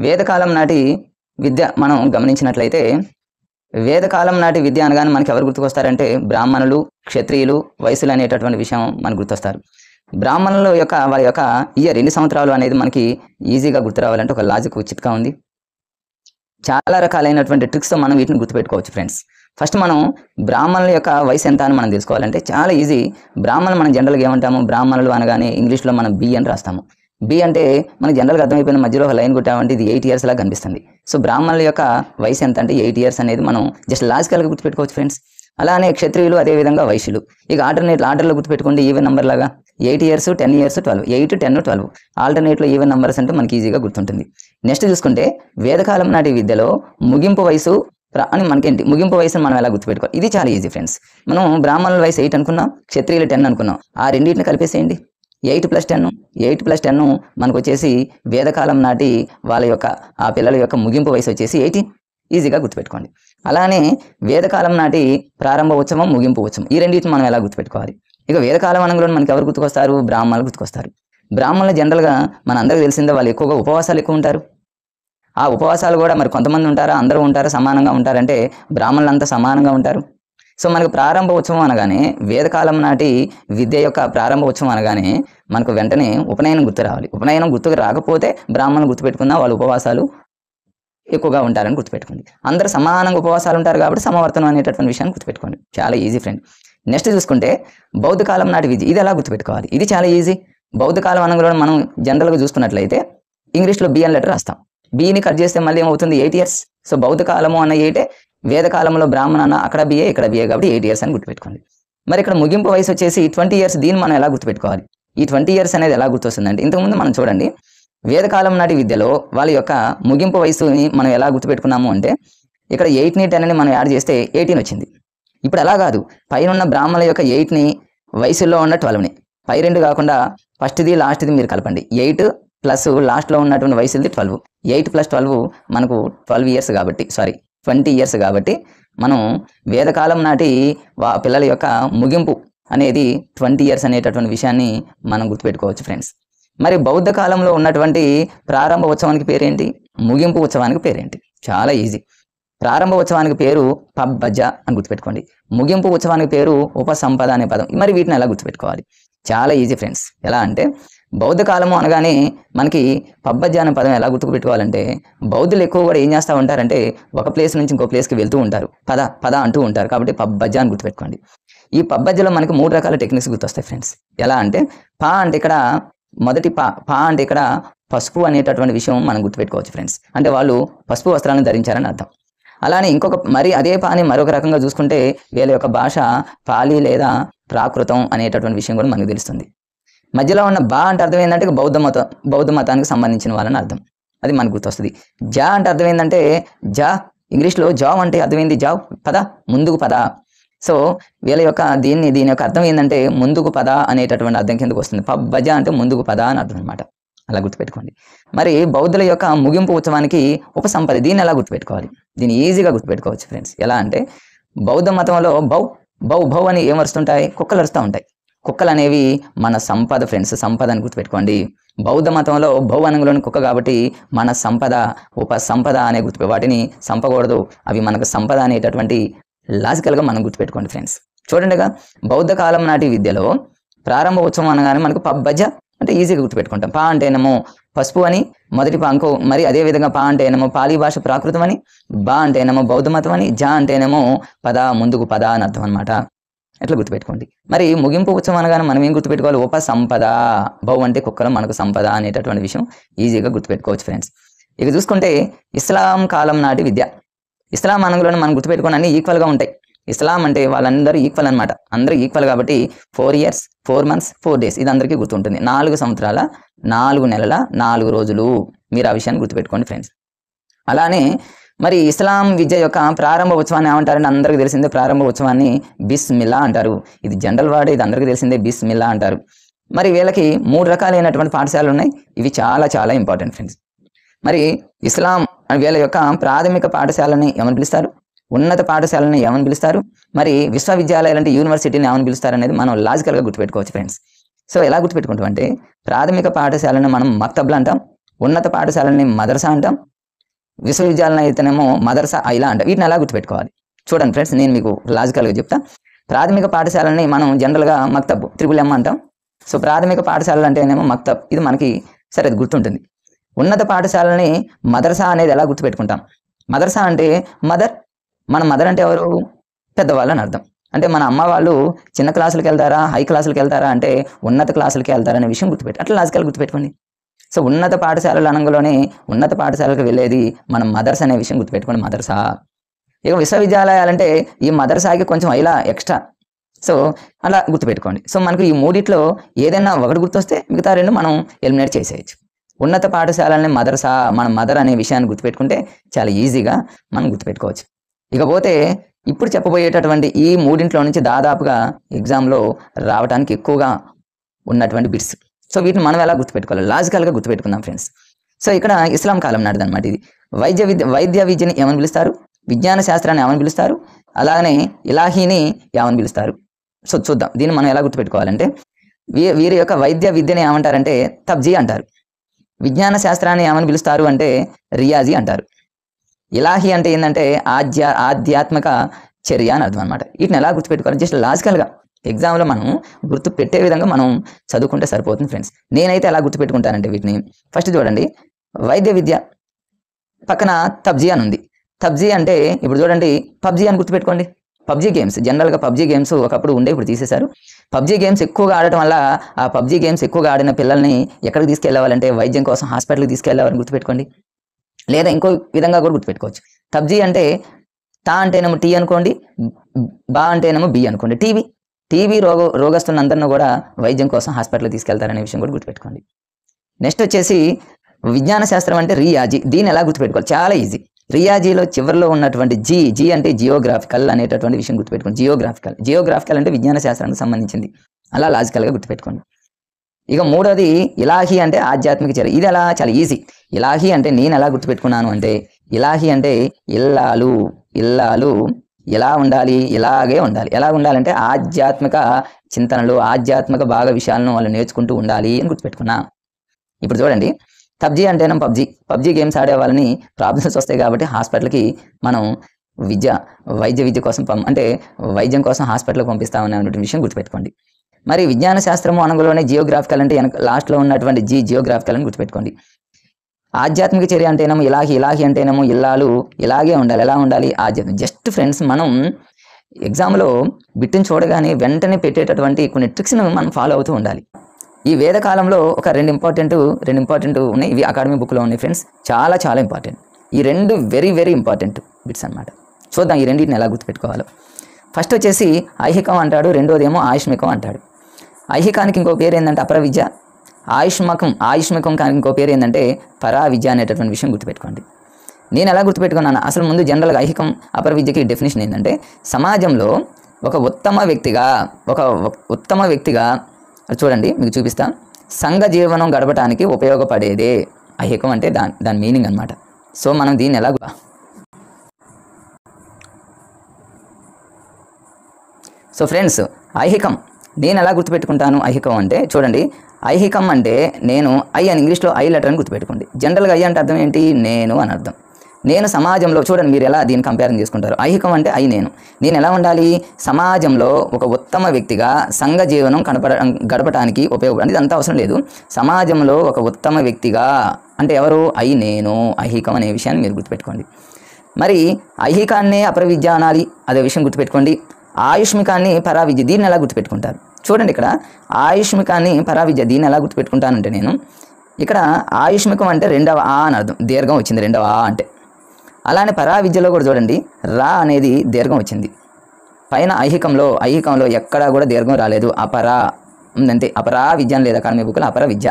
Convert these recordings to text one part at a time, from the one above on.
వేదకాలం నాటి విద్య మనం గమనించినట్లయితే వేదకాలం నాటి విద్య అనగానే మనకి ఎవరు గుర్తుకొస్తారంటే బ్రాహ్మణులు, క్షత్రియులు, వైశ్యులు అనేటటువంటి విషయం మనకు గుర్తొస్తారు. బ్రాహ్మణుల యొక్క వారి యొక్క ఇయర్ ఎన్ని సంవత్సరాలు అనేది మనకి ఈజీగా గుర్తు రావాలంటే ఒక లాజిక్ చిట్కా ఉంది. చాలా రకాలైనటువంటి ట్రిక్స్ మనం వీటిని గుర్తుపెట్టుకోవచ్చు ఫ్రెండ్స్. ఫస్ట్ మనం బ్రాహ్మణుల యొక్క వయసు ఎంత అని మనం తెలుసుకోవాలంటే చాలా ఈజీ. బ్రాహ్మణులు మనం జనరల్గా ఏమంటాము, బ్రాహ్మణులు అనగానే ఇంగ్లీష్లో మనం బి అని రాస్తాము. బి అంటే మనకి జనరల్గా అర్థమైపోయిన మధ్యలో ఒక లైన్ కొట్టామంటే ఇది 8 years లాగా కనిపిస్తుంది. సో బ్రాహ్మణుల యొక్క వయసు ఎంత అంటే 8 years అనేది మనం జస్ట్ లాజికల్గా గుర్తుపెట్టుకోవచ్చు ఫ్రెండ్స్. అలానే క్షత్రియులు అదేవిధంగా వైశ్యులు ఇక ఆర్డర్లో గుర్తుపెట్టుకోండి. ఈవెన్ నెంబర్ లాగా 8 years, 10 years, 12, 8, 10, 12 ఆల్టర్నేట్లో ఈవెన్ నెంబర్స్ అంటే మనకి ఈజీగా గుర్తుంటుంది. నెక్స్ట్ చూసుకుంటే వేదకాలం నాటి విద్యలో ముగింపు వయసు అని మనకేంటి ముగింపు వయసును మనం ఎలా గుర్తుపెట్టుకోవాలి, ఇది చాలా ఈజీ ఫ్రెండ్స్. మనం బ్రాహ్మణుల వయసు 8 అనుకున్నాం, క్షత్రియులు 10 అనుకున్నాం. ఆ రెండింటిని కలిపేసేయండి. 8 + 10, 8 + 10 మనకు వచ్చేసి వేదకాలం నాటి వాళ్ళ యొక్క ఆ పిల్లల యొక్క ముగింపు వయసు వచ్చేసి 18. ఈజీగా గుర్తుపెట్టుకోండి. అలానే వేదకాలం నాటి ప్రారంభ ఉత్సవం, ముగింపు ఉత్సవం ఈ రెండింటిని మనం ఎలా గుర్తుపెట్టుకోవాలి. ఇక వేదకాలం అనగానే మనకి ఎవరు గుర్తుకొస్తారు, బ్రాహ్మణులు గుర్తుకొస్తారు. బ్రాహ్మణులు జనరల్గా మన అందరికీ తెలిసిందే వాళ్ళు ఎక్కువగా ఉపవాసాలు ఎక్కువ ఉంటారు. ఆ ఉపవాసాలు కూడా మరి కొంతమంది ఉంటారా, అందరూ ఉంటారా, సమానంగా ఉంటారంటే బ్రాహ్మణులు అంతా సమానంగా ఉంటారు. సో మనకు ప్రారంభ ఉత్సవం అనగానే వేదకాలం నాటి విద్య యొక్క ప్రారంభ ఉత్సవం అనగానే మనకు వెంటనే ఉపనయనం గుర్తు రావాలి. ఉపనయనం గుర్తుకు రాకపోతే బ్రాహ్మణులు గుర్తుపెట్టుకున్నా వాళ్ళు ఉపవాసాలు ఎక్కువగా ఉంటారని గుర్తుపెట్టుకోండి. అందరూ సమానంగా ఉపవాసాలు ఉంటారు కాబట్టి సమవర్తనం అనేటటువంటి విషయాన్ని గుర్తుపెట్టుకోండి. చాలా ఈజీ ఫ్రెండ్. నెక్స్ట్ చూసుకుంటే బౌద్ధ కాలం నాటి విద్య, ఇది ఎలా గుర్తుపెట్టుకోవాలి, ఇది చాలా ఈజీ. బౌద్ధ కాలం అనగా మనం జనరల్గా చూసుకున్నట్లయితే ఇంగ్లీష్లో బి అని లెటర్ రాస్తాం. బిని కట్ చేస్తే మళ్ళీ ఏమవుతుంది 8 years. సో బౌద్ధ కాలము అన్న 8, వేదకాలంలో బ్రాహ్మణ అన్న అక్కడ బిఏ ఇక్కడ బిఏ కాబట్టి 8 years అని గుర్తుపెట్టుకోండి. మరి ఇక్కడ ముగింపు వయసు వచ్చేసి 20 years. దీన్ని మనం ఎలా గుర్తుపెట్టుకోవాలి, ఈ 20 years అనేది ఎలా గుర్తొస్తుందంటే ఇంతకుముందు మనం చూడండి వేదకాలం నాటి విద్యలో వాళ్ళ యొక్క ముగింపు వయసుని మనం ఎలా గుర్తుపెట్టుకున్నాము అంటే ఇక్కడ 8ని 10ని మనం యాడ్ చేస్తే 18 వచ్చింది. ఇప్పుడు అలా కాదు, పైన ఉన్న బ్రాహ్మణుల యొక్క 8ని వయసులో ఉన్న 12ని పై రెండు కాకుండా ఫస్ట్ది లాస్ట్ది మీరు కలపండి. 8 ప్లస్ లాస్ట్లో ఉన్నటువంటి వయసుది 12. 8 + 12 మనకు 12 years కాబట్టి 20 years కాబట్టి మనం వేదకాలం నాటి పిల్లల యొక్క ముగింపు అనేది 20 years అనేటటువంటి విషయాన్ని మనం గుర్తుపెట్టుకోవచ్చు ఫ్రెండ్స్. మరి బౌద్ధ కాలంలో ఉన్నటువంటి ప్రారంభ ఉత్సవానికి పేరేంటి, ముగింపు ఉత్సవానికి పేరేంటి, చాలా ఈజీ. ప్రారంభ ఉత్సవానికి పేరు పబ్బజ అని గుర్తుపెట్టుకోండి. ముగింపు ఉత్సవానికి పేరు ఉపసంపద అనే పదం. మరి వీటిని ఎలా గుర్తుపెట్టుకోవాలి, చాలా ఈజీ ఫ్రెండ్స్. ఎలా అంటే బౌద్ధ కాలము అనగానే మనకి పబ్బజ అనే పదం ఎలా గుర్తుపెట్టుకోవాలంటే బౌద్ధులు ఎక్కువ కూడా ఏం చేస్తూ ఉంటారంటే ఒక ప్లేస్ నుంచి ఇంకో ప్లేస్కి వెళ్తూ ఉంటారు, పద పద అంటూ ఉంటారు. కాబట్టి పబ్బజ అని గుర్తుపెట్టుకోండి. ఈ పబ్బజలో మనకి 3 రకాల టెక్నిక్స్ గుర్తొస్తాయి ఫ్రెండ్స్. ఎలా అంటే పా అంటే ఇక్కడ మొదటి పా అంటే ఇక్కడ పసుపు అనేటటువంటి విషయం మనం గుర్తుపెట్టుకోవచ్చు ఫ్రెండ్స్. అంటే వాళ్ళు పసుపు వస్త్రాలను ధరించారని అర్థం. అలానే ఇంకొక మరి అదే పాని మరొక రకంగా చూసుకుంటే వీళ్ళ యొక్క భాష పాలి లేదా ప్రాకృతం అనేటటువంటి విషయం కూడా మనకు తెలుస్తుంది. మధ్యలో ఉన్న బా అంటే అర్థం ఏంటంటే బౌద్ధ మతానికి సంబంధించిన వాళ్ళని అర్థం, అది మనకు గుర్తొస్తుంది. జా అంటే అర్థం ఏంటంటే జా, ఇంగ్లీష్లో జావ్ అంటే అర్థమైంది జావ్, పద ముందుకు పద. సో వీళ్ళ యొక్క దీని యొక్క అర్థం ఏంటంటే ముందుకు పద అనేటటువంటి అర్థం కిందకు వస్తుంది. పబ్బజ అంటే ముందుకు పద అని అర్థం అనమాట. అలా గుర్తుపెట్టుకోండి. మరి బౌద్ధుల యొక్క ముగింపు ఉత్సవానికి ఉపసంపద, దీన్ని ఎలా గుర్తుపెట్టుకోవాలి, దీన్ని ఈజీగా గుర్తుపెట్టుకోవచ్చు ఫ్రెండ్స్. ఎలా అంటే బౌద్ధ మతంలో బౌ అని ఏం అరుస్తుంటాయి, కుక్కలు అరుస్తూ ఉంటాయి. కుక్కలు అనేవి మన సంపద ఫ్రెండ్స్, సంపద అని గుర్తుపెట్టుకోండి. బౌద్ధ మతంలో బౌ అనగలోని కుక్క కాబట్టి మన సంపద ఉపసంపద అనే వాటిని చంపకూడదు, అవి మనకు సంపద అనేటటువంటి లాజికల్గా మనం గుర్తుపెట్టుకోండి ఫ్రెండ్స్. చూడండిగా బౌద్ధ కాలం నాటి విద్యలో ప్రారంభ ఉత్సవం అనగానే మనకు పబ్బజ అంటే ఈజీగా గుర్తుపెట్టుకుంటాం. పా అంటేనేమో పసుపు అని మొదటి పాంకో, మరి అదేవిధంగా పా అంటేనేమో పాలీ భాష ప్రాకృతం అని, బా అంటేనేమో బౌద్ధ మతం అని, జా అంటేనేమో పద ముందుకు పద అని అర్థం అనమాట. ఎట్లా గుర్తుపెట్టుకోండి. మరి ముగింపు ఉత్సవం అనగానే మనం ఏం గుర్తుపెట్టుకోవాలి, ఉపసంపద. బౌ అంటే కుక్కలు, మనకు సంపద అనేటటువంటి విషయం ఈజీగా గుర్తుపెట్టుకోవచ్చు ఫ్రెండ్స్. ఇక చూసుకుంటే ఇస్లాం కాలం నాటి విద్య, ఇస్లాం అనగానే మనం గుర్తుపెట్టుకోండి అన్ని ఈక్వల్గా ఉంటాయి. ఇస్లాం అంటే వాళ్ళందరూ ఈక్వల్ అనమాట, అందరూ ఈక్వల్ కాబట్టి 4 years 4 months 4 days ఇది అందరికీ గుర్తుంటుంది. 4 సంవత్సరాల 4 నెలల 4 రోజులు, మీరు ఆ విషయాన్ని గుర్తుపెట్టుకోండి ఫ్రెండ్స్. అలానే మరి ఇస్లాం విద్య యొక్క ప్రారంభ ఉత్సవాన్ని ఏమంటారంటే అందరికీ తెలిసిందే, ప్రారంభ ఉత్సవాన్ని బిస్మిల్లా అంటారు. ఇది జనరల్ వర్డ్, ఇది అందరికీ తెలిసిందే, బిస్మిల్లా అంటారు. మరి వీళ్ళకి 3 రకాలైనటువంటి పాఠశాలలు ఉన్నాయి. ఇవి చాలా చాలా ఇంపార్టెంట్ ఫ్రెండ్స్. మరి ఇస్లాం వీళ్ళ యొక్క ప్రాథమిక పాఠశాలని ఏమని పిలుస్తారు, ఉన్నత పాఠశాలని ఏమని పిలుస్తారు, మరి విశ్వవిద్యాలయాలు అంటే యూనివర్సిటీని ఏమని పిలుస్తారు అనేది మనం లాజికల్గా గుర్తుపెట్టుకోవచ్చు ఫ్రెండ్స్. సో ఎలా గుర్తుపెట్టుకుంటాం అంటే ప్రాథమిక పాఠశాలను మనం మక్తబ్లు అంటాం, ఉన్నత పాఠశాలని మదర్సా అంటాం, విశ్వవిద్యాలయం అయితేనేమో మదర్సా ఇలా అంటాం. వీటిని ఎలా గుర్తుపెట్టుకోవాలి చూడండి ఫ్రెండ్స్, నేను మీకు లాజికల్గా చెప్తా. ప్రాథమిక పాఠశాలని మనం జనరల్గా మక్తబ్ M అంటాం. సో ప్రాథమిక పాఠశాలలు అంటేనేమో మక్తబ్, ఇది మనకి సరే అది గుర్తుంటుంది. ఉన్నత పాఠశాలని మదర్సా అనేది ఎలా గుర్తుపెట్టుకుంటాం? మదర్సా అంటే మదర్, మన మదర్ అంటే ఎవరు? పెద్దవాళ్ళు అని అర్థం. అంటే మన అమ్మ వాళ్ళు చిన్న క్లాసులకు వెళ్తారా, హై క్లాసులకు వెళ్తారా అంటే ఉన్నత క్లాసులకి వెళ్తారనే విషయం గుర్తుపెట్టి అట్లా లాజికల్ గుర్తుపెట్టుకోండి. సో ఉన్నత పాఠశాలలు అనగానే ఉన్నత పాఠశాలకు వెళ్ళేది మనం మదర్సా అనే విషయం గుర్తుపెట్టుకోండి, మదర్సా. ఇక విశ్వవిద్యాలయాలంటే ఈ మదర్సాకి కొంచెం ఇలా ఎక్స్ట్రా, సో అలా గుర్తుపెట్టుకోండి. సో మనకు ఈ మూడిట్లో ఏదైనా ఒకటి గుర్తొస్తే మిగతా రెండు మనం ఎలిమినేట్ చేసేయచ్చు. ఉన్నత పాఠశాలని మదర్సా, మన మదర్ అనే విషయాన్ని గుర్తుపెట్టుకుంటే చాలా ఈజీగా మనం గుర్తుపెట్టుకోవచ్చు. ఇకపోతే ఇప్పుడు చెప్పబోయేటటువంటి ఈ మూడింట్లో నుంచి దాదాపుగా ఎగ్జామ్లో రావడానికి ఎక్కువగా ఉన్నటువంటి బిట్స్. సో వీటిని మనం ఎలా గుర్తుపెట్టుకోవాలి? లాజికల్గా గుర్తుపెట్టుకుందాం ఫ్రెండ్స్. సో ఇక్కడ ఇస్లాం కాలం నాటిది అనమాట ఇది. వైద్య విద్యని ఏమని పిలుస్తారు? విజ్ఞాన శాస్త్రాన్ని ఏమని పిలుస్తారు? అలానే ఇలాహీని ఏమని పిలుస్తారు? సో చూద్దాం దీన్ని మనం ఎలా గుర్తుపెట్టుకోవాలంటే, వీరి యొక్క వైద్య విద్యని ఏమంటారంటే తబ్జీ అంటారు. విజ్ఞాన శాస్త్రాన్ని ఏమని పిలుస్తారు అంటే రియాజీ అంటారు. ఇలాహీ అంటే ఏంటంటే ఆధ్యాత్మిక చర్య అని అర్థం అనమాట. వీటిని ఎలా గుర్తుపెట్టుకోవాలి? జస్ట్ లాజికల్గా ఎగ్జామ్లో మనం గుర్తు పెట్టే విధంగా మనం చదువుకుంటే సరిపోతుంది ఫ్రెండ్స్. నేనైతే ఎలా గుర్తుపెట్టుకుంటానంటే వీటిని ఫస్ట్ చూడండి, వైద్య విద్య పక్కన తబ్జీ అని ఉంది. తబ్జీ అంటే ఇప్పుడు చూడండి పబ్జీ అని గుర్తుపెట్టుకోండి. పబ్జీ గేమ్స్, జనరల్గా పబ్జీ గేమ్స్ ఒకప్పుడు ఉండే, ఇప్పుడు తీసేశారు. పబ్జీ గేమ్స్ ఎక్కువగా ఆడటం వల్ల ఆ పబ్జీ గేమ్స్ ఎక్కువగా ఆడిన పిల్లల్ని ఎక్కడికి తీసుకెళ్ళవాలంటే వైద్యం కోసం హాస్పిటల్కి తీసుకెళ్ళాలని గుర్తుపెట్టుకోండి. లేదా ఇంకో విధంగా కూడా గుర్తుపెట్టుకోవచ్చు. తబ్జీ అంటే తా అంటేనేమో టీ అనుకోండి, బా అంటేనేమో బి అనుకోండి. టీబీ రోగస్తులందరినీ కూడా వైద్యం కోసం హాస్పిటల్కి తీసుకెళ్తారనే విషయం కూడా గుర్తుపెట్టుకోండి. నెక్స్ట్ వచ్చేసి విజ్ఞాన శాస్త్రం అంటే రియాజీ. దీన్ని ఎలా గుర్తుపెట్టుకోవాలి? చాలా ఈజీ. రియాజీలో చివరిలో ఉన్నటువంటి జీ అంటే జియోగ్రాఫికల్ అనేటటువంటి విషయం గుర్తుపెట్టుకోండి. జియోగ్రాఫికల్ అంటే విజ్ఞాన శాస్త్రానికి సంబంధించింది. అలా లాజికల్గా గుర్తుపెట్టుకోండి. ఇక మూడోది ఇలాహీ అంటే ఆధ్యాత్మిక చర్య. ఇది ఎలా? చాలా ఈజీ. ఇలాహీ అంటే నేను ఎలా గుర్తుపెట్టుకున్నాను అంటే, ఇలాహీ అంటే ఇల్లాలు ఎలా ఉండాలి? ఇలాగే ఉండాలి. ఎలా ఉండాలంటే ఆధ్యాత్మిక చింతనలు, ఆధ్యాత్మిక బాగా విషయాలను వాళ్ళు నేర్చుకుంటూ ఉండాలి అని గుర్తుపెట్టుకున్నా. ఇప్పుడు చూడండి, పబ్జీ అంటేనే పబ్జీ గేమ్స్ ఆడే వాళ్ళని ప్రాబ్లమ్స్ వస్తాయి కాబట్టి హాస్పిటల్కి మనం వైద్య విద్య కోసం అంటే వైద్యం కోసం హాస్పిటల్కి పంపిస్తామనే విషయం గుర్తుపెట్టుకోండి. మరి విజ్ఞాన శాస్త్రము అనగానే జియోగ్రాఫికల్ అంటే లాస్ట్లో ఉన్నటువంటి జియోగ్రాఫికల్ అని గుర్తుపెట్టుకోండి. ఆధ్యాత్మిక చర్య అంటేనేమో ఇలాహీ అంటేనేమో ఇల్లాలు ఇలాగే ఉండాలి. ఎలా ఉండాలి? ఆధ్యాత్మిక. జస్ట్ ఫ్రెండ్స్, మనం ఎగ్జామ్లో బిట్టిని చూడగానే వెంటనే పెట్టేటటువంటి కొన్ని ట్రిక్స్ను మనం ఫాలో అవుతూ ఉండాలి. ఈ వేదకాలంలో ఒక రెండు ఇంపార్టెంట్ ఉన్నాయి. ఇవి అకాడమీ బుక్లో ఉన్నాయి ఫ్రెండ్స్. చాలా ఇంపార్టెంట్. ఈ రెండు వెరీ ఇంపార్టెంట్ బిట్స్ అనమాట. చూద్దాం ఈ రెండింటిని ఎలా గుర్తుపెట్టుకోవాలో. ఫస్ట్ వచ్చేసి ఐహికం అంటాడు, రెండోదేమో ఆయుష్మికం అంటాడు. ఐహికానికి ఇంకో పేరు ఏంటంటే అపర విద్య. ఆయుష్మికం కానీ ఇంకో పేరు ఏంటంటే పరా విద్య అనేటటువంటి విషయం గుర్తుపెట్టుకోండి. నేను ఎలా గుర్తుపెట్టుకున్నాను? అసలు ముందు జనరల్గా ఐహికం అపర విద్యకి డెఫినేషన్ ఏంటంటే సమాజంలో ఒక ఉత్తమ వ్యక్తిగా చూడండి, మీకు చూపిస్తా. సంఘ జీవనం గడపడానికి ఉపయోగపడేదే ఐహికం అంటే దాని మీనింగ్ అనమాట. సో మనం దీన్ని ఎలా సో ఫ్రెండ్స్, ఐహికం నేను ఎలా గుర్తుపెట్టుకుంటాను? ఐహికం అంటే చూడండి, ఐహికం అంటే నేను అని ఇంగ్లీష్లో ఐ లెటర్ అని గుర్తుపెట్టుకోండి. జనరల్గా ఐ అంటే అర్థం ఏంటి? నేను అని అర్థం. నేను సమాజంలో, చూడండి మీరు ఎలా దీన్ని కంపేరింగ్ చేసుకుంటారు. ఐహికం అంటే నేను ఎలా ఉండాలి? సమాజంలో ఒక ఉత్తమ వ్యక్తిగా సంఘ జీవనం గడపడానికి ఉపయోగపడి, ఇదంతా అవసరం లేదు. సమాజంలో ఒక ఉత్తమ వ్యక్తిగా అంటే ఎవరు? నేను ఐహికం అనే విషయాన్ని మీరు గుర్తుపెట్టుకోండి. మరి ఐహికాన్నే అపర విద్య అనాలి, అదే విషయం గుర్తుపెట్టుకోండి. ఆయుష్మికాన్ని పరావిద్య, దీన్ని ఎలా గుర్తుపెట్టుకుంటారు? చూడండి, ఇక్కడ ఆయుష్మికాన్ని పరావిద్య దీన్ని ఎలా గుర్తుపెట్టుకుంటానంటే నేను ఇక్కడ ఆయుష్మికం అంటే రెండవ ఆ అని అర్థం, దీర్ఘం వచ్చింది రెండవ ఆ అంటే. అలానే పరావిద్యలో కూడా చూడండి, రా అనేది దీర్ఘం వచ్చింది. పైన ఐహికంలో ఎక్కడా కూడా దీర్ఘం రాలేదు, అపరా ఉందంతే. అపరా విద్య అని లేదు అకాడమీ బుక్లో, అపర విద్య.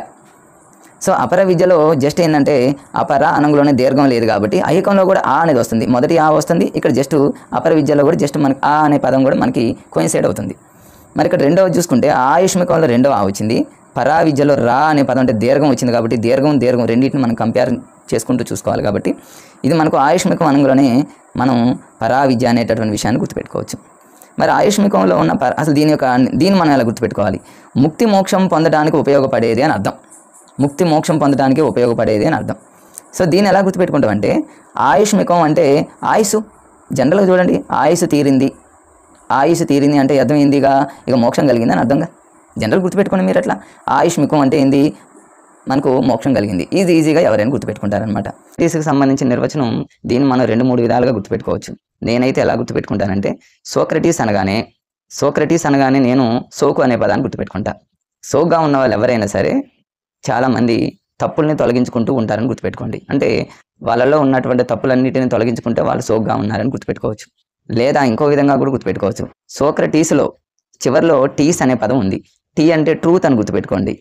సో అపర విద్యలో జస్ట్ ఏంటంటే అపర అనంలోనే దీర్ఘం లేదు కాబట్టి ఐహికంలో కూడా ఆ అనేది వస్తుంది, మొదటి ఆ వస్తుంది. ఇక్కడ జస్ట్ అపర విద్యలో కూడా జస్ట్ మనకి ఆ అనే పదం కూడా మనకి కోయిన్సైడ్ అవుతుంది. మరి ఇక్కడ రెండవ చూసుకుంటే ఆయుష్మికంలో రెండవ ఆ వచ్చింది, పరా విద్యలో రా అనే పదం అంటే దీర్ఘం వచ్చింది కాబట్టి దీర్ఘం రెండింటిని మనం కంపేర్ చేసుకుంటూ చూసుకోవాలి. కాబట్టి ఇది మనకు ఆయుష్మికం అనంలోనే మనం పరా విద్య అనేటటువంటి విషయాన్ని గుర్తుపెట్టుకోవచ్చు. మరి ఆయుష్మికంలో ఉన్న అసలు దీన్ని మనం ఎలా గుర్తుపెట్టుకోవాలి? ముక్తి మోక్షం పొందడానికి ఉపయోగపడేది అని అర్థం. ముక్తి మోక్షం పొందడానికి ఉపయోగపడేది అని అర్థం. సో దీన్ని ఎలా గుర్తుపెట్టుకుంటామంటే ఆయుష్మికం అంటే ఆయుసు. జనరల్గా చూడండి, ఆయుసు తీరింది అంటే అర్థమైందిగా ఇక మోక్షం కలిగింది అని అర్థంగా. జనరల్ గుర్తుపెట్టుకోండి మీరు అట్లా. ఆయుష్మికం అంటే ఏంది, మనకు మోక్షం కలిగింది. ఇది ఈజీగా ఎవరైనా గుర్తుపెట్టుకుంటారనమాట. టీస్కి సంబంధించిన నిర్వచనం దీన్ని మనం 2-3 విధాలుగా గుర్తుపెట్టుకోవచ్చు. నేనైతే ఎలా గుర్తుపెట్టుకుంటానంటే సోక్రటీస్ అనగానే నేను సోకు అనే పదాన్ని గుర్తుపెట్టుకుంటా. సోగ్గా ఉన్న వాళ్ళు ఎవరైనా సరే చాలామంది తప్పుల్ని తొలగించుకుంటూ ఉంటారని గుర్తుపెట్టుకోండి. అంటే వాళ్ళలో ఉన్నటువంటి తప్పులన్నిటిని తొలగించుకుంటే వాళ్ళు సోగ్గా ఉన్నారని గుర్తుపెట్టుకోవచ్చు. లేదా ఇంకో విధంగా కూడా గుర్తుపెట్టుకోవచ్చు. సోక్రటీస్లో చివరిలో టీస్ అనే పదం ఉంది. టీ అంటే ట్రూత్ అని గుర్తుపెట్టుకోండి.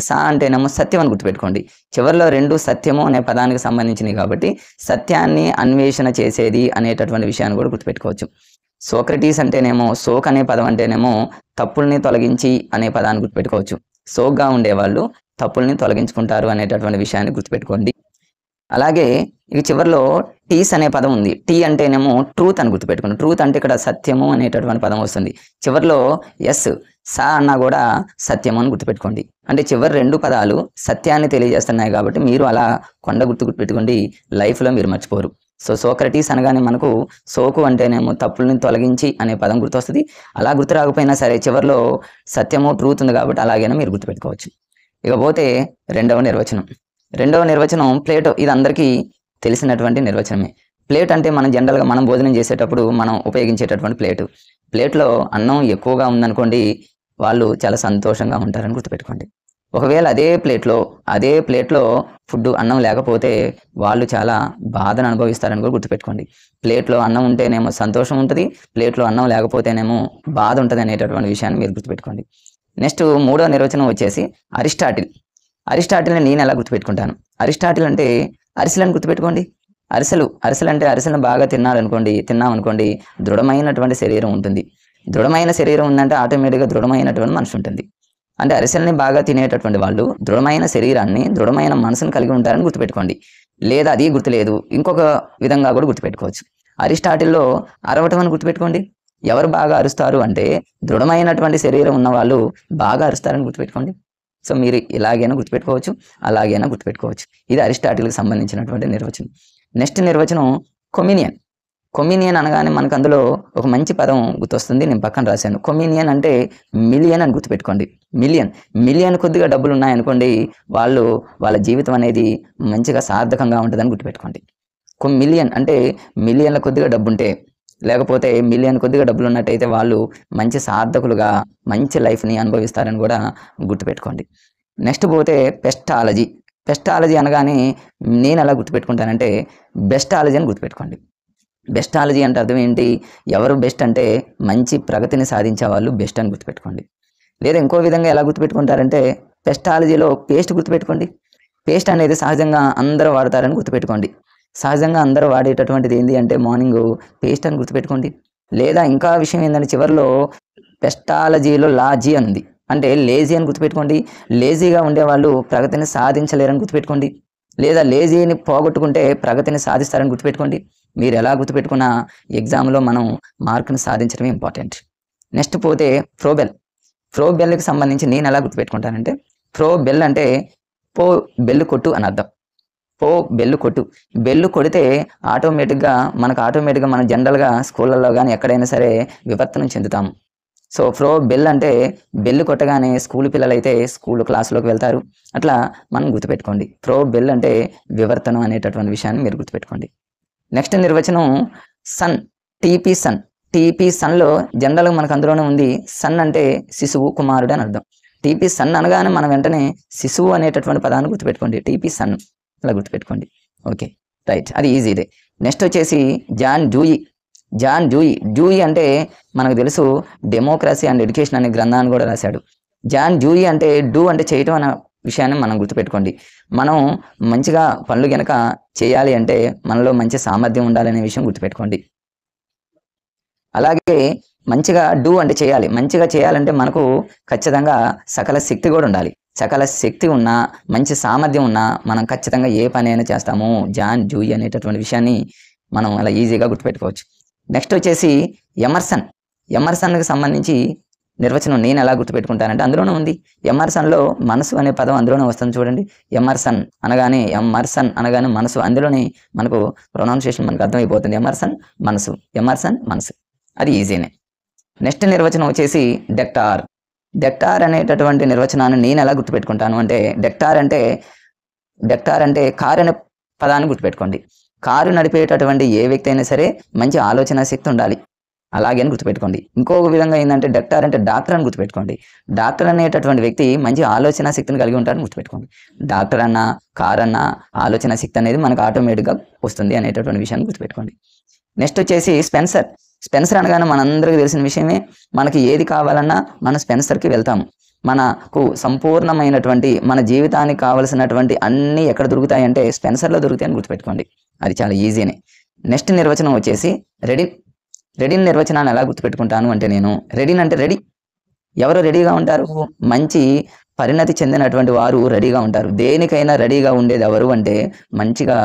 సా అంటేనేమో సత్యం అని గుర్తుపెట్టుకోండి. చివరిలో 2 సత్యము అనే పదానికి సంబంధించినవి కాబట్టి సత్యాన్ని అన్వేషణ చేసేది అనేటటువంటి విషయాన్ని కూడా గుర్తుపెట్టుకోవచ్చు. సోక్రటీస్ అంటేనేమో సోక్ అనే పదం అంటేనేమో తప్పుల్ని తొలగించి అనే పదాన్ని గుర్తుపెట్టుకోవచ్చు. సోగ్గా ఉండేవాళ్ళు తప్పుల్ని తొలగించుకుంటారు అనేటటువంటి విషయాన్ని గుర్తుపెట్టుకోండి. అలాగే ఇక చివరిలో టీస్ అనే పదం ఉంది. టీ అంటేనేమో ట్రూత్ అని గుర్తుపెట్టుకోండి. ట్రూత్ అంటే ఇక్కడ సత్యము అనేటటువంటి పదం వస్తుంది. చివరిలో ఎస్ సా అన్నా కూడా సత్యము అని గుర్తుపెట్టుకోండి. అంటే చివరి 2 పదాలు సత్యాన్ని తెలియజేస్తున్నాయి కాబట్టి మీరు అలా కొండ గుర్తుపెట్టుకోండి. లైఫ్లో మీరు మర్చిపోరు. సో సోక్రటీస్ అనగానే మనకు సోకు అంటేనేమో తప్పుల్ని తొలగించి అనే పదం గుర్తొస్తుంది. అలా గుర్తు రాకపోయినా సరే చివరిలో సత్యము ట్రూత్ ఉంది కాబట్టి అలాగైనా మీరు గుర్తుపెట్టుకోవచ్చు. ఇకపోతే రెండవ నిర్వచనం ప్లేటో. ఇది అందరికీ తెలిసినటువంటి నిర్వచనమే. ప్లేట్ అంటే మనం జనరల్గా మనం భోజనం చేసేటప్పుడు మనం ఉపయోగించేటటువంటి ప్లేట్లో అన్నం ఎక్కువగా ఉందనుకోండి, వాళ్ళు చాలా సంతోషంగా ఉంటారని గుర్తుపెట్టుకోండి. ఒకవేళ అదే ప్లేట్లో ఫుడ్ అన్నం లేకపోతే వాళ్ళు చాలా బాధను అనుభవిస్తారని కూడా గుర్తుపెట్టుకోండి. ప్లేట్లో అన్నం ఉంటేనేమో సంతోషం ఉంటుంది, ప్లేట్లో అన్నం లేకపోతేనేమో బాధ ఉంటుంది అనేటటువంటి విషయాన్ని మీరు గుర్తుపెట్టుకోండి. నెక్స్ట్ 3వ నిర్వచనం వచ్చేసి అరిస్టాటిల్ని నేను ఎలా గుర్తుపెట్టుకుంటాను. అరిస్టాటిల్ అంటే అరిసెలను గుర్తుపెట్టుకోండి. అరిసెలు అంటే అరిసెలను బాగా తిన్నామనుకోండి దృఢమైనటువంటి శరీరం ఉంటుంది. దృఢమైన శరీరం ఉందంటే ఆటోమేటిక్గా దృఢమైనటువంటి మనసు ఉంటుంది. అంటే అరిసెల్ని బాగా తినేటటువంటి వాళ్ళు దృఢమైన శరీరాన్ని, దృఢమైన మనసును కలిగి ఉంటారని గుర్తుపెట్టుకోండి. లేదా అది గుర్తులేదు, ఇంకొక విధంగా కూడా గుర్తుపెట్టుకోవచ్చు. అరిస్టాటిల్లో అరవటం అని గుర్తుపెట్టుకోండి. ఎవరు బాగా అరుస్తారు అంటే దృఢమైనటువంటి శరీరం ఉన్న వాళ్ళు బాగా అరుస్తారని గుర్తుపెట్టుకోండి. సో మీరు ఇలాగైనా గుర్తుపెట్టుకోవచ్చు, అలాగైనా గుర్తుపెట్టుకోవచ్చు. ఇది అరిస్టాటిల్కి సంబంధించినటువంటి నిర్వచనం. నెక్స్ట్ నిర్వచనం కొమినియన్ అనగానే మనకు అందులో ఒక మంచి పదం గుర్తొస్తుంది. నేను పక్కన రాశాను. కొమినియన్ అంటే మిలియన్ అని గుర్తుపెట్టుకోండి. మిలియన్ కొద్దిగా డబ్బులు ఉన్నాయనుకోండి, వాళ్ళ జీవితం అనేది మంచిగా సార్థకంగా ఉంటుందని గుర్తుపెట్టుకోండి. మిలియన్ అంటే మిలియన్ల కొద్దిగా డబ్బు ఉంటే, లేకపోతే మిలియన్ కొద్దిగా డబ్బులు ఉన్నట్టయితే వాళ్ళు మంచి సార్థకులుగా మంచి లైఫ్ని అనుభవిస్తారని కూడా గుర్తుపెట్టుకోండి. నెక్స్ట్ పోతే పెస్టాలజీ అనగానే నేను ఎలా గుర్తుపెట్టుకుంటానంటే బెస్టాలజీ అని గుర్తుపెట్టుకోండి. బెస్టాలజీ అంటే అర్థం ఏంటి, ఎవరు బెస్ట్ అంటే మంచి ప్రగతిని సాధించే వాళ్ళు బెస్ట్ అని గుర్తుపెట్టుకోండి. లేదా ఇంకో విధంగా ఎలా గుర్తుపెట్టుకుంటారంటే పెస్టాలజీలో పేస్ట్ గుర్తుపెట్టుకోండి. పేస్ట్ అనేది సహజంగా అందరూ వాడతారని గుర్తుపెట్టుకోండి. సహజంగా అందరూ వాడేటటువంటిది ఏంటి అంటే మార్నింగ్ పేస్ట్ అని గుర్తుపెట్టుకోండి. లేదా ఇంకా విషయం ఏంటంటే చివరిలో పెస్టాలజీలో లాజీ ఉంది, అంటే లేజీ అని గుర్తుపెట్టుకోండి. లేజీగా ఉండేవాళ్ళు ప్రగతిని సాధించలేరని గుర్తుపెట్టుకోండి. లేదా లేజీని పోగొట్టుకుంటే ప్రగతిని సాధిస్తారని గుర్తుపెట్టుకోండి. మీరు ఎలా గుర్తుపెట్టుకున్నా ఎగ్జామ్లో మనం మార్కుని సాధించడమే ఇంపార్టెంట్. నెక్స్ట్ పోతే ప్రోబెల్కి సంబంధించి నేను ఎలా గుర్తుపెట్టుకుంటానంటే ప్రోబెల్ అంటే బెల్లు కొట్టు అని అర్థం. బెల్లు కొడితే ఆటోమేటిక్గా మనం జనరల్గా స్కూళ్ళల్లో కానీ ఎక్కడైనా సరే వివర్తనం చెందుతాము. సో బెల్ అంటే బెల్లు కొట్టగానే స్కూల్ పిల్లలు అయితే క్లాసులోకి వెళ్తారు. అట్లా మనం గుర్తుపెట్టుకోండి. బెల్ అంటే వివర్తనం అనేటటువంటి విషయాన్ని మీరు గుర్తుపెట్టుకోండి. నెక్స్ట్ నిర్వచనం టీపీ సన్లో జనరల్గా మనకు అందులోనే ఉంది. సన్ అంటే శిశువు, కుమారుడు అని అర్థం. టీపీ సన్ అనగానే మనం వెంటనే శిశువు అనేటటువంటి పదాన్ని గుర్తుపెట్టుకోండి. టీపీ సన్ అలా గుర్తుపెట్టుకోండి. ఓకే, రైట్, అది ఈజీదే. నెక్స్ట్ వచ్చేసి జాన్ డ్యూయి అంటే మనకు తెలుసు డెమోక్రసీ అండ్ ఎడ్యుకేషన్ అనే గ్రంథాన్ని కూడా రాశాడు. జాన్ డ్యూయి అంటే అంటే చేయటం అనే విషయాన్ని మనం గుర్తుపెట్టుకోండి. మనం మంచిగా పనులు గనక చేయాలి అంటే మనలో మంచి సామర్థ్యం ఉండాలనే విషయం గుర్తుపెట్టుకోండి. అలాగే మంచిగా అంటే చేయాలి. మంచిగా చేయాలంటే మనకు ఖచ్చితంగా సకల శక్తి కూడా ఉండాలి. సకల శక్తి ఉన్నా, మంచి సామర్థ్యం ఉన్నా మనం ఖచ్చితంగా ఏ పని అయినా చేస్తాము. జాన్ డ్యూయి అనేటటువంటి విషయాన్ని మనం అలా ఈజీగా గుర్తుపెట్టుకోవచ్చు. నెక్స్ట్ వచ్చేసి ఎమర్సన్కి సంబంధించి నిర్వచనం నేను ఎలా గుర్తుపెట్టుకుంటానంటే అందులోనే ఉంది. ఎమర్సన్లో మనసు అనే పదం అందులోనే వస్తుంది చూడండి. ఎమర్సన్ అనగానే మనసు, అందులోనే మనకు ప్రొనౌన్సియేషన్ మనకు అర్థమైపోతుంది. ఎమర్సన్ మనసు, అది ఈజీనే. నెక్స్ట్ నిర్వచనం వచ్చేసి డెక్టార్ అనేటటువంటి నిర్వచనాన్ని నేను ఎలా గుర్తుపెట్టుకుంటాను అంటే డెక్టార్ అంటే కారు అనే పదాన్ని గుర్తుపెట్టుకోండి. కారు నడిపేటటువంటి ఏ వ్యక్తి అయినా సరే మంచి ఆలోచన శక్తి ఉండాలి, అలాగే అని గుర్తుపెట్టుకోండి. ఇంకొక విధంగా ఏంటంటే డెక్టార్ అంటే డాక్టర్ అని గుర్తుపెట్టుకోండి. డాక్టర్ అనేటటువంటి వ్యక్తి మంచి ఆలోచన శక్తిని కలిగి ఉంటారని గుర్తుపెట్టుకోండి. డాక్టర్ అన్నా కార్ అన్నా ఆలోచన శక్తి అనేది మనకు ఆటోమేటిక్గా వస్తుంది అనేటటువంటి విషయాన్ని గుర్తుపెట్టుకోండి. నెక్స్ట్ వచ్చేసి స్పెన్సర్ అనగానే మనందరికీ తెలిసిన విషయమే. మనకి ఏది కావాలన్నా మనం స్పెన్సర్కి వెళ్తాము. మనకు సంపూర్ణమైనటువంటి మన జీవితానికి కావలసినటువంటి అన్నీ ఎక్కడ దొరుకుతాయి అంటే స్పెన్సర్లో దొరుకుతాయని గుర్తుపెట్టుకోండి. అది చాలా ఈజీనే. నెక్స్ట్ నిర్వచనం వచ్చేసి రెడీన్ నిర్వచనాన్ని ఎలా గుర్తుపెట్టుకుంటాను అంటే నేను రెడీన్ అంటే రెడీ. ఎవరు రెడీగా ఉంటారు? మంచి పరిణతి చెందినటువంటి వారు రెడీగా ఉంటారు. దేనికైనా రెడీగా ఉండేది ఎవరు అంటే మంచిగా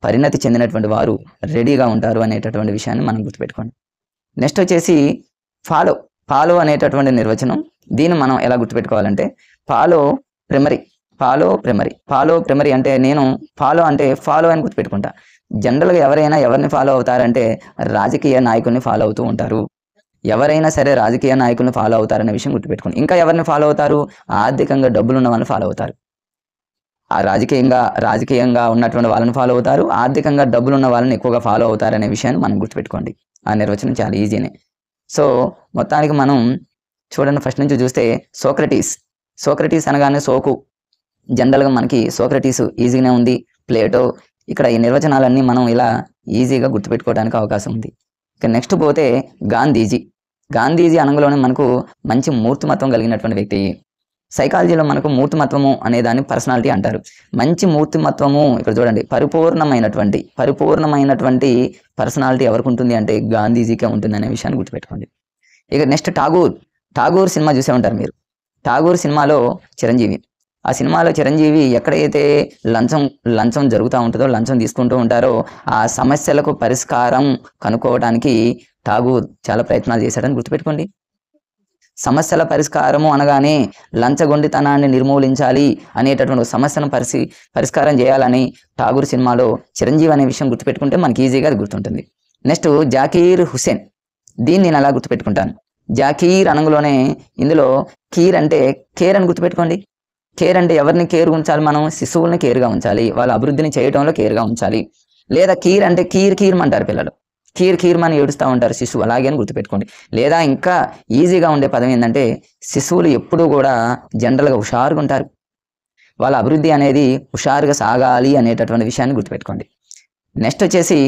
పరిణతి చెందినటువంటి వారు రెడీగా ఉంటారు అనేటటువంటి విషయాన్ని మనం గుర్తుపెట్టుకోండి. నెక్స్ట్ వచ్చేసి ఫాలో అనేటటువంటి నిర్వచనం. దీన్ని మనం ఎలా గుర్తుపెట్టుకోవాలంటే ఫాలో ప్రైమరీ అంటే నేను ఫాలో అని గుర్తుపెట్టుకుంటా. జనరల్గా ఎవరిని ఫాలో అవుతారంటే రాజకీయ నాయకుల్ని ఫాలో అవుతూ ఉంటారు. ఎవరైనా సరే రాజకీయ నాయకుల్ని ఫాలో అవుతారనే విషయం గుర్తుపెట్టుకోండి. ఇంకా ఎవరిని ఫాలో అవుతారు? ఆర్థికంగా డబ్బులు ఉన్న వాళ్ళని ఫాలో అవుతారు. ఆ రాజకీయంగా ఉన్నటువంటి వాళ్ళని ఫాలో అవుతారు. ఆర్థికంగా డబ్బులు ఉన్న వాళ్ళని ఎక్కువగా ఫాలో అవుతారనే విషయాన్ని మనం గుర్తుపెట్టుకోండి. ఆ నిర్వచనం చాలా ఈజీనే. సో మొత్తానికి మనం చూడండి, ఫస్ట్ నుంచి చూస్తే సోక్రటీస్ అనగానే సోకు. జనరల్గా మనకి సోక్రటీస్ ఈజీగానే ఉంది. ప్లేటో, ఇక్కడ ఈ నిర్వచనాలన్నీ మనం ఇలా ఈజీగా గుర్తుపెట్టుకోవడానికి అవకాశం ఉంది. ఇక నెక్స్ట్ పోతే గాంధీజీ అనగానే మనకు మంచి మూర్తిమత్వం కలిగినటువంటి వ్యక్తి. సైకాలజీలో మనకు మూర్తిమత్వము అనే దాన్ని పర్సనాలిటీ అంటారు. మంచి మూర్తిమత్వము ఇక్కడ చూడండి, పరిపూర్ణమైనటువంటి పర్సనాలిటీ ఎవరికి ఉంటుంది అంటే గాంధీజీకే ఉంటుంది అనే విషయాన్ని గుర్తుపెట్టుకోండి. ఇక నెక్స్ట్ ఠాగూర్ సినిమా చూసే ఉంటారు మీరు. ఠాగూర్ సినిమాలో చిరంజీవి, ఆ సినిమాలో చిరంజీవి ఎక్కడైతే లంచం జరుగుతూ ఉంటుందో, లంచం తీసుకుంటూ ఉంటారో ఆ సమస్యలకు పరిష్కారం కనుక్కోవడానికి ఠాగూర్ చాలా ప్రయత్నాలు చేశాడని గుర్తుపెట్టుకోండి. సమస్యల పరిష్కారము అనగానే లంచగొండితనాన్ని నిర్మూలించాలి అనేటటువంటి సమస్యను పరిష్కారం చేయాలని ఠాగూర్ సినిమాలో చిరంజీవి అనే విషయం గుర్తుపెట్టుకుంటే మనకి ఈజీగా అది గుర్తుంటుంది. నెక్స్ట్ జాకీర్ హుస్సేన్, దీన్ని నేను అలా గుర్తుపెట్టుకుంటాను. జాకీర్ అనగానే ఇందులో కీర్ అంటే కేర్ అని గుర్తుపెట్టుకోండి. కేర్ అంటే ఎవరిని కేర్ ఉంచాలి? మనం శిశువుల్ని కేర్గా ఉంచాలి, వాళ్ళ అభివృద్ధిని చేయడంలో కేర్గా ఉంచాలి. లేదా కీర్ అంటే కీర్మంటారు పిల్లలు, కీర్మని ఏడుస్తూ ఉంటారు శిశువు, అలాగే అని గుర్తుపెట్టుకోండి. లేదా ఇంకా ఈజీగా ఉండే పదం ఏంటంటే శిశువులు ఎప్పుడూ కూడా జనరల్గా హుషారుగా ఉంటారు, వాళ్ళ అభివృద్ధి అనేది హుషారుగా సాగాలి అనేటటువంటి విషయాన్ని గుర్తుపెట్టుకోండి. నెక్స్ట్ వచ్చేసి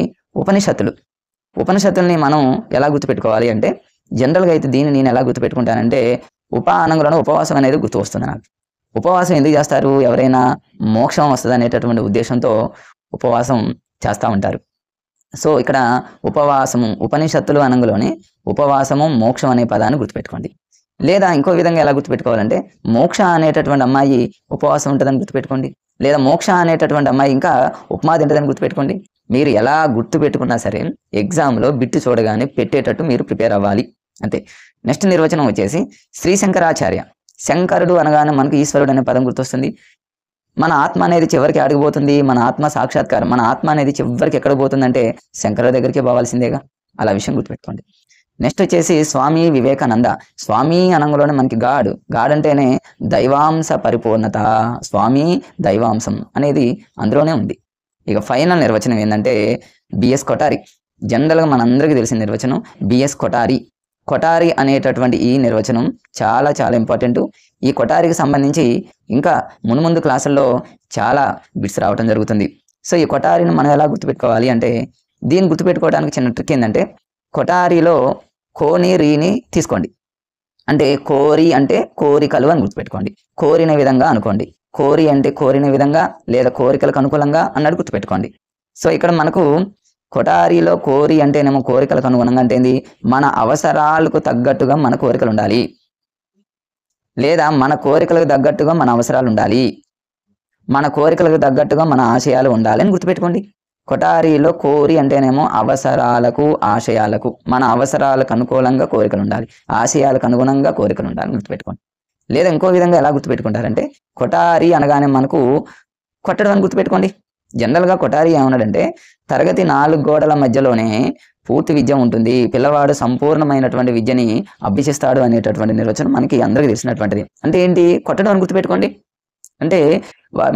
ఉపనిషత్తుల్ని మనం ఎలా గుర్తుపెట్టుకోవాలి అంటే జనరల్గా అయితే దీన్ని నేను ఎలా గుర్తుపెట్టుకుంటానంటే అనగానే ఉపవాసం అనేది గుర్తు వస్తుంది నాకు. ఉపవాసం ఎందుకు చేస్తారు? ఎవరైనా మోక్షం వస్తుంది అనేటటువంటి ఉద్దేశంతో ఉపవాసం చేస్తూ ఉంటారు. సో ఇక్కడ ఉపనిషత్తులు అనగానే ఉపవాసము మోక్షం అనే పదాన్ని గుర్తుపెట్టుకోండి. లేదా ఇంకో విధంగా ఎలా గుర్తుపెట్టుకోవాలంటే మోక్ష అనేటటువంటి అమ్మాయి ఉపవాసం ఉంటుందని గుర్తుపెట్టుకోండి. లేదా మోక్ష అనేటటువంటి అమ్మాయి ఇంకా ఉప్మా తింటుందని గుర్తుపెట్టుకోండి. మీరు ఎలా గుర్తుపెట్టుకున్నా సరే ఎగ్జామ్లో బిట్టు చూడగానే పెట్టేటట్టు మీరు ప్రిపేర్ అవ్వాలి అంతే. నెక్స్ట్ నిర్వచనం వచ్చేసి శ్రీ శంకరాచార్య. శంకరుడు అనగానే మనకు ఈశ్వరుడు అనే పదం గుర్తొస్తుంది. మన ఆత్మ అనేది చివరికి అడిగిపోతుంది, మన ఆత్మ సాక్షాత్కారం, మన ఆత్మ అనేది చివరికి ఎక్కడ పోతుందంటే శంకరుడి దగ్గరికి పోవాల్సిందేగా, అలా విషయం గుర్తుపెట్టుకోండి. నెక్స్ట్ వచ్చేసి స్వామి వివేకానంద. స్వామి అనగానే మనకి గాడ్ అంటేనే దైవాంశ పరిపూర్ణత, స్వామి దైవాంశం అనేది అందులోనే ఉంది. ఇక ఫైనల్ నిర్వచనం ఏంటంటే బిఎస్ కొఠారి. జనరల్గా మనందరికీ తెలిసిన నిర్వచనం బిఎస్ కొఠారి అనేటటువంటి ఈ నిర్వచనం చాలా చాలా ఇంపార్టెంట్. ఈ కొఠారికి సంబంధించి ఇంకా ముందు క్లాసుల్లో చాలా బిట్స్ రావడం జరుగుతుంది. సో ఈ కొఠారిని మనం ఎలా గుర్తుపెట్టుకోవాలి అంటే దీన్ని గుర్తుపెట్టుకోవడానికి చిన్న ట్రిక్ ఏంటంటే కొఠారిలో కోని రీని తీసుకోండి. అంటే కోరి అంటే కోరికలు అని గుర్తుపెట్టుకోండి. కోరిన విధంగా అనుకోండి. కోరి అంటే కోరిన విధంగా లేదా కోరికలకు అనుకూలంగా అన్నట్టు గుర్తుపెట్టుకోండి. సో ఇక్కడ మనకు కొఠారిలో కోరి అంటేనేమో కోరికలకు అనుగుణంగా అంటే ఏంది, మన అవసరాలకు తగ్గట్టుగా మన కోరికలు ఉండాలి, లేదా మన కోరికలకు తగ్గట్టుగా మన అవసరాలు ఉండాలి, మన కోరికలకు తగ్గట్టుగా మన ఆశయాలు ఉండాలి అని గుర్తుపెట్టుకోండి. కొఠారిలో కోరి అంటేనేమో అవసరాలకు ఆశయాలకు, మన అవసరాలకు అనుకూలంగా కోరికలు ఉండాలి, ఆశయాలకు అనుగుణంగా కోరికలు ఉండాలి, గుర్తుపెట్టుకోండి. లేదా ఇంకో విధంగా ఎలా గుర్తుపెట్టుకుంటారంటే కొఠారి అనగానే మనకు కొట్టడం అని గుర్తుపెట్టుకోండి. జనరల్గా కొఠారి ఏమన్నాడంటే తరగతి 4 గోడల మధ్యలోనే పూర్తి విద్య ఉంటుంది, పిల్లవాడు సంపూర్ణమైనటువంటి విద్యని అభ్యసిస్తాడు అనేటటువంటి నిర్వచనం మనకి అందరికీ తెలిసినటువంటిది. అంటే ఏంటి? కొట్టడం అని గుర్తుపెట్టుకోండి. అంటే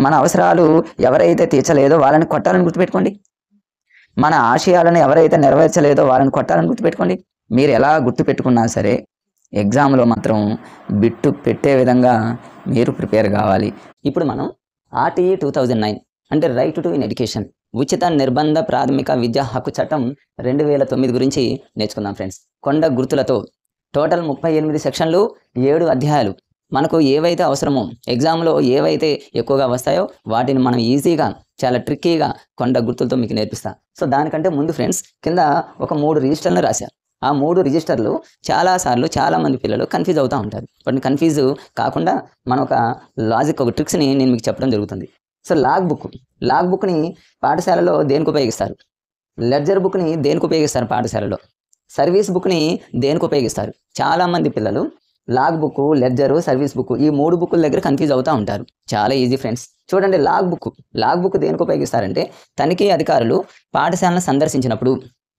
మన అవసరాలు ఎవరైతే తీర్చలేదో వాళ్ళని కొట్టాలని గుర్తుపెట్టుకోండి, మన ఆశయాలను ఎవరైతే నెరవేర్చలేదో వాళ్ళని కొట్టాలని గుర్తుపెట్టుకోండి. మీరు ఎలా గుర్తుపెట్టుకున్నా సరే ఎగ్జామ్లో మాత్రం బిట్టు పెట్టే విధంగా మీరు ప్రిపేర్ కావాలి. ఇప్పుడు మనం ఆర్టీఈ 2009 అంటే రైట్ టు ఇన్ ఎడ్యుకేషన్, ఉచిత నిర్బంధ ప్రాథమిక విద్యా హక్కు చట్టం 2009 గురించి నేర్చుకుందాం ఫ్రెండ్స్. కొండ గుర్తులతో టోటల్ 38 సెక్షన్లు, 7 అధ్యాయాలు. మనకు ఏవైతే అవసరమో ఎగ్జామ్లో ఏవైతే ఎక్కువగా వస్తాయో వాటిని మనం ఈజీగా చాలా ట్రిక్కీగా కొండ గుర్తులతో మీకు నేర్పిస్తాం. సో దానికంటే ముందు ఫ్రెండ్స్ కింద ఒక 3 రిజిస్టర్లు రాశారు. ఆ 3 రిజిస్టర్లు చాలాసార్లు చాలామంది పిల్లలు కన్ఫ్యూజ్ అవుతూ ఉంటారు. వాటిని కన్ఫ్యూజ్ కాకుండా మన ఒక లాజిక్, ఒక ట్రిక్స్ని నేను మీకు చెప్పడం జరుగుతుంది. సో లాగ్ బుక్ని పాఠశాలలో దేనికి ఉపయోగిస్తారు? లెడ్జర్ బుక్ని దేనికి ఉపయోగిస్తారు పాఠశాలలో? సర్వీస్ బుక్ని దేనికి ఉపయోగిస్తారు? చాలామంది పిల్లలు log book, ledger, service book ఈ 3 బుక్కుల దగ్గర కన్ఫ్యూజ్ అవుతూ ఉంటారు. చాలా ఈజీ ఫ్రెండ్స్. చూడండి, లాగ్ బుక్ దేనికి ఉపయోగిస్తారంటే తనిఖీ అధికారులు పాఠశాలను సందర్శించినప్పుడు,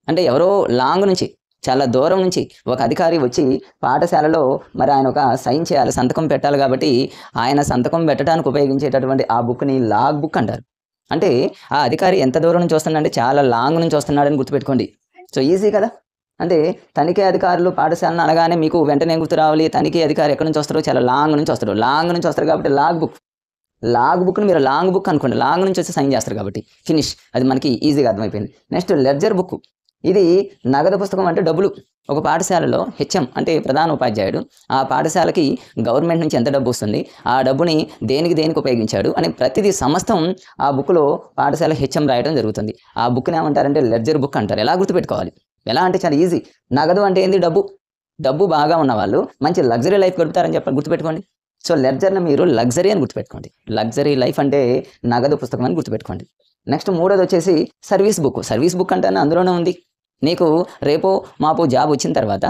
అంటే ఎవరో లాంగ్ నుంచి చాలా దూరం నుంచి ఒక అధికారి వచ్చి పాఠశాలలో మరి ఆయన ఒక సైన్ చేయాలి, సంతకం పెట్టాలి, కాబట్టి ఆయన సంతకం పెట్టడానికి ఉపయోగించేటటువంటి ఆ బుక్ని లాగ్ బుక్ అంటారు. అంటే ఆ అధికారి ఎంత దూరం నుంచి వస్తున్నాడంటే చాలా లాంగ్ నుంచి వస్తున్నాడని గుర్తుపెట్టుకోండి. సో ఈజీ కదా. అంటే తనిఖీ అధికారులు పాఠశాలను అనగానే మీకు వెంటనే గుర్తు రావాలి, తనిఖీ అధికారి ఎక్కడి నుంచి వస్తారో చాలా లాంగ్ నుంచి వస్తారు కాబట్టి లాగ్ బుక్ని మీరు లాంగ్ బుక్ అనుకోండి, లాంగ్ నుంచి వచ్చి సైన్ చేస్తారు కాబట్టి ఫినిష్. అది మనకి ఈజీగా అర్థమైపోయింది. నెక్స్ట్ లెడ్జర్ బుక్, ఇది నగదు పుస్తకం. అంటే డబ్బులు. ఒక పాఠశాలలో హెచ్ఎం అంటే ప్రధాన ఉపాధ్యాయుడు ఆ పాఠశాలకి గవర్నమెంట్ నుంచి ఎంత డబ్బు వస్తుంది, ఆ డబ్బుని దేనికి ఉపయోగించాడు అని ప్రతిదీ సమస్తం ఆ బుక్లో పాఠశాల హెచ్ఎం రాయడం జరుగుతుంది. ఆ బుక్ని ఏమంటారంటే లెడ్జర్ బుక్ అంటారు. ఎలా గుర్తుపెట్టుకోవాలి? ఎలా అంటే చాలా ఈజీ. నగదు అంటే ఏంది? డబ్బు బాగా ఉన్న వాళ్ళు మంచి లగ్జరీ లైఫ్ గడుపుతారని గుర్తుపెట్టుకోండి. సో లెడ్జర్ని మీరు లగ్జరీ అని గుర్తుపెట్టుకోండి. లగ్జరీ లైఫ్ అంటే నగదు పుస్తకం అని గుర్తుపెట్టుకోండి. నెక్స్ట్ 3వది వచ్చేసి సర్వీస్ బుక్ అంటే అందులోనే ఉంది. నీకు రేపో మాపో జాబ్ వచ్చిన తర్వాత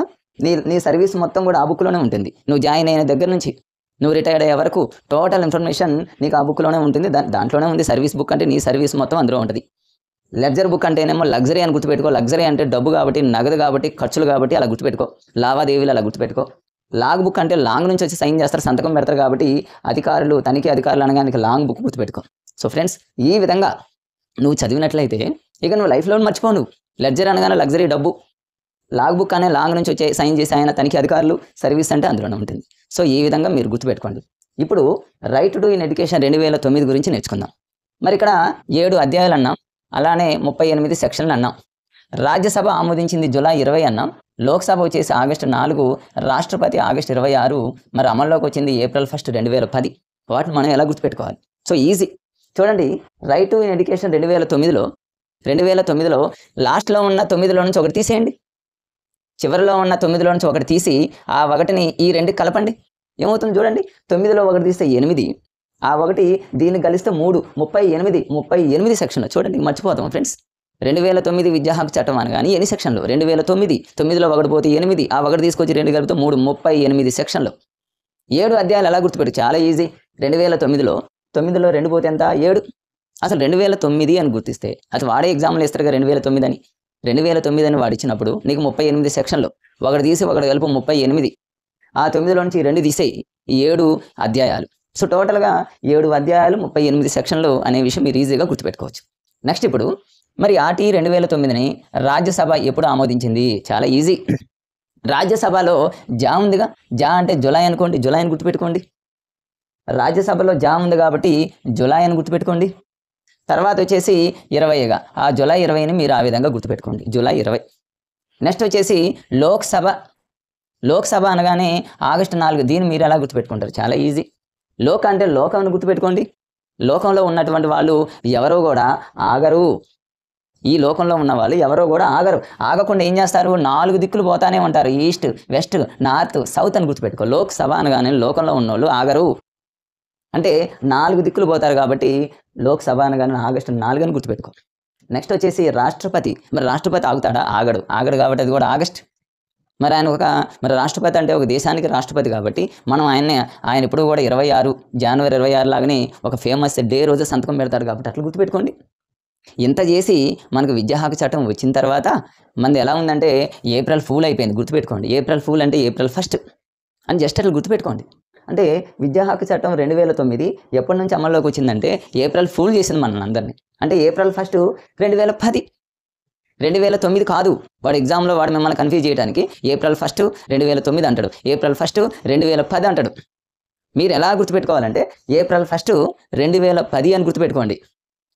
నీ సర్వీస్ మొత్తం కూడా ఆ బుక్లోనే ఉంటుంది. నువ్వు జాయిన్ అయిన దగ్గర నుంచి నువ్వు రిటైర్డ్ అయ్యే వరకు టోటల్ ఇన్ఫర్మేషన్ నీకు ఆ బుక్లోనే ఉంటుంది. దాంట్లోనే ఉంది. సర్వీస్ బుక్ అంటే నీ సర్వీస్ మొత్తం అందులో ఉంటుంది. లెడ్జర్ బుక్ అంటేనేమో లగ్జరీ అని గుర్తుపెట్టుకో. లగ్జరీ అంటే డబ్బు కాబట్టి, నగదు కాబట్టి, ఖర్చులు కాబట్టి అలా గుర్తుపెట్టుకో. లావాదేవీలు అలా గుర్తుపెట్టుకో. లాగ్ బుక్ అంటే లాంగ్ నుంచి వచ్చి సైన్ చేస్తారు, సంతకం పెడతారు కాబట్టి అధికారులు, తనిఖీ అధికారులు అనగానే లాంగ్ బుక్ గుర్తుపెట్టుకో. సో ఫ్రెండ్స్, ఈ విధంగా నువ్వు చదివినట్లయితే ఇక నువ్వు లైఫ్లో మర్చిపో. నువ్వు లెడ్జర్ అనగానే లగ్జరీ డబ్బు, లాగ్ బుక్ అనే లాంగ్ నుంచి వచ్చే సైన్ చేసి ఆయన తనిఖీ అధికారులు, సర్వీస్ అంటే అందులోనే ఉంటుంది. సో ఈ విధంగా మీరు గుర్తుపెట్టుకోండి. ఇప్పుడు రైట్ టు ఇన్ ఎడ్యుకేషన్ 2009 గురించి నేర్చుకుందాం. మరి ఇక్కడ 7 అధ్యాయాలు అన్నాం, అలానే 38 సెక్షన్లు అన్నాం. రాజ్యసభ ఆమోదించింది జూలై 20 అన్నాం. లోక్సభ వచ్చేసి ఆగస్టు 4, రాష్ట్రపతి ఆగస్టు 26, మరి అమల్లోకి వచ్చింది ఏప్రిల్ 1, 2010. వాటిని మనం ఎలా గుర్తుపెట్టుకోవాలి? So easy. చూడండి, రైట్ టు ఇన్ ఎడ్యుకేషన్ 2009లో లాస్ట్లో ఉన్న 9లో నుంచి ఒకటి తీసేయండి, చివరిలో ఉన్న 9లో నుంచి ఒకటి తీసి ఆ ఒకటిని ఈ 2 కలపండి. ఏమవుతుంది చూడండి. 9లో ఒకటి తీస్తే 8, ఆ ఒకటి దీన్ని కలిస్తే 3, 38 సెక్షన్లు. చూడండి, మర్చిపోతాం ఫ్రెండ్స్. 2009 విద్యా హక్కు చట్టం అనగానే ఎన్ని సెక్షన్లు? 2009లో ఒకటి పోతే 8, ఆ ఒకటి తీసుకొచ్చి 2 కలిపితే 3, 38 సెక్షన్లు. 7 అధ్యాయాలు ఎలా గుర్తుపెట్టు? చాలా ఈజీ. 2009లో 2 పోతే ఎంత? 7. అసలు 2009 అని గుర్తిస్తే అది వాడే ఎగ్జామ్లు వేస్తారుగా 2009 అని. 2009 అని వాడిచ్చినప్పుడు నీకు 38 సెక్షన్లు. ఒకటి తీసి ఒకటి కలుపు 38. ఆ 9లో నుంచి 2 తీసేయి, 7 అధ్యాయాలు. సో టోటల్గా 7 అధ్యాయాలు, 38 సెక్షన్లు అనే విషయం మీరు ఈజీగా గుర్తుపెట్టుకోవచ్చు. నెక్స్ట్ ఇప్పుడు మరి ఆర్టీఈ 2009ని రాజ్యసభ ఎప్పుడు ఆమోదించింది? చాలా ఈజీ. రాజ్యసభలో జా ఉందిగా. జా అంటే జులై అనుకోండి, జులై అని గుర్తుపెట్టుకోండి. రాజ్యసభలో జా ఉంది కాబట్టి జులై అని గుర్తుపెట్టుకోండి. తర్వాత వచ్చేసి 20గా, ఆ జులై 20ని మీరు ఆ విధంగా గుర్తుపెట్టుకోండి, జులై 20. నెక్స్ట్ వచ్చేసి లోక్సభ అనగానే ఆగస్టు 4, దీన్ని మీరు ఎలా గుర్తుపెట్టుకుంటారు? చాలా ఈజీ. లోక అంటే లోకం అని గుర్తుపెట్టుకోండి. లోకంలో ఉన్నటువంటి వాళ్ళు ఎవరో కూడా ఆగరు. ఈ లోకంలో ఉన్న వాళ్ళు ఎవరో కూడా ఆగకుండా ఏం చేస్తారు? 4 దిక్కులు పోతానే ఉంటారు. ఈస్ట్, వెస్ట్, నార్త్, సౌత్ అని గుర్తుపెట్టుకో. లోక్సభ అనగానే లోకంలో ఉన్నోళ్ళు ఆగరు అంటే 4 దిక్కులు పోతారు కాబట్టి లోక్సభ అనగానే ఆగస్టు 4 అని గుర్తుపెట్టుకో. నెక్స్ట్ వచ్చేసి రాష్ట్రపతి. మరి రాష్ట్రపతి ఆగుతాడా? ఆగడు. ఆగడు కాబట్టి అది కూడా ఆగస్ట్. మరి రాష్ట్రపతి అంటే ఒక దేశానికి రాష్ట్రపతి కాబట్టి మనం ఆయన ఇప్పుడు కూడా జనవరి 26 లాగానే ఒక ఫేమస్ డే రోజు సంతకం పెడతాడు కాబట్టి అట్లా గుర్తుపెట్టుకోండి. ఇంత చేసి మనకు విద్యా హక్కు చట్టం వచ్చిన తర్వాత మనది ఎలా ఉందంటే ఏప్రిల్ ఫూల్ అయిపోయింది. గుర్తుపెట్టుకోండి. ఏప్రిల్ ఫూల్ అంటే ఏప్రిల్ 1 అని జస్ట్ అట్లా గుర్తుపెట్టుకోండి. అంటే విద్యా హక్కు చట్టం 2009 ఎప్పటి నుంచి అమల్లోకి వచ్చిందంటే ఏప్రిల్ ఫూల్ చేసింది మన అందరినీ. అంటే ఏప్రిల్ 1 2010, 2009 కాదు. వాడు ఎగ్జామ్లో మిమ్మల్ని కన్ఫ్యూజ్ చేయడానికి ఏప్రిల్ 1 2009 అంటాడు, ఏప్రిల్ 1 2010 అంటాడు. మీరు ఎలా గుర్తుపెట్టుకోవాలంటే ఏప్రిల్ 1 2010 అని గుర్తుపెట్టుకోండి.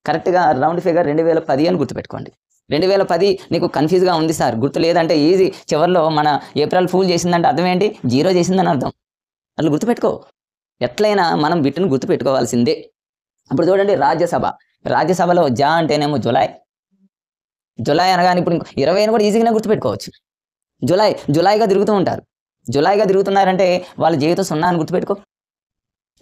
కరెక్ట్గా రౌండ్ ఫిగర్ 2010 అని గుర్తుపెట్టుకోండి. 2010 నీకు కన్ఫ్యూజ్గా ఉంది సార్, గుర్తు లేదంటే ఈజీ. చివరిలో మన ఏప్రిల్ ఫూల్ చేసిందంటే అర్థం ఏంటి? 0 చేసిందని అర్థం. అట్లా గుర్తుపెట్టుకో. ఎట్లయినా మనం బిట్టును గుర్తుపెట్టుకోవాల్సిందే. ఇప్పుడు చూడండి, రాజ్యసభలో జా అంటేనేమో జులై అనగానే ఇప్పుడు 20 కూడా ఈజీగానే గుర్తుపెట్టుకోవచ్చు. జులైగా తిరుగుతూ ఉంటారు. జులైగా తిరుగుతున్నారంటే వాళ్ళ జీవితం 0 అని గుర్తుపెట్టుకో.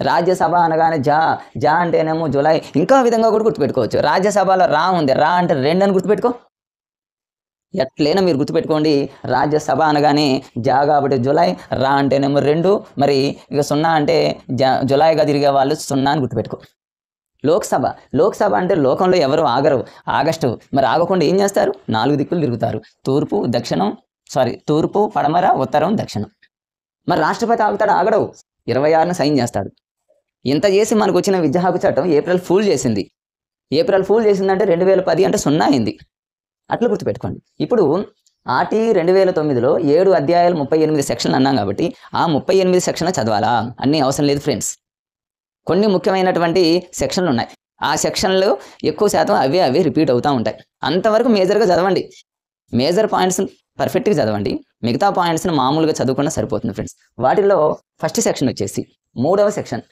రాజ్యసభ అనగానే జా అంటేనేమో జులై. ఇంకా విధంగా కూడా గుర్తుపెట్టుకోవచ్చు. రాజ్యసభలో రా ఉంది, రా అంటే 2 అని గుర్తుపెట్టుకో. ఎట్లయినా మీరు గుర్తుపెట్టుకోండి. రాజ్యసభ అనగానే జా కాబట్టి జులై, రా అంటేనేమో 2, మరి ఇక 0 అంటే జులైగా తిరిగే వాళ్ళు 0 అని గుర్తుపెట్టుకో. లోక్సభ అంటే లోకంలో ఎవరు ఆగరు, ఆగస్టు. మరి ఆగకుండా ఏం చేస్తారు? 4 దిక్కులు తిరుగుతారు. తూర్పు, పడమర, ఉత్తరం, దక్షిణం. మరి రాష్ట్రపతి ఆగుతాడు? ఆగడవు. 26న సైన్ చేస్తాడు. ఇంత చేసి మనకు వచ్చిన విద్యా హక్కు చట్టం ఏప్రిల్ ఫూల్ చేసింది. ఏప్రిల్ ఫూల్ చేసిందంటే 2010 అంటే 0 అయింది. అట్లా గుర్తుపెట్టుకోండి. ఇప్పుడు ఆర్టీ 2009లో 7 అధ్యాయాలు 38 సెక్షన్లు అన్నాం కాబట్టి ఆ 38 సెక్షన్లు చదవాలా? అన్నీ అవసరం లేదు ఫ్రెండ్స్. కొన్ని ముఖ్యమైనటువంటి సెక్షన్లు ఉన్నాయి. ఆ సెక్షన్లు ఎక్కువ శాతం అవే రిపీట్ అవుతూ ఉంటాయి. అంతవరకు మేజర్గా చదవండి. మేజర్ పాయింట్స్ పర్ఫెక్ట్గా చదవండి. మిగతా పాయింట్స్ని మామూలుగా చదువుకున్నా సరిపోతుంది ఫ్రెండ్స్. వాటిలో ఫస్ట్ సెక్షన్ వచ్చేసి 3వ సెక్షన్.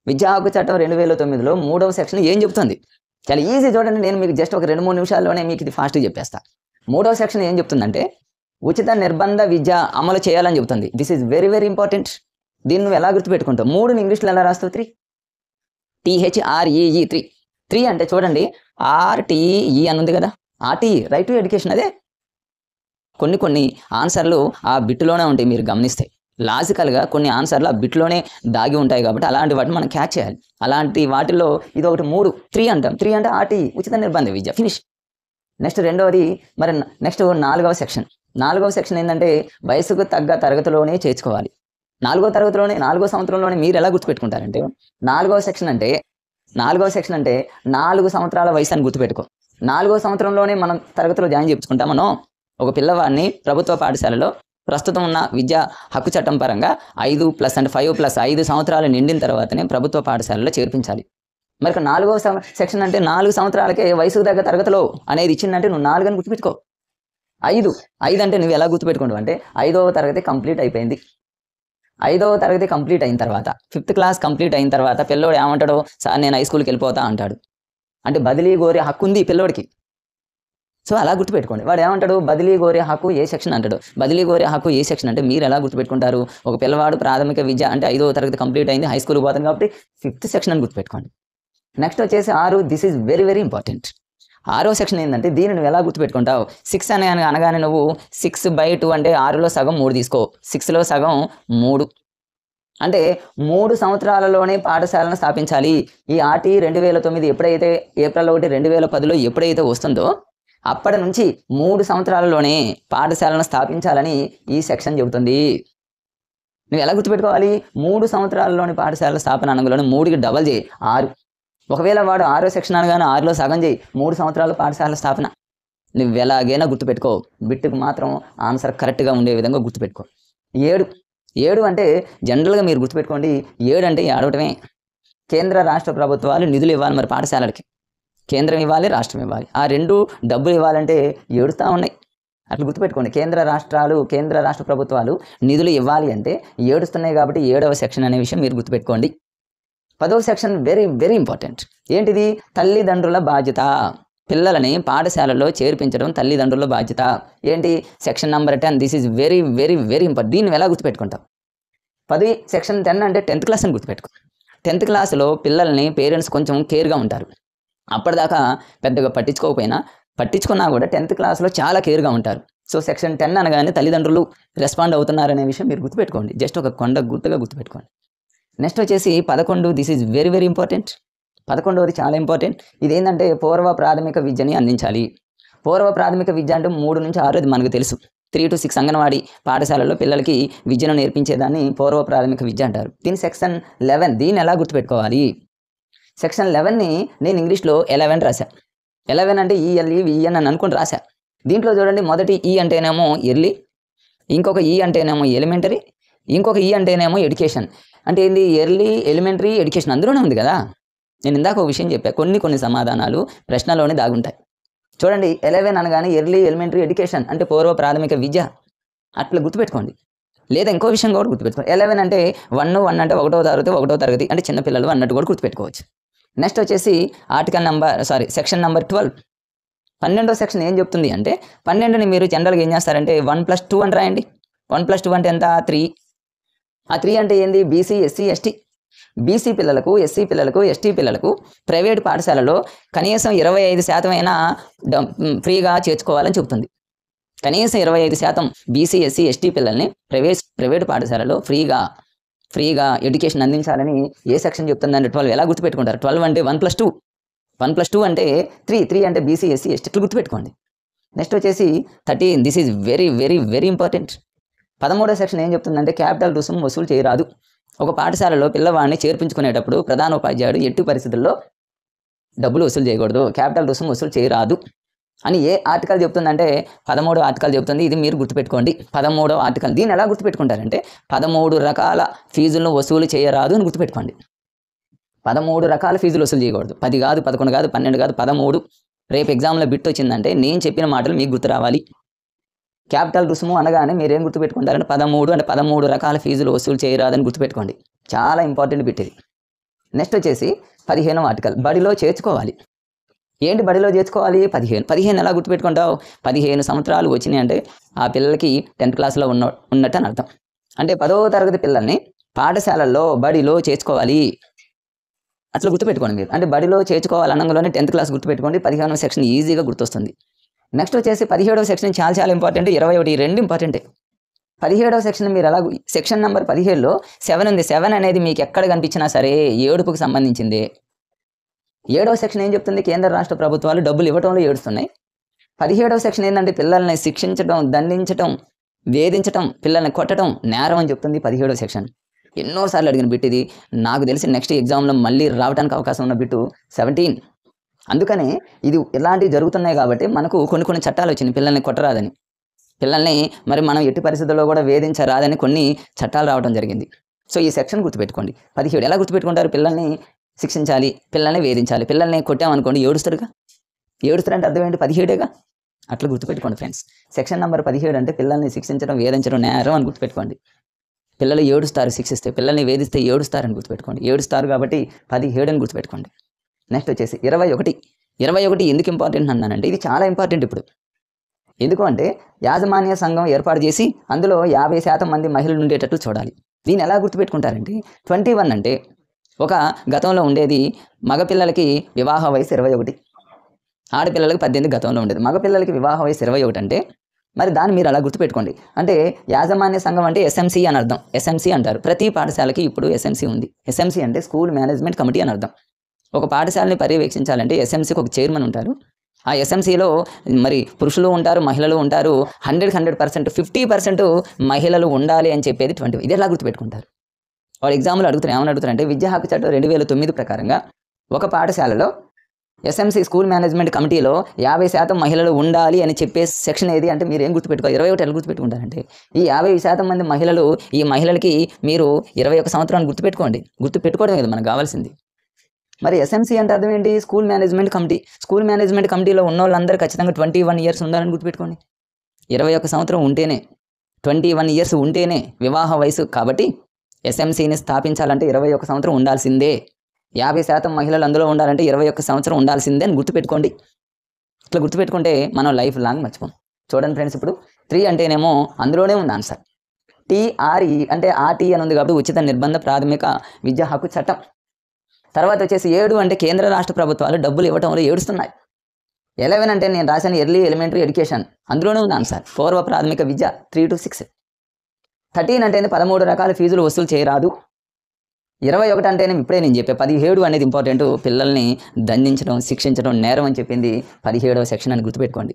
విద్యా హక్కు చట్టం 2009లో 3వ సెక్షన్ ఏం చెప్తుంది? చాలా ఈజీ. చూడండి, నేను మీకు జస్ట్ ఒక 2-3 నిమిషాల్లోనే మీకు ఇది ఫాస్ట్గా చెప్పేస్తా. 3వ సెక్షన్ ఏం చెప్తుందంటే ఉచిత నిర్బంధ విద్య అమలు చేయాలని చెబుతుంది. This is very very important. దీన్ని నువ్వు ఎలా గుర్తుపెట్టుకుంటావు? 3ని ఇంగ్లీష్లో ఎలా రాస్తావు? 3 THREE 3 అంటే చూడండి, RTE అని ఉంది కదా, RTE రైట్ టు ఎడ్యుకేషన్. అదే కొన్ని ఆన్సర్లు ఆ బిట్టులోనే ఉంటాయి. మీరు గమనిస్తే లాజికల్గా కొన్ని ఆన్సర్లు ఆ బిట్లోనే దాగి ఉంటాయి కాబట్టి అలాంటి వాటిని మనం క్యాచ్ చేయాలి. అలాంటి వాటిల్లో ఇది ఒకటి 3 అంటాం. 3 అంటే RTE ఉచిత నిర్బంధ విద్య, ఫినిష్. నెక్స్ట్ రెండవది, మరి నెక్స్ట్ 4వ సెక్షన్. 4వ సెక్షన్ ఏంటంటే వయసుకు తగ్గ తరగతిలోనే చేర్చుకోవాలి. 4వ సంవత్సరంలోనే మీరు ఎలా గుర్తుపెట్టుకుంటారంటే 4వ సెక్షన్ అంటే 4 సంవత్సరాల వయసు అని గుర్తుపెట్టుకో. 4వ సంవత్సరంలోనే మనం తరగతిలో జాయిన్ చేయించుకుంటాం. మనం ఒక పిల్లవాడిని ప్రభుత్వ పాఠశాలలో ప్రస్తుతం ఉన్న విద్యా హక్కు చట్టం పరంగా 5+ అంటే 5+5 సంవత్సరాలు నిండిన తర్వాతనే ప్రభుత్వ పాఠశాలలో చేర్పించాలి. మరి 4వ సెక్షన్ అంటే 4 సంవత్సరాలకే వయసుకు తగ్గ తరగతిలో అనేది ఇచ్చిందంటే నువ్వు 4 అని గుర్తుపెట్టుకో. 5 అంటే నువ్వు ఎలా గుర్తుపెట్టుకుంటావు అంటే 5వ తరగతి కంప్లీట్ అయిపోయింది. 5వ తరగతి కంప్లీట్ అయిన తర్వాత 5th క్లాస్ కంప్లీట్ అయిన తర్వాత పిల్లోడు ఏమంటాడో, సార్ నేను హై స్కూల్కి వెళ్ళిపోతా అంటాడు. అంటే బదిలీ కోరే హక్కు ఉంది పిల్లోడికి. సో అలా గుర్తుపెట్టుకోండి. వాడు ఏమంటాడు? బదిలీ కోరే హక్కు ఏ సెక్షన్ అంటాడు. బదిలీ కోరే హక్కు ఏ సెక్షన్ అంటే మీరు ఎలా గుర్తుపెట్టుకుంటారు? ఒక పిల్లవాడు ప్రాథమిక విద్య అంటే 5వ తరగతి కంప్లీట్ అయింది, హై స్కూల్కి పోతాను కాబట్టి 5th సెక్షన్ అని గుర్తుపెట్టుకోండి. నెక్స్ట్ వచ్చేసి 6. This is very very important. 6వ సెక్షన్ ఏంటంటే దీన్ని నువ్వు ఎలా గుర్తుపెట్టుకుంటావు? 6 అనగానే నువ్వు 6/2 అంటే 6లో సగం 3 తీసుకో. 6లో సగం 3 అంటే 3 సంవత్సరాలలోనే పాఠశాలను స్థాపించాలి. ఈ ఆర్టీ 2009 ఎప్పుడైతే ఏప్రిల్ 1, 2010లో ఎప్పుడైతే వస్తుందో అప్పటి నుంచి 3 సంవత్సరాలలోనే పాఠశాలను స్థాపించాలని ఈ సెక్షన్ చెబుతుంది. నువ్వు ఎలా గుర్తుపెట్టుకోవాలి? 3 సంవత్సరాలలోని పాఠశాల స్థాపన అనగానే 3కి డబల్ చేయి 6. ఒకవేళ వాడు 6వ సెక్షన్ అనగానే 6లో సగం చేయి, 3 సంవత్సరాల పాఠశాల స్థాపన. నువ్వు ఎలాగైనా గుర్తుపెట్టుకో. బిట్టుకు మాత్రం ఆన్సర్ కరెక్ట్గా ఉండే విధంగా గుర్తుపెట్టుకో. 7 అంటే జనరల్గా మీరు గుర్తుపెట్టుకోండి, 7 అంటే ఏడవటమే. కేంద్ర రాష్ట్ర ప్రభుత్వాలు నిధులు ఇవ్వాలి మరి పాఠశాలలకి. కేంద్రం ఇవ్వాలి, రాష్ట్రం ఇవ్వాలి. ఆ 2 డబ్బులు ఇవ్వాలంటే ఏడుస్తూ ఉన్నాయి. అట్లా గుర్తుపెట్టుకోండి. కేంద్ర రాష్ట్ర ప్రభుత్వాలు నిధులు ఇవ్వాలి అంటే ఏడుస్తున్నాయి కాబట్టి 7వ సెక్షన్ అనే విషయం మీరు గుర్తుపెట్టుకోండి. 10వ సెక్షన్ వెరీ వెరీ ఇంపార్టెంట్. ఏంటిది? తల్లిదండ్రుల బాధ్యత. పిల్లలని పాఠశాలలో చేర్పించడం తల్లిదండ్రుల బాధ్యత. ఏంటి? Section number 10. This is very very very important. దీన్ని ఎలా గుర్తుపెట్టుకుంటాం? సెక్షన్ 10 అంటే 10th క్లాస్ అని గుర్తుపెట్టుకో. 10th క్లాస్లో పిల్లల్ని పేరెంట్స్ కొంచెం కేర్గా ఉంటారు. అప్పటిదాకా పెద్దగా పట్టించుకోకపోయినా పట్టించుకున్నా కూడా 10th క్లాస్లో చాలా కేర్గా ఉంటారు. సో సెక్షన్ 10 అనగానే తల్లిదండ్రులు రెస్పాండ్ అవుతున్నారనే విషయం మీరు గుర్తుపెట్టుకోండి. జస్ట్ ఒక కొండ గుర్తుగా గుర్తుపెట్టుకోండి. నెక్స్ట్ వచ్చేసి 11, this is very very important. 11వది చాలా ఇంపార్టెంట్. ఇదేంటంటే పూర్వ ప్రాథమిక విద్యని అందించాలి. పూర్వ ప్రాథమిక విద్య అంటే 3 నుంచి 6 మనకు తెలుసు. 3 to 6 అంగన్వాడీ పాఠశాలలో పిల్లలకి విద్యను నేర్పించేదాన్ని పూర్వ ప్రాథమిక విద్య అంటారు. దీని సెక్షన్ 11, దీన్ని ఎలా గుర్తుపెట్టుకోవాలి? సెక్షన్ 11ని నేను ఇంగ్లీష్లో 11 రాశా. 11 అంటే ఈఎల్ఈ విఎన్ అని అనుకుని రాశా. దీంట్లో చూడండి, మొదటి ఈ అంటేనేమో ఎర్లీ, ఇంకొక ఈ అంటేనేమో ఎలిమెంటరీ, ఇంకొక ఈ అంటేనేమో ఎడ్యుకేషన్. అంటే ఏంది? ఎర్లీ, ఎలిమెంటరీ, ఎడ్యుకేషన్ అందులోనే ఉంది కదా. నేను ఇందాక ఒక విషయం చెప్పా, కొన్ని సమాధానాలు ప్రశ్నలోనే దాగుంటాయి. చూడండి, 11 అనగానే ఎర్లీ, ఎలిమెంటరీ, ఎడ్యుకేషన్ అంటే పూర్వ ప్రాథమిక విద్య, అట్లా గుర్తుపెట్టుకోండి. లేదా ఇంకో విషయం కూడా గుర్తుపెట్టుకోండి. 11 అంటే 1 అంటే 1వ తరగతి అంటే చిన్నపిల్లలు అన్నట్టు కూడా గుర్తుపెట్టుకోవచ్చు. నెక్స్ట్ వచ్చేసి సెక్షన్ నెంబర్ 12. 12వ సెక్షన్ ఏం చెప్తుంది అంటే 12ని మీరు జనరల్గా ఏం చేస్తారంటే 1+2 అని రాయండి. 1+2 అంటే ఎంత? 3. ఆ 3 అంటే ఏంది? BC, SC, ST. బీసీ పిల్లలకు, ఎస్సీ పిల్లలకు, ఎస్టీ పిల్లలకు ప్రైవేట్ పాఠశాలలో కనీసం 25% అయినా ఫ్రీగా చేర్చుకోవాలని చెబుతుంది. కనీసం 25% బీసీ, ఎస్సీ, ఎస్టీ పిల్లల్ని ప్రైవేట్ పాఠశాలలో ఫ్రీగా ఎడ్యుకేషన్ అందించాలని ఏ సెక్షన్ చెప్తుందంటే 12. ఎలా గుర్తుపెట్టుకుంటారు? 12 అంటే 1+2. 1+2 అంటే 3 అంటే బీసీ, ఎస్సీ, ఎస్టీ ఇట్లా గుర్తుపెట్టుకోండి. నెక్స్ట్ వచ్చేసి 13, this is very very very important. 13వ సెక్షన్ ఏం చెప్తుందంటే క్యాపిటల్ రుసుము వసూలు చేయరాదు. ఒక పాఠశాలలో పిల్లవాడిని చేర్పించుకునేటప్పుడు ప్రధానోపాధ్యాయుడు ఎట్టి పరిస్థితుల్లో డబ్బులు వసూలు చేయకూడదు, క్యాపిటల్ రుసుము వసూలు చేయరాదు అని ఏ ఆర్టికల్ చెప్తుందంటే 13వ ఆర్టికల్ చెప్తుంది. ఇది మీరు గుర్తుపెట్టుకోండి. 13వ ఆర్టికల్. దీన్ని ఎలా గుర్తుపెట్టుకుంటారంటే 13 రకాల ఫీజులను వసూలు చేయరాదు అని గుర్తుపెట్టుకోండి. 13 రకాల ఫీజులు వసూలు చేయకూడదు. 10 కాదు, 11 కాదు, 12 కాదు, 13. రేపు ఎగ్జామ్లో బిట్ వచ్చిందంటే నేను చెప్పిన మాటలు మీకు గుర్తు రావాలి. క్యాపిటల్ రుసుము అనగానే మీరేం గుర్తుపెట్టుకుంటారంటే 13 అంటే 13 రకాల ఫీజులు వసూలు చేయరాదని గుర్తుపెట్టుకోండి. చాలా ఇంపార్టెంట్ బిట్ ఇది. నెక్స్ట్ వచ్చేసి 15వ ఆర్టికల్, బడిలో చేర్చుకోవాలి. ఏంటి బడిలో చేర్చుకోవాలి? 15 ఎలా గుర్తుపెట్టుకుంటావు? 15 సంవత్సరాలు వచ్చినాయి అంటే ఆ పిల్లలకి 10th క్లాస్లో ఉన్నట్టు అని అర్థం. అంటే 10వ తరగతి పిల్లల్ని పాఠశాలల్లో బడిలో చేర్చుకోవాలి. అట్లా గుర్తుపెట్టుకోండి మీరు. అంటే బడిలో చేర్చుకోవాలి అనగానే 10th క్లాస్ గుర్తుపెట్టుకోండి. 15వ సెక్షన్ ఈజీగా గుర్తొస్తుంది. నెక్స్ట్ వచ్చేసి 17వ సెక్షన్ చాలా ఇంపార్టెంట్. 21 రెండు ఇంపార్టెంటే. 17వ సెక్షన్ మీరు ఎలా సెక్షన్ నెంబర్ 17లో 7 ఉంది. 7 అనేది మీకు ఎక్కడ కనిపించినా సరే ఏడుపుకు సంబంధించింది. 7వ సెక్షన్ ఏం చెప్తుంది? కేంద్ర రాష్ట్ర ప్రభుత్వాలు డబ్బులు ఇవ్వటంలో ఏడుస్తున్నాయి. 17వ సెక్షన్ ఏంటంటే పిల్లల్ని శిక్షించడం, దండించడం, వేధించడం, పిల్లల్ని కొట్టడం నేరం అని చెప్తుంది 17వ సెక్షన్. ఎన్నోసార్లు అడిగిన బిట్ ఇది. నాకు తెలిసి నెక్స్ట్ ఎగ్జామ్లో మళ్ళీ రావడానికి అవకాశం ఉన్న బిట్టు 17. అందుకని ఇది ఇలాంటివి జరుగుతున్నాయి కాబట్టి మనకు కొన్ని చట్టాలు వచ్చినాయి. పిల్లల్ని కొట్టరాదని, పిల్లల్ని మరి మనం ఎట్టి పరిస్థితుల్లో కూడా వేధించరాదని కొన్ని చట్టాలు రావడం జరిగింది. సో ఈ సెక్షన్ గుర్తుపెట్టుకోండి. 17 ఎలా గుర్తుపెట్టుకుంటారు? పిల్లల్ని శిక్షించాలి, పిల్లల్ని వేధించాలి. పిల్లల్ని కొట్టామనుకోండి ఏడుస్తారంటే అర్థం ఏంటి? 17గా. అట్లా గుర్తుపెట్టుకోండి ఫ్రెండ్స్. సెక్షన్ నెంబర్ 17 అంటే పిల్లల్ని శిక్షించడం, వేధించడం నేరం అని గుర్తుపెట్టుకోండి. పిల్లలు ఏడుస్తారు శిక్షిస్తే, పిల్లల్ని వేధిస్తే ఏడుస్తారని గుర్తుపెట్టుకోండి. ఏడుస్తారు కాబట్టి 17 అని గుర్తుపెట్టుకోండి. నెక్స్ట్ వచ్చేసి 21 ఎందుకు ఇంపార్టెంట్ అన్నానంటే ఇది చాలా ఇంపార్టెంట్ ఇప్పుడు. ఎందుకు అంటే యాజమాన్య సంఘం ఏర్పాటు చేసి అందులో 50% మంది మహిళలు ఉండేటట్లు చూడాలి. దీన్ని ఎలా గుర్తుపెట్టుకుంటారంటే 21 అంటే ఒక గతంలో ఉండేది మగపిల్లలకి వివాహ వయసు 21, ఆడపిల్లలకి 18 గతంలో ఉండేది. మగపిల్లలకి వివాహ వయసు 21 అంటే మరి దాన్ని మీరు అలా గుర్తుపెట్టుకోండి. అంటే యాజమాన్య సంఘం అంటే ఎస్ఎంసీ అని అర్థం. ఎస్ఎంసీ అంటారు. ప్రతి పాఠశాలకి ఇప్పుడు ఎస్ఎంసీ ఉంది. ఎస్ఎంసీ అంటే స్కూల్ మేనేజ్మెంట్ కమిటీ అని అర్థం. ఒక పాఠశాలని పర్యవేక్షించాలంటే ఎస్ఎంసీకి ఒక చైర్మన్ ఉంటారు. ఆ ఎస్ఎంసీలో మరి పురుషులు ఉంటారు, మహిళలు ఉంటారు. 100% 50% మహిళలు ఉండాలి అని చెప్పేది 20. ఇది ఎలా గుర్తుపెట్టుకుంటారు? వాడు ఎగ్జామ్లో అడుగుతారు. ఏమని అడుగుతారంటే విద్యా హక్కు చట్టం 2009 ప్రకారంగా ఒక పాఠశాలలో ఎస్ఎంసీ స్కూల్ మేనేజ్మెంట్ కమిటీలో 50% మహిళలు ఉండాలి అని చెప్పే సెక్షన్ ఏది అంటే మీరు ఏం గుర్తుపెట్టుకో? 21 ఎలా గుర్తుపెట్టుకుంటారంటే ఈ 50% మంది మహిళలు, ఈ మహిళలకి మీరు 21 సంవత్సరాన్ని గుర్తుపెట్టుకోవడం కదా మనకు కావాల్సింది. మరి ఎస్ఎంసీ అంటే అర్థం ఏంటి? School management committee. School management కమిటీలో ఉన్న వాళ్ళందరూ ఖచ్చితంగా 21 ఇయర్స్ ఉండాలని గుర్తుపెట్టుకోండి. 21 సంవత్సరం ఉంటేనే, 21 ఇయర్స్ ఉంటేనే వివాహ వయసు. కాబట్టి ఎస్ఎంసీని స్థాపించాలంటే 21 సంవత్సరం ఉండాల్సిందే. 50% మహిళలు అందులో ఉండాలంటే 21 సంవత్సరం ఉండాల్సిందే అని గుర్తుపెట్టుకోండి. ఇట్లా గుర్తుపెట్టుకుంటే మనం లైఫ్ లాంగ్ మర్చిపోం. చూడండి ఫ్రెండ్స్, ఇప్పుడు 3 అంటేనేమో అందులోనే ఉంది ఆన్సర్. TRE అంటే RT అని ఉంది కాబట్టి ఉచిత నిర్బంధ ప్రాథమిక విద్యా హక్కు చట్టం. తర్వాత వచ్చేసి 7 అంటే కేంద్ర రాష్ట్ర ప్రభుత్వాలు డబ్బులు ఇవ్వటంలో ఏడుస్తున్నాయి. 11 అంటే నేను రాసిన ఎర్లీ ఎలిమెంటరీ ఎడ్యుకేషన్, అందులోనే ఉన్నాను సార్. పూర్వ ప్రాథమిక విద్య 3 to 6. 13 అంటే 13 రకాల ఫీజులు వసూలు చేయరాదు. 21 అంటే ఇప్పుడే నేను చెప్పే 17 అనేది ఇంపార్టెంట్. పిల్లల్ని దండించడం, శిక్షించడం నేరం అని చెప్పింది 17వ సెక్షన్ అని గుర్తుపెట్టుకోండి.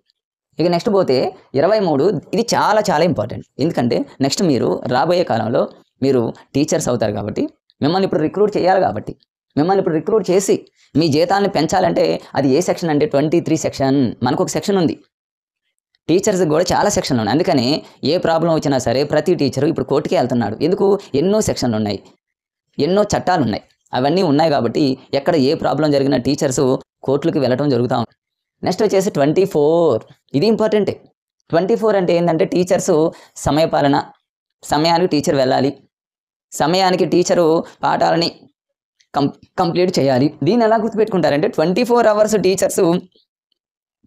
ఇక నెక్స్ట్ పోతే 23, ఇది చాలా చాలా ఇంపార్టెంట్. ఎందుకంటే నెక్స్ట్ మీరు రాబోయే కాలంలో మీరు టీచర్స్ అవుతారు కాబట్టి, మిమ్మల్ని ఇప్పుడు రిక్రూట్ చేయాలి కాబట్టి, మిమ్మల్ని ఇప్పుడు రిక్రూట్ చేసి మీ జీతాన్ని పెంచాలంటే అది ఏ సెక్షన్ అంటే 23 సెక్షన్. మనకు ఒక సెక్షన్ ఉంది. టీచర్స్కి కూడా చాలా సెక్షన్లు ఉన్నాయి. అందుకని ఏ ప్రాబ్లం వచ్చినా సరే ప్రతి టీచరు ఇప్పుడు కోర్టుకే వెళ్తున్నాడు. ఎందుకు? ఎన్నో సెక్షన్లు ఉన్నాయి, ఎన్నో చట్టాలు ఉన్నాయి. అవన్నీ ఉన్నాయి కాబట్టి ఎక్కడ ఏ ప్రాబ్లం జరిగిన టీచర్స్ కోర్టులకు వెళ్ళటం జరుగుతూ ఉంది. నెక్స్ట్ వచ్చేసి 24, ఇది ఇంపార్టెంటే. 24 అంటే ఏంటంటే టీచర్స్ సమయపాలన, సమయానికి టీచర్ వెళ్ళాలి, సమయానికి టీచరు పాఠాలని కంప్లీట్ చేయాలి. దీన్ని ఎలా గుర్తుపెట్టుకుంటారంటే 24 అవర్స్ టీచర్స్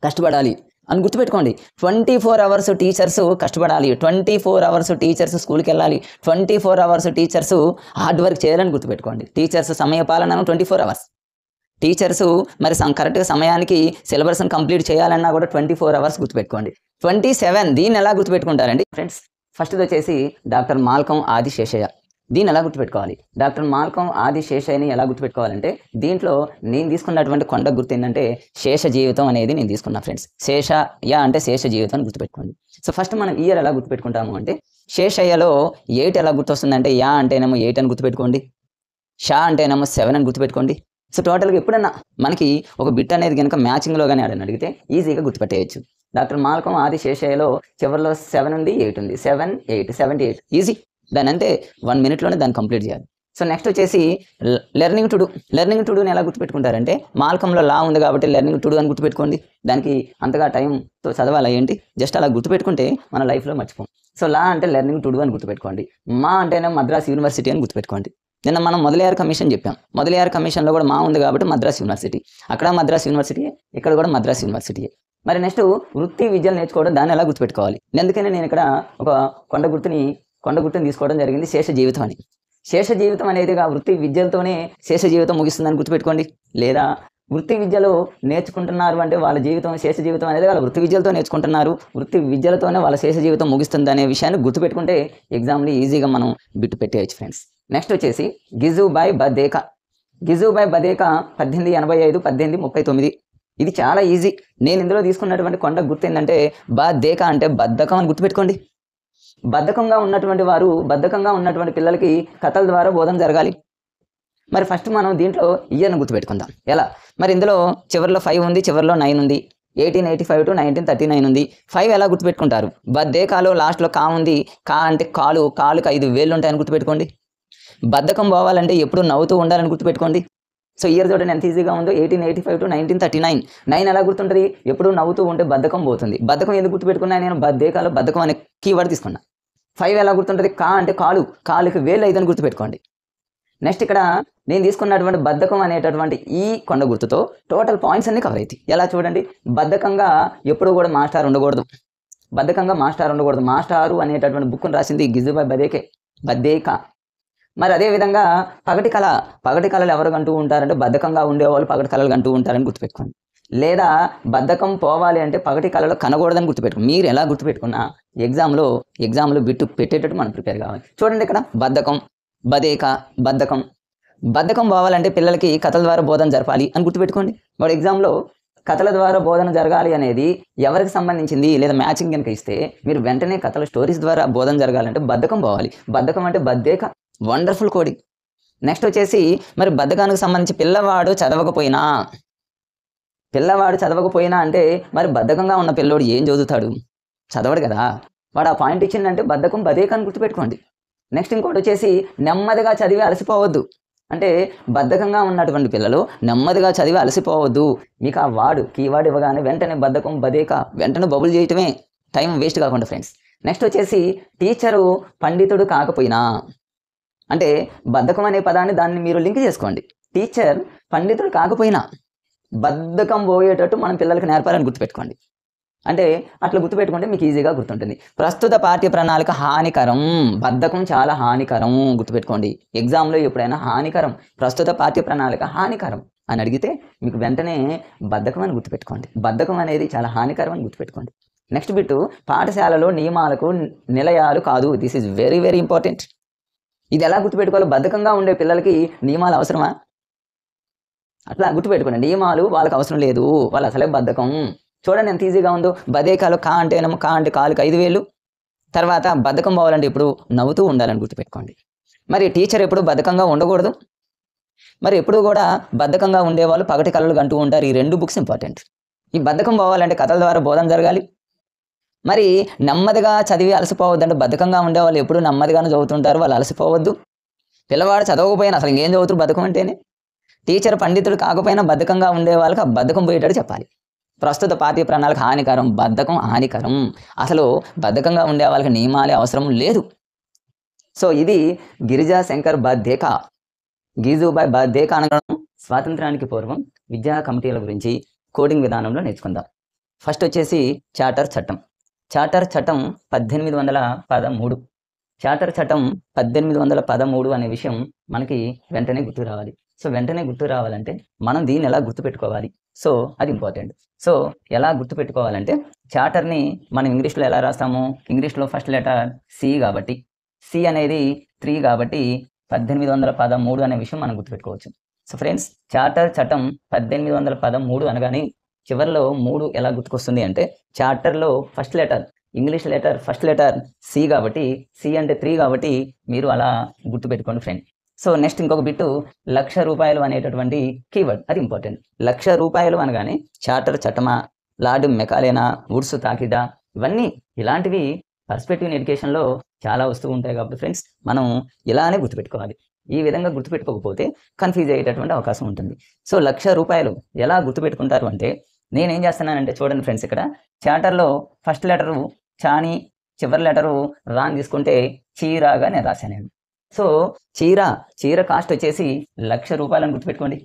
కష్టపడాలి అని గుర్తుపెట్టుకోండి. 24 అవర్స్ టీచర్స్ కష్టపడాలి, 24 అవర్స్ టీచర్స్ స్కూల్కి వెళ్ళాలి, 24 అవర్స్ టీచర్స్ హార్డ్ వర్క్ చేయాలని గుర్తుపెట్టుకోండి. టీచర్స్ సమయపాలన 24 అవర్స్. టీచర్స్ మరి కరెక్ట్గా సమయానికి సిలబస్ని కంప్లీట్ చేయాలన్నా కూడా 24 అవర్స్ గుర్తుపెట్టుకోండి. 27, దీన్ని ఎలా గుర్తుపెట్టుకుంటారండి ఫ్రెండ్స్? ఫస్ట్ది వచ్చేసి డాక్టర్ మాల్కం ఆది శేషయ్య. దీన్ని ఎలా గుర్తుపెట్టుకోవాలి? డాక్టర్ మాల్కం ఆది శేషయ్యని ఎలా గుర్తుపెట్టుకోవాలంటే దీంట్లో నేను తీసుకున్నటువంటి కొండ గుర్తు ఏంటంటే శేష జీవితం అనేది నేను తీసుకున్నా ఫ్రెండ్స్. శేషయ్య అంటే శేష జీవితం అని గుర్తుపెట్టుకోండి. సో ఫస్ట్ మనం ఇయర్ ఎలా గుర్తుపెట్టుకుంటాము అంటే శేషయ్యలో 8 ఎలా గుర్తొస్తుందంటే యా అంటేనేమో 8 అని గుర్తుపెట్టుకోండి, షా అంటేనేమో 7 అని గుర్తుపెట్టుకోండి. సో టోటల్గా ఎప్పుడన్నా మనకి ఒక బిట్ అనేది కనుక మ్యాచింగ్లో కానీ ఆడని అడిగితే ఈజీగా గుర్తుపెట్టేయచ్చు. డాక్టర్ మాల్కం ఆది శేషయ్యలో చివరిలో 7 ఉంది, 8 ఉంది. 7, 8, 78 ఈజీ. దాని అంటే 1 మినిట్లోనే దాన్ని కంప్లీట్ చేయాలి. సో నెక్స్ట్ వచ్చేసి learning to do. Learning to డూని ఎలా గుర్తుపెట్టుకుంటారంటే మాల్కంలో లా ఉంది కాబట్టి లెర్నింగ్ టు డూ అని గుర్తుపెట్టుకోండి. దానికి అంతగా టైంతో చదవాలి ఏంటి, జస్ట్ అలా గుర్తుపెట్టుకుంటే మన లైఫ్లో మర్చిపోం. సో లా అంటే లెర్నింగ్ టు డూ అని గుర్తుపెట్టుకోండి. మా అంటేనే మద్రాస్ యూనివర్సిటీ అని గుర్తుపెట్టుకోండి. నిన్న మనం మొదలయ్యారు కమిషన్ చెప్పాం. మొదలయ్యారు కమిషన్లో కూడా మా ఉంది కాబట్టి మద్రాస్ యూనివర్సిటీ, అక్కడ మద్రాస్ యూనివర్సిటీ, ఇక్కడ కూడా మద్రాస్ యూనివర్సిటీ. మరి నెక్స్ట్ వృత్తి విద్యలు నేర్చుకోవడం, దాన్ని ఎలా గుర్తుపెట్టుకోవాలి? అందుకనే నేను ఇక్కడ ఒక కొండ గుర్తుని తీసుకోవడం జరిగింది, శేష జీవితం అని. శేష జీవితం అనేది వృత్తి విద్యలతోనే శేష జీవితం ముగిస్తుందని గుర్తుపెట్టుకోండి. లేదా వృత్తి విద్యలో నేర్చుకుంటున్నారు అంటే వాళ్ళ జీవితం శేష జీవితం అనేది వాళ్ళ వృత్తి విద్యలతో నేర్చుకుంటున్నారు, వృత్తి విద్యలతోనే వాళ్ళ శేష జీవితం ముగిస్తుంది అనే విషయాన్ని గుర్తుపెట్టుకుంటే ఎగ్జామ్లో ఈజీగా మనం బిట్టు పెట్టేయచ్చు ఫ్రెండ్స్. నెక్స్ట్ వచ్చేసి గిజుబాయ్ బదేకా. గిజుబాయ్ బదేకా 1885, 1839. ఇది చాలా ఈజీ. నేను ఇందులో తీసుకున్నటువంటి కొండ గుర్తు ఏంటంటే బదేకా అంటే బద్ధకం అని గుర్తుపెట్టుకోండి. బద్ధకంగా ఉన్నటువంటి పిల్లలకి కథల ద్వారా బోధన జరగాలి. మరి ఫస్ట్ మనం దీంట్లో ఇయర్ని గుర్తుపెట్టుకుందాం. ఎలా? మరి ఇందులో చివరిలో 5 ఉంది, చివరిలో 9 ఉంది. 1885 to 1939 ఉంది. 5 ఎలా గుర్తుపెట్టుకుంటారు? బద్దేకాలో లాస్ట్లో కా ఉంది. కా అంటే కాలుకి 5 వేళ్ళు ఉంటాయని గుర్తుపెట్టుకోండి. బద్ధకం పోవాలంటే ఎప్పుడు నవ్వుతూ ఉండాలని గుర్తుపెట్టుకోండి. సో ఇయర్ తోటి ఎంత ఈజీగా ఉందో 1885 to 1939. 9 ఎలా గుర్తుంటుంది? ఎప్పుడు నవ్వుతూ ఉంటే బద్ధకం పోతుంది. బద్ధకం ఎందుకు గుర్తుపెట్టుకున్నా? నేను బద్దేకాలో బద్ధకం అనే కీవర్డ్ తీసుకున్నా. 5 ఎలా గుర్తుంటుంది? కా అంటే కాలుకి వేలు 5 అని గుర్తుపెట్టుకోండి. నెక్స్ట్ ఇక్కడ నేను తీసుకున్నటువంటి బద్ధకం అనేటటువంటి ఈ కొండ గుర్తుతో టోటల్ పాయింట్స్ అన్ని కవర్ అవుతాయి. ఎలా చూడండి, బద్ధకంగా ఎప్పుడు కూడా మాస్టారు ఉండకూడదు. మాస్టారు అనేటటువంటి బుక్ను రాసింది గిజుబాయ్ బదేకా. మరి అదేవిధంగా పగటి కళలు ఎవరు కంటూ ఉంటారంటే బద్ధకంగా ఉండేవాళ్ళు పగటి కళలు కంటూ ఉంటారని గుర్తుపెట్టుకోండి. లేదా బద్ధకం పోవాలి అంటే పగటి కళలో కనకూడదని గుర్తుపెట్టుకోండి. మీరు ఎలా గుర్తుపెట్టుకున్నా ఎగ్జామ్లో బిట్టు పెట్టేటట్టు మనం ప్రిపేర్ కావాలి. చూడండి ఇక్కడ బద్ధకం పోవాలంటే పిల్లలకి కథల ద్వారా బోధన జరపాలి అని గుర్తుపెట్టుకోండి. వాడు ఎగ్జామ్లో కథల ద్వారా బోధన జరగాలి అనేది ఎవరికి సంబంధించింది లేదా మ్యాచింగ్ కనుక ఇస్తే మీరు వెంటనే కథల స్టోరీస్ ద్వారా బోధన జరగాలంటే బద్ధకం పోవాలి. బద్ధకం అంటే బద్దేక. Wonderful coding. నెక్స్ట్ వచ్చేసి మరి బద్ధకానికి సంబంధించి పిల్లవాడు చదవకపోయినా అంటే మరి బద్ధకంగా ఉన్న పిల్లోడు ఏం చదువుతాడు? చదవడు కదా. వాడు ఆ పాయింట్ ఇచ్చిందంటే బద్ధకం బదేకాన్ని గుర్తుపెట్టుకోండి. నెక్స్ట్ ఇంకోటి వచ్చేసి నెమ్మదిగా చదివి అలసిపోవద్దు. అంటే బద్ధకంగా ఉన్నటువంటి పిల్లలు నెమ్మదిగా చదివి అలసిపోవద్దు. మీకు ఆ కీవర్డ్ ఇవ్వగానే వెంటనే బద్ధకం బదేక వెంటనే బబుల్ చేయటమే, టైం వేస్ట్ కాకుండా ఫ్రెండ్స్. నెక్స్ట్ వచ్చేసి టీచరు పండితుడు కాకపోయినా అంటే బద్ధకం అనే పదాన్ని దాన్ని మీరు లింక్ చేసుకోండి. టీచర్ పండితుడు కాకపోయినా బద్ధకం పోయేటట్టు మనం పిల్లలకి నేర్పాలని గుర్తుపెట్టుకోండి. అంటే అట్లా గుర్తుపెట్టుకుంటే మీకు ఈజీగా గుర్తుంటుంది. ప్రస్తుత పాఠ్య ప్రణాళిక హానికరం. బద్ధకం చాలా హానికరం గుర్తుపెట్టుకోండి. ఎగ్జామ్లో ఎప్పుడైనా హానికరం, ప్రస్తుత పాఠ్య ప్రణాళిక హానికరం. అని అడిగితే మీకు వెంటనే బద్ధకం అని గుర్తుపెట్టుకోండి. బద్ధకం అనేది చాలా హానికరం అని గుర్తుపెట్టుకోండి. నెక్స్ట్ బిట్టు, పాఠశాలలో నియమాలకు నిలయాలు కాదు. This is very very important. ఇది ఎలా గుర్తుపెట్టుకోవాలి? బద్ధకంగా ఉండే పిల్లలకి నియమాలు అవసరమా? అట్లా గుర్తుపెట్టుకోండి. నియమాలు వాళ్ళకి అవసరం లేదు, వాళ్ళు అసలే బద్ధకం. చూడండి ఎంత ఈజీగా ఉందో. బదేకాలు కా అంటేనేమో కా అంటే కాలుకి 5 వేలు. తర్వాత బద్ధకం పోవాలంటే ఇప్పుడు నవ్వుతూ ఉండాలని గుర్తుపెట్టుకోండి. మరి టీచర్ ఎప్పుడు బద్ధకంగా ఉండకూడదు. మరి ఎప్పుడు కూడా బద్ధకంగా ఉండేవాళ్ళు పగటి కళలు కంటూ ఉంటారు. ఈ 2 బుక్స్ ఇంపార్టెంట్. ఈ బద్ధకం పోవాలంటే కథల ద్వారా బోధన జరగాలి. మరి నెమ్మదిగా చదివి అలసిపోవద్దు. అంటే బద్ధకంగా ఉండేవాళ్ళు ఎప్పుడు నెమ్మదిగానే చదువుతుంటారు, వాళ్ళు అలసిపోవద్దు. పిల్లవాడు చదవకపోయినా అసలు ఇంకేం చదువుతారు బద్ధకం అంటేనే. టీచర్ పండితుడు కాకపోయినా బద్ధకంగా ఉండే వాళ్ళకి ఆ బద్ధకం పోయేటట్టు చెప్పాలి. ప్రస్తుత పాఠ్య ప్రణాళిక హానికరం, బద్ధకం హానికరం. అసలు బద్ధకంగా ఉండే వాళ్ళకి నియమాలే అవసరం లేదు. సో ఇది గిరిజా శంకర్ బాధ్యేకా, గీజుబాయ్ బాధ్యేకా అనడం. స్వాతంత్రానికి పూర్వం విద్యా కమిటీల గురించి కోడింగ్ విధానంలో నేర్చుకుందాం. ఫస్ట్ వచ్చేసి చార్టర్ చట్టం. చార్టర్ చట్టం 1813. చార్టర్ చట్టం 1813 అనే విషయం మనకి వెంటనే గుర్తు రావాలి. సో వెంటనే గుర్తు రావాలంటే మనం దీన్ని ఎలా గుర్తుపెట్టుకోవాలి? సో అది ఇంపార్టెంట్. సో ఎలా గుర్తుపెట్టుకోవాలంటే చార్టర్ని మనం ఇంగ్లీష్లో ఎలా రాస్తాము? ఇంగ్లీష్లో ఫస్ట్ లెటర్ సి కాబట్టి, సి అనేది 3 కాబట్టి 1813 అనే విషయం మనం గుర్తుపెట్టుకోవచ్చు. సో ఫ్రెండ్స్, చార్టర్ చట్టం 1813 అనగానే చివరిలో 3 ఎలా గుర్తుకొస్తుంది అంటే, చార్టర్లో first letter English letter first letter C కాబట్టి, సి అంటే 3 కాబట్టి మీరు అలా గుర్తుపెట్టుకోండి ఫ్రెండ్. సో నెక్స్ట్ ఇంకొక బిట్టు, ₹1,00,000 అనేటటువంటి కీవర్డ్, అది ఇంపార్టెంట్. ₹1,00,000 అనగానే చార్టర్ చట్టమా, లార్డ్ మెకాలేనా, వుడ్స్ తాకిదా, ఇవన్నీ ఇలాంటివి పర్స్పెక్టివ్ ఎడ్యుకేషన్లో చాలా వస్తూ ఉంటాయి కాబట్టి ఫ్రెండ్స్ మనం ఇలానే గుర్తుపెట్టుకోవాలి. ఈ విధంగా గుర్తుపెట్టుకోకపోతే కన్ఫ్యూజ్ అయ్యేటటువంటి అవకాశం ఉంటుంది. సో ₹1,00,000 ఎలా గుర్తుపెట్టుకుంటారు అంటే, నేనేం చేస్తున్నానంటే చూడండి ఫ్రెండ్స్, ఇక్కడ చార్టర్లో ఫస్ట్ లెటరు చాని, చివరి లెటరు రాని తీసుకుంటే చీరాగా నేను రాశానండి. సో చీర కాస్ట్ వచ్చేసి ₹1,00,000 అని గుర్తుపెట్టుకోండి.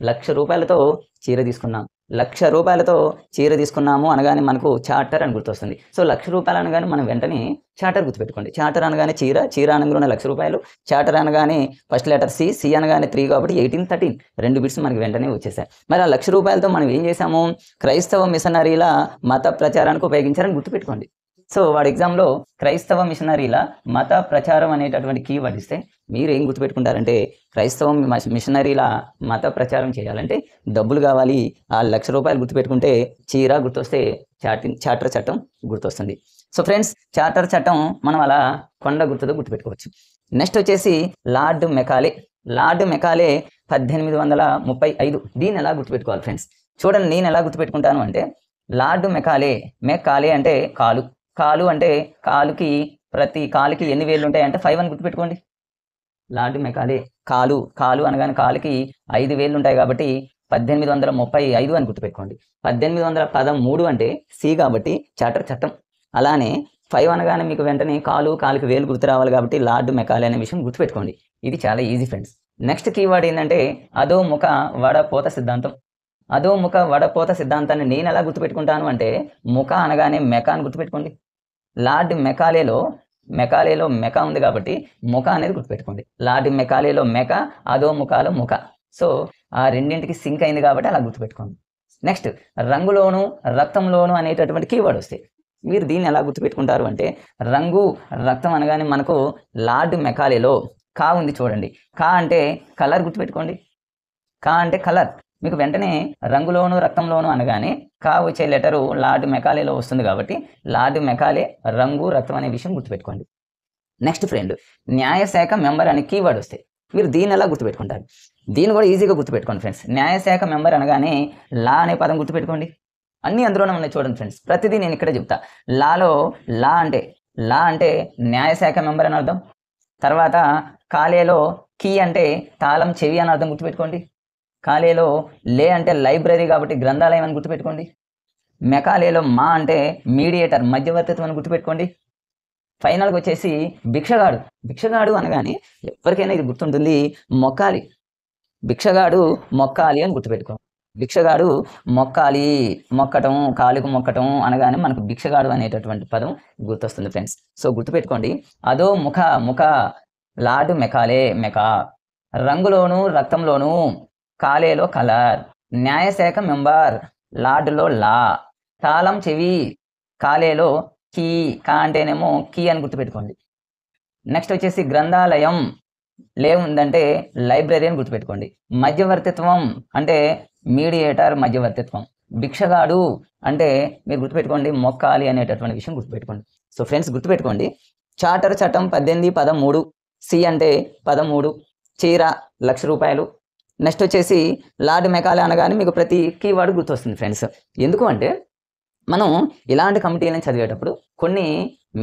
₹1,00,000 చీర తీసుకున్నాం. ₹1,00,000 చీర తీసుకున్నాము అనగానే మనకు చార్టర్ అని గుర్తొస్తుంది. సో ₹1,00,000 అనగానే మనం వెంటనే చార్టర్ గుర్తుపెట్టుకోండి. చార్టర్ అనగానే చీర అనగానే ₹1,00,000, చార్టర్ అనగానే ఫస్ట్ లెటర్ సి అనగానే 3 కాబట్టి 18, 13 2 బిట్స్ మనకి వెంటనే వచ్చేసాయి. మరి ఆ ₹1,00,000తో మనం ఏం చేసాము? క్రైస్తవ మిషనరీల మత ప్రచారానికి ఉపయోగించారని గుర్తుపెట్టుకోండి. సో వాడు ఎగ్జామ్లో క్రైస్తవ మిషనరీల మత ప్రచారం అనేటటువంటి కీవర్డ్ ఇస్తే మీరు ఏం గుర్తుపెట్టుకుంటారంటే, క్రైస్తవ మిషనరీల మత ప్రచారం చేయాలంటే డబ్బులు కావాలి. ఆ ₹1,00,000 గుర్తుపెట్టుకుంటే చీర గుర్తొస్తే చార్టర్ చట్టం గుర్తొస్తుంది. సో ఫ్రెండ్స్, చార్టర్ చట్టం మనం అలా కొండ గుర్తుతో గుర్తుపెట్టుకోవచ్చు. నెక్స్ట్ వచ్చేసి లార్డ్ మెకాలే. Lord Macaulay 1835. దీన్ని ఎలా గుర్తుపెట్టుకోవాలి ఫ్రెండ్స్? చూడండి నేను ఎలా గుర్తుపెట్టుకుంటాను అంటే, లార్డ్ మెకాలే అంటే కాలు అంటే కాలుకి, ప్రతి కాలుకి ఎన్ని వేళ్ళు ఉంటాయి అంటే 5 అని గుర్తుపెట్టుకోండి. లార్డ్ మెకాలే కాలు అనగానే కాలుకి 5 వేళ్ళు ఉంటాయి కాబట్టి 1835 అని గుర్తుపెట్టుకోండి. 1813 అంటే సి కాబట్టి చార్టర్ చట్టం. అలానే 5 అనగానే మీకు వెంటనే కాలుకి వేలు గుర్తు రావాలి కాబట్టి లార్డ్ మెకాలే అనే విషయం గుర్తుపెట్టుకోండి. ఇది చాలా ఈజీ ఫ్రెండ్స్. నెక్స్ట్ కీవర్డ్ ఏంటంటే అధోముఖ వడపోత సిద్ధాంతం. అధోముఖ వడపోత సిద్ధాంతాన్ని నేను ఎలా గుర్తుపెట్టుకుంటాను అంటే, ముఖ అనగానే మెక అని గుర్తుపెట్టుకోండి. లార్డ్ మెకాలేలో మెక ఉంది కాబట్టి ముఖ అనేది గుర్తుపెట్టుకోండి. లార్డ్ మెకాలేలో మెక, అధోముఖాలో ముఖ. సో ఆ రెండింటికి సింక్ అయింది కాబట్టి అలా గుర్తుపెట్టుకోండి. నెక్స్ట్ రంగులోను రక్తంలోను అనేటటువంటి కీవర్డ్ వస్తాయి. మీరు దీన్ని ఎలా గుర్తుపెట్టుకుంటారు అంటే, రంగు రక్తం అనగానే మనకు లార్డ్ మెకాలేలో కా ఉంది చూడండి. కా అంటే కలర్ గుర్తుపెట్టుకోండి. కా అంటే కలర్. మీకు వెంటనే రంగులోను రక్తంలోను అనగానే కా వచ్చే లెటరు లార్డ్ మెకాలేలో వస్తుంది కాబట్టి లార్డ్ మెకాలే రంగు రక్తం అనే విషయం గుర్తుపెట్టుకోండి. నెక్స్ట్ ఫ్రెండ్, న్యాయశాఖ మెంబర్ అనే కీవర్డ్ వస్తాయి. మీరు దీన్ని ఎలా గుర్తుపెట్టుకుంటారు? దీన్ని కూడా ఈజీగా గుర్తుపెట్టుకోండి ఫ్రెండ్స్. న్యాయశాఖ మెంబర్ అనగానే లా అనే పదం గుర్తుపెట్టుకోండి. అన్ని అందులోనే ఉన్నాయి చూడండి ఫ్రెండ్స్. ప్రతిదీ నేను ఇక్కడే చెప్తా. లా అంటే న్యాయశాఖ మెంబర్ అని అర్థం. తర్వాత కాలేలో కీ అంటే తాళం చెవి అని అర్థం గుర్తుపెట్టుకోండి. కాలేలో లే అంటే లైబ్రరీ కాబట్టి గ్రంథాలయం అని గుర్తుపెట్టుకోండి. మెకాలేలో మా అంటే మీడియేటర్ మధ్యవర్తిత్వం అని గుర్తుపెట్టుకోండి. ఫైనల్గా వచ్చేసి భిక్షగాడు అనగానే ఎవరికైనా ఇది గుర్తుంటుంది, మొక్కాలి. భిక్షగాడు మొక్కాలి అని గుర్తుపెట్టుకోండి. భిక్షగాడు మొక్కటం, కాలుకు మొక్కటం అనగానే మనకు భిక్షగాడు అనేటటువంటి పదం గుర్తొస్తుంది ఫ్రెండ్స్. సో గుర్తుపెట్టుకోండి. అదో ముఖ లార్డ్ మెకాలే మెకా. రంగులోను రక్తంలోను కాలేలో కలర్, న్యాయశాఖ మెంబర్, లార్డులో లా, తాళం చెవి, కాలేలో కీ, కా అంటేనేమో కీ అని గుర్తుపెట్టుకోండి. నెక్స్ట్ వచ్చేసి గ్రంథాలయం, ఉందంటే లైబ్రరీ అని గుర్తుపెట్టుకోండి. మధ్యవర్తిత్వం అంటే మీడియేటర్, మధ్యవర్తిత్వం. భిక్షగాడు అంటే మీరు గుర్తుపెట్టుకోండి మొక్కాలి అనేటటువంటి విషయం గుర్తుపెట్టుకోండి. సో ఫ్రెండ్స్ గుర్తుపెట్టుకోండి, చార్టర్ చట్టం 1813, సి అంటే 13, చీర ₹1,00,000. నెక్స్ట్ వచ్చేసి లార్డ్ మెకాలే అనగానే మీకు ప్రతి కీవర్డ్ గుర్తొస్తుంది ఫ్రెండ్స్. ఎందుకు అంటే మనం ఇలాంటి కమిటీలను చదివేటప్పుడు కొన్ని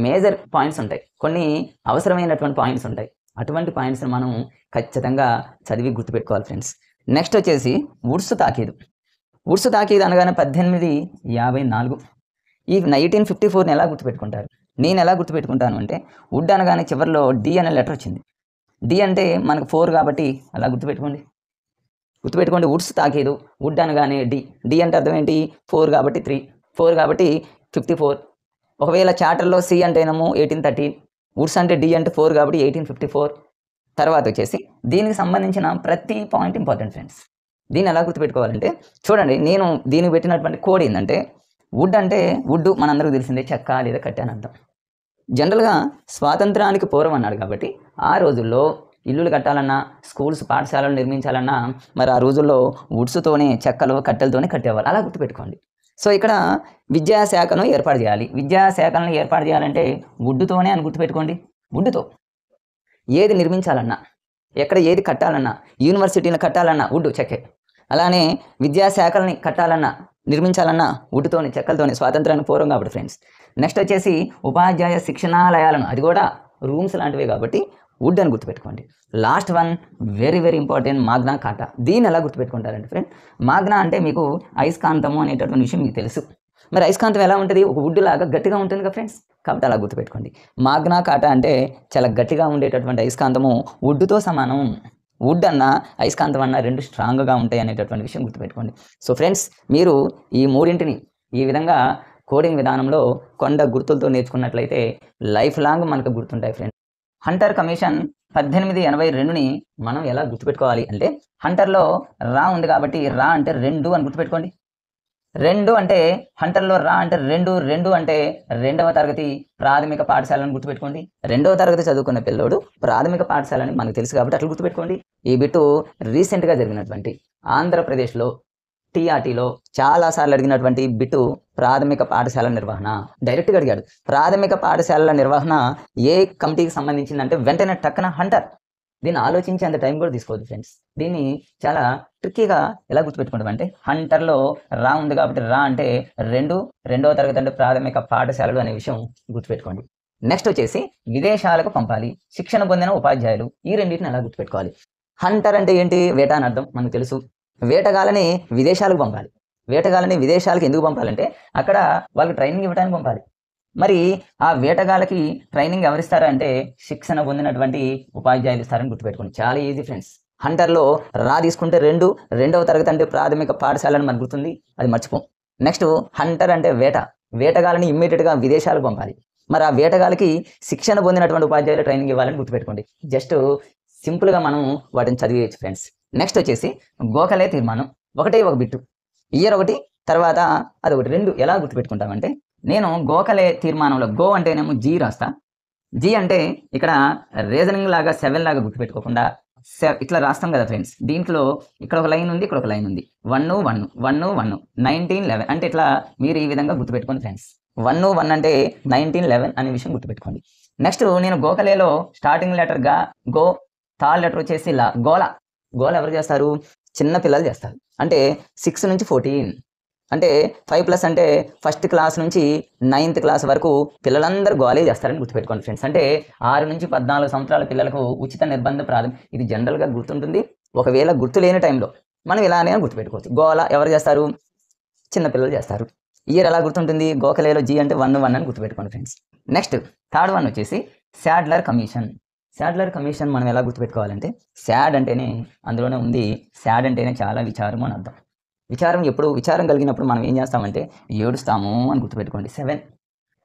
మేజర్ పాయింట్స్ ఉంటాయి, కొన్ని అవసరమైనటువంటి పాయింట్స్ ఉంటాయి. అటువంటి పాయింట్స్ని మనం ఖచ్చితంగా చదివి గుర్తుపెట్టుకోవాలి ఫ్రెండ్స్. నెక్స్ట్ వచ్చేసి వుడ్స్ తాకీదు. వుడ్స్ తాకీదు అనగానే 1854. ఈ 1954ని ఎలా గుర్తుపెట్టుకుంటారు? నేను ఎలా గుర్తుపెట్టుకుంటాను అంటే వుడ్ అనగానే చివరిలో డి అనే లెటర్ వచ్చింది. డి అంటే మనకు 4 కాబట్టి అలా గుర్తుపెట్టుకోండి. వుడ్స్ తాకీదు, వుడ్ అనగానే డి, డి అంటే అర్థం ఏంటి? 4 కాబట్టి 3, 4 కాబట్టి 54. ఒకవేళ చార్టర్లో సి అంటేనేమో 1813, వుడ్స్ అంటే డి అంటే 4 కాబట్టి 1854. తర్వాత వచ్చేసి దీనికి సంబంధించిన ప్రతి పాయింట్ ఇంపార్టెంట్ ఫ్రెండ్స్. దీన్ని ఎలా గుర్తుపెట్టుకోవాలంటే చూడండి, నేను దీనికి పెట్టినటువంటి కోడ్ ఏంటంటే వుడ్ అంటే వుడ్ మనందరికీ తెలిసిందే చెక్క లేదా కట్టె అని అర్థం. జనరల్గా స్వాతంత్రానికి పూర్వం అన్నాడు కాబట్టి ఆ రోజుల్లో ఇల్లులు కట్టాలన్నా, స్కూల్స్ పాఠశాలలు నిర్మించాలన్నా మరి ఆ రోజుల్లో వుడ్స్తోనే, చెక్కలు కట్టెలతోనే కట్టేవాళ్ళు. అలా గుర్తుపెట్టుకోండి. సో ఇక్కడ విద్యాశాఖను ఏర్పాటు చేయాలి. విద్యాశాఖలను ఏర్పాటు చేయాలంటే వుడ్తోనే అని గుర్తుపెట్టుకోండి. వుడ్తో ఏది నిర్మించాలన్నా, ఎక్కడ ఏది కట్టాలన్నా, యూనివర్సిటీని కట్టాలన్నా వుడ్, చెక్కే. అలానే విద్యాశాఖల్ని కట్టాలన్నా, నిర్మించాలన్నా వుడ్తోని, చెక్కలతోని, స్వాతంత్రానికి పూర్వం కాబట్టి ఫ్రెండ్స్. నెక్స్ట్ వచ్చేసి ఉపాధ్యాయ శిక్షణాలయాలను, అది కూడా రూమ్స్ లాంటివే కాబట్టి వుడ్ అని గుర్తుపెట్టుకోండి. Last one very very important, Magna Carta. దీన్ని ఎలా గుర్తుపెట్టుకుంటారంటే ఫ్రెండ్, మాగ్నా అంటే మీకు అయస్కాంతము అనేటటువంటి విషయం మీకు తెలుసు. మరి అయస్కాంతం ఎలా ఉంటుంది? ఒక వుడ్ లాగా గట్టిగా ఉంటుంది కదా ఫ్రెండ్స్, కాబట్టి అలా గుర్తుపెట్టుకోండి. మాగ్నా కార్టా అంటే చాలా గట్టిగా ఉండేటటువంటి అయస్కాంతము, వుడ్తో సమానం. వుడ్ అన్న అయస్కాంతం అన్న రెండు స్ట్రాంగ్గా ఉంటాయి అనేటటువంటి విషయం గుర్తుపెట్టుకోండి. సో ఫ్రెండ్స్, మీరు ఈ మూడింటిని ఈ విధంగా కోడింగ్ విధానంలో కొండ గుర్తులతో నేర్చుకున్నట్లయితే లైఫ్ లాంగ్ మనకు గుర్తుంటాయి ఫ్రెండ్స్. హంటర్ కమిషన్ 1882ని మనం ఎలా గుర్తుపెట్టుకోవాలి అంటే, హంటర్లో రా ఉంది కాబట్టి రా అంటే 2 అని గుర్తుపెట్టుకోండి. 2 అంటే హంటర్లో రా అంటే 2 అంటే 2వ తరగతి ప్రాథమిక పాఠశాలను గుర్తుపెట్టుకోండి. 2వ తరగతి చదువుకున్న పిల్లోడు ప్రాథమిక పాఠశాలని మనకు తెలుసు కాబట్టి అట్లా గుర్తుపెట్టుకోండి. ఈ బిట్టు రీసెంట్గా జరిగినటువంటి ఆంధ్రప్రదేశ్లో టీఆర్టీలో చాలాసార్లు అడిగినటువంటి బిట్టు ప్రాథమిక పాఠశాల నిర్వహణ. డైరెక్ట్గా అడిగాడు, ప్రాథమిక పాఠశాలల నిర్వహణ ఏ కమిటీకి సంబంధించిందంటే వెంటనే టక్కన హంటర్. దీన్ని ఆలోచించి అంత టైం కూడా తీసుకోవద్దు ఫ్రెండ్స్. దీన్ని చాలా ట్రిక్కీగా ఎలా గుర్తుపెట్టుకుంటాం అంటే, హంటర్లో రా ఉంది కాబట్టి రా అంటే 2వ తరగతి అంటే ప్రాథమిక పాఠశాలలు అనే విషయం గుర్తుపెట్టుకోండి. నెక్స్ట్ వచ్చేసి విదేశాలకు పంపాలి శిక్షణ పొందిన ఉపాధ్యాయులు. ఈ రెండింటిని ఎలా గుర్తుపెట్టుకోవాలి? హంటర్ అంటే ఏంటి? వేట అని అర్థం మనకు తెలుసు. వేటగాళ్ళని విదేశాలకు పంపాలి. వేటగాళ్ళని విదేశాలకు ఎందుకు పంపాలంటే అక్కడ వాళ్ళకి ట్రైనింగ్ ఇవ్వడానికి పంపాలి. మరి ఆ వేటగాళ్ళకి ట్రైనింగ్ ఎవరిస్తారంటే శిక్షణ పొందినటువంటి ఉపాధ్యాయులు ఇస్తారని గుర్తుపెట్టుకోండి. చాలా ఈజీ ఫ్రెండ్స్. హంటర్లో రా తీసుకుంటే 2వ తరగతి అంటే ప్రాథమిక పాఠశాలని మనకు గుర్తుంది, అది మర్చిపోం. నెక్స్ట్ హంటర్ అంటే వేట, వేటగాళ్ళని ఇమ్మీడియట్గా విదేశాలకు పంపాలి. మరి ఆ వేటగాళ్ళకి శిక్షణ పొందినటువంటి ఉపాధ్యాయులు ట్రైనింగ్ ఇవ్వాలని గుర్తుపెట్టుకోండి. జస్ట్ సింపుల్గా మనం వాటిని చదివేయచ్చు ఫ్రెండ్స్. నెక్స్ట్ వచ్చేసి గోఖలే తీర్మానం. ఒకటే ఒక బిట్టు, ఇయర్ ఒకటి, తర్వాత అదొకటి, 2 ఎలా గుర్తుపెట్టుకుంటామంటే, నేను గోఖలే తీర్మానంలో గో అంటేనేమో జీ రాస్తా. జీ అంటే ఇక్కడ రీజనింగ్ లాగా 7 లాగా గుర్తుపెట్టుకోకుండా ఇట్లా రాస్తాం కదా ఫ్రెండ్స్. దీంట్లో ఇక్కడ ఒక లైన్ ఉంది, ఇక్కడ ఒక లైన్ ఉంది. 1 1 1 1 1911 అంటే ఇట్లా మీరు ఈ విధంగా గుర్తుపెట్టుకోండి ఫ్రెండ్స్. 1 1 అంటే 1911 అనే విషయం గుర్తుపెట్టుకోండి. నెక్స్ట్ నేను గోఖలేలో స్టార్టింగ్ లెటర్గా గో, థర్డ్ లెటర్ వచ్చేసి లా. గోల ఎవరు చేస్తారు? చిన్న పిల్లలు చేస్తారు. అంటే 6 నుంచి 14 అంటే 5+ అంటే 1st క్లాస్ నుంచి 9th క్లాస్ వరకు పిల్లలందరూ గోలే చేస్తారని గుర్తుపెట్టుకోండి ఫ్రెండ్స్. అంటే 6 నుంచి 14 సంవత్సరాల పిల్లలకు ఉచిత నిర్బంధ ప్రాథమిక, ఇది జనరల్గా గుర్తుంటుంది. ఒకవేళ గుర్తు లేని టైంలో మనం ఇలానే గుర్తుపెట్టుకోవచ్చు. గోల ఎవరు చేస్తారు? చిన్న పిల్లలు చేస్తారు. ఇయర్ ఎలా గుర్తుంటుంది? గోఖలేలో జీ అంటే 1 1 అని గుర్తుపెట్టుకోండి ఫ్రెండ్స్. నెక్స్ట్ థర్డ్ వన్ వచ్చేసి శాడ్లర్ కమిషన్. శాడ్లర్ కమిషన్ మనం ఎలా గుర్తుపెట్టుకోవాలంటే, శాడ్ అంటేనే అందులోనే ఉంది, శాడ్ అంటేనే చాలా విచారము అని అర్థం. విచారం కలిగినప్పుడు మనం ఏం చేస్తామంటే ఏడుస్తాము అని గుర్తుపెట్టుకోండి. 7.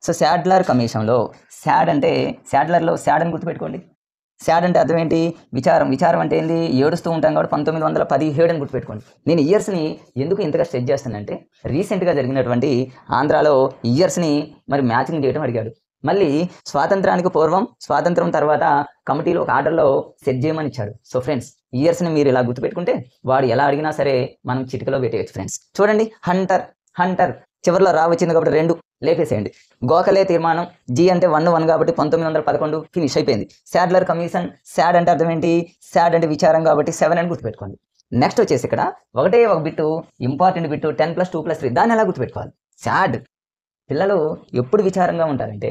సో శాడ్లర్ కమిషన్లో శాడ్ అంటే శాడ్లర్లో శాడ్ అని గుర్తుపెట్టుకోండి. సాడ్ అంటే అర్థం ఏంటి? విచారం. విచారం అంటే ఏంది? ఏడుస్తూ ఉంటాం కాబట్టి 1917 అని గుర్తుపెట్టుకోండి. నేను ఇయర్స్ని ఎందుకు ఇంతగా స్ట్రెచ్ చేస్తానంటే రీసెంట్గా జరిగినటువంటి ఆంధ్రాలో ఇయర్స్ని మరి మ్యాచింగ్ చేయడం అడిగాడు. మళ్ళీ స్వాతంత్రానికి పూర్వం, స్వాతంత్రం తర్వాత కమిటీలో ఒక ఆర్డర్లో సెట్ చేయమని ఇచ్చాడు. సో ఫ్రెండ్స్, ఇయర్స్ని మీరు ఇలా గుర్తుపెట్టుకుంటే వాడు ఎలా అడిగినా సరే మనం చిటికలో పెట్టేయచ్చు ఫ్రెండ్స్. చూడండి, హంటర్ హంటర్ చివరిలో రా వచ్చింది కాబట్టి 2 లేపేసేయండి. గోఖలే తీర్మానం, జీ అంటే 1 కాబట్టి 1911 ఫినిష్ అయిపోయింది. శాడ్లర్ కమిషన్, శాడ్ అంటే అర్థం ఏంటి? శాడ్ అంటే విచారం కాబట్టి 7 అని గుర్తుపెట్టుకోండి. నెక్స్ట్ వచ్చేసి ఇక్కడ ఒకటే ఒక బిట్టు, ఇంపార్టెంట్ బిట్టు, 10+2+3 దాన్ని ఎలా గుర్తుపెట్టుకోవాలి? శాడ్ పిల్లలు ఎప్పుడు విచారంగా ఉంటారంటే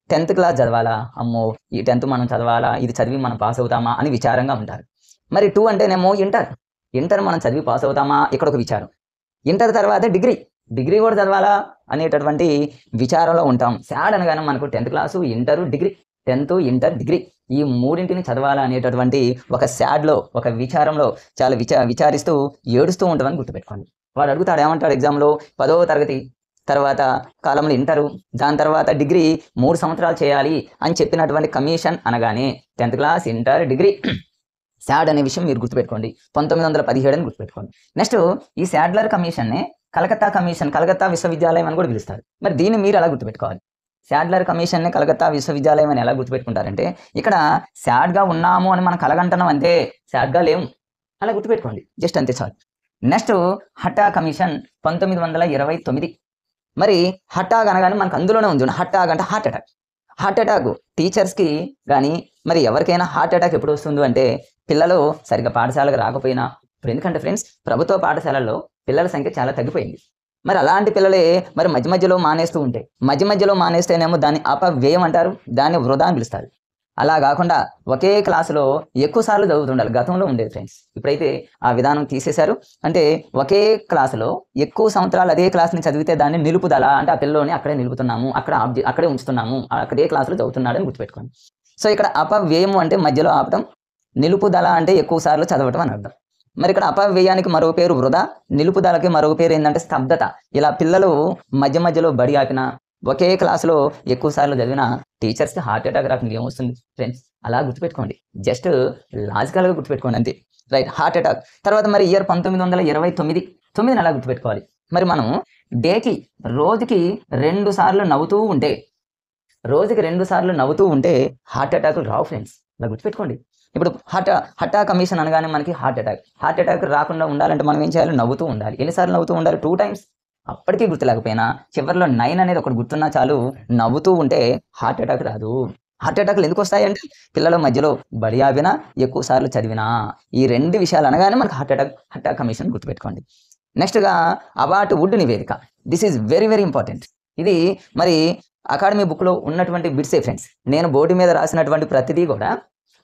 10th క్లాస్ చదవాలా, అమ్మో ఈ 10th మనం చదవాలా, ఇది చదివి మనం పాస్ అవుతామా అని విచారంగా ఉంటారు. మరి 2 అంటేనేమో ఇంటర్ మనం చదివి పాస్ అవుతామా, ఇక్కడ ఒక విచారం. ఇంటర్ తర్వాత డిగ్రీ కూడా చదవాలా అనేటటువంటి విచారంలో ఉంటాం. శాడ్ అనగానే మనకు 10th class, inter, degree, 10th, inter, degree ఈ మూడింటిని చదవాలా అనేటటువంటి ఒక శాడ్లో, ఒక విచారంలో చాలా విచారిస్తూ ఏడుస్తూ ఉంటామని గుర్తుపెట్టుకోండి. వాడు అడుగుతాడు, ఏమంటాడు ఎగ్జామ్లో? 10వ తరగతి తర్వాత కాలంలో ఇంటరు, దాని తర్వాత డిగ్రీ 3 సంవత్సరాలు చేయాలి అని చెప్పినటువంటి కమిషన్ అనగానే 10th class, inter, degree, sad అనే విషయం మీరు గుర్తుపెట్టుకోండి. 1917 అని గుర్తుపెట్టుకోండి. నెక్స్ట్ ఈ శాడ్లర్ కమిషన్నే కలకత్తా కమిషన్, కలకత్తా విశ్వవిద్యాలయం అని కూడా పిలుస్తారు. మరి దీన్ని మీరు ఎలా గుర్తుపెట్టుకోవాలి? శాడ్లర్ కమిషన్ని కలకత్తా విశ్వవిద్యాలయం అని ఎలా గుర్తుపెట్టుకుంటారంటే, ఇక్కడ శాడ్గా ఉన్నాము అని మనం కలగంటున్నాం అంతే, శాడ్గా లేము అలా గుర్తుపెట్టుకోండి, జస్ట్ అంతే చాలు. నెక్స్ట్ హట్టా కమిషన్ 1929. మరి హఠాగ్ అనగానే మనకు అందులోనే ఉంది, హఠాగ్ అంటే హార్ట్ అటాక్. టీచర్స్కి కానీ మరి ఎవరికైనా హార్ట్ అటాక్ ఎప్పుడు వస్తుందో అంటే పిల్లలు సరిగ్గా పాఠశాలకు రాకపోయినా. ఇప్పుడు ఎందుకంటే ఫ్రెండ్స్, ప్రభుత్వ పాఠశాలల్లో పిల్లల సంఖ్య చాలా తగ్గిపోయింది. మరి అలాంటి పిల్లలే మరి మధ్యలో మానేస్తేనేమో దాన్ని అపవ్యయం అంటారు, దాన్ని వృధా అని పిలుస్తారు. అలా కాకుండా ఒకే క్లాసులో ఎక్కువ సార్లు చదువుతుండాలి. గతంలో ఉండేది ఫ్రెండ్స్, ఇప్పుడైతే ఆ విధానం తీసేశారు. అంటే ఒకే ఎక్కువ సంవత్సరాలు అదే క్లాస్ని చదివితే దాన్ని నిలుపుదల అంటే ఆ పిల్లోని అక్కడే నిలుపుతున్నాము, అక్కడే ఉంచుతున్నాము, అక్కడే క్లాసులో చదువుతున్నాడని గుర్తుపెట్టుకోండి. సో ఇక్కడ అపవ్యయము అంటే మధ్యలో ఆపటం, నిలుపుదల అంటే ఎక్కువ సార్లు చదవటం అని అర్థం. మరి ఇక్కడ అపవ్యయానికి మరో పేరు వృధా, నిలుపుదలకి మరో పేరు ఏంటంటే స్తబ్దత. ఇలా పిల్లలు మధ్యలో బడి ఆపిన, ఒకే క్లాసులో ఎక్కువ సార్లు చదివిన టీచర్స్కి హార్ట్ అటాక్ రాకుండా ఏమొస్తుంది ఫ్రెండ్స్? అలా గుర్తుపెట్టుకోండి, జస్ట్ లాజికల్గా గుర్తుపెట్టుకోండి అంతే, రైట్? Heart attack. తర్వాత మరి ఇయర్ 1929 అలా గుర్తుపెట్టుకోవాలి. మరి మనం డేకి రోజుకి 2 సార్లు నవ్వుతూ ఉంటే హార్ట్ అటాకులు రావు ఫ్రెండ్స్, అలా గుర్తుపెట్టుకోండి. ఇప్పుడు హట్టా కమిషన్ అనగానే మనకి హార్ట్ అటాక్ రాకుండా ఉండాలంటే మనం ఏం చేయాలి? నవ్వుతూ ఉండాలి. ఎన్నిసార్లు నవ్వుతూ ఉండాలి? 2 times. అప్పటికీ గుర్తులేకపోయినా చివరిలో 9 అనేది ఒకటి గుర్తున్నా చాలు, నవ్వుతూ ఉంటే హార్ట్ అటాక్ రాదు. హార్ట్ అటాక్లు ఎందుకు వస్తాయంటే పిల్లల మధ్యలో బడి ఆపినా, ఎక్కువ సార్లు చదివినా, ఈ 2 విషయాలు అనగానే మనకు హట్టా కమిషన్ గుర్తుపెట్టుకోండి. నెక్స్ట్గా అబార్ట్ వుడ్ నివేదిక. This is very very important. ఇది మరి అకాడమీ బుక్లో ఉన్నటువంటి బిట్సే ఫ్రెండ్స్. నేను బోర్డు మీద రాసినటువంటి ప్రతిదీ కూడా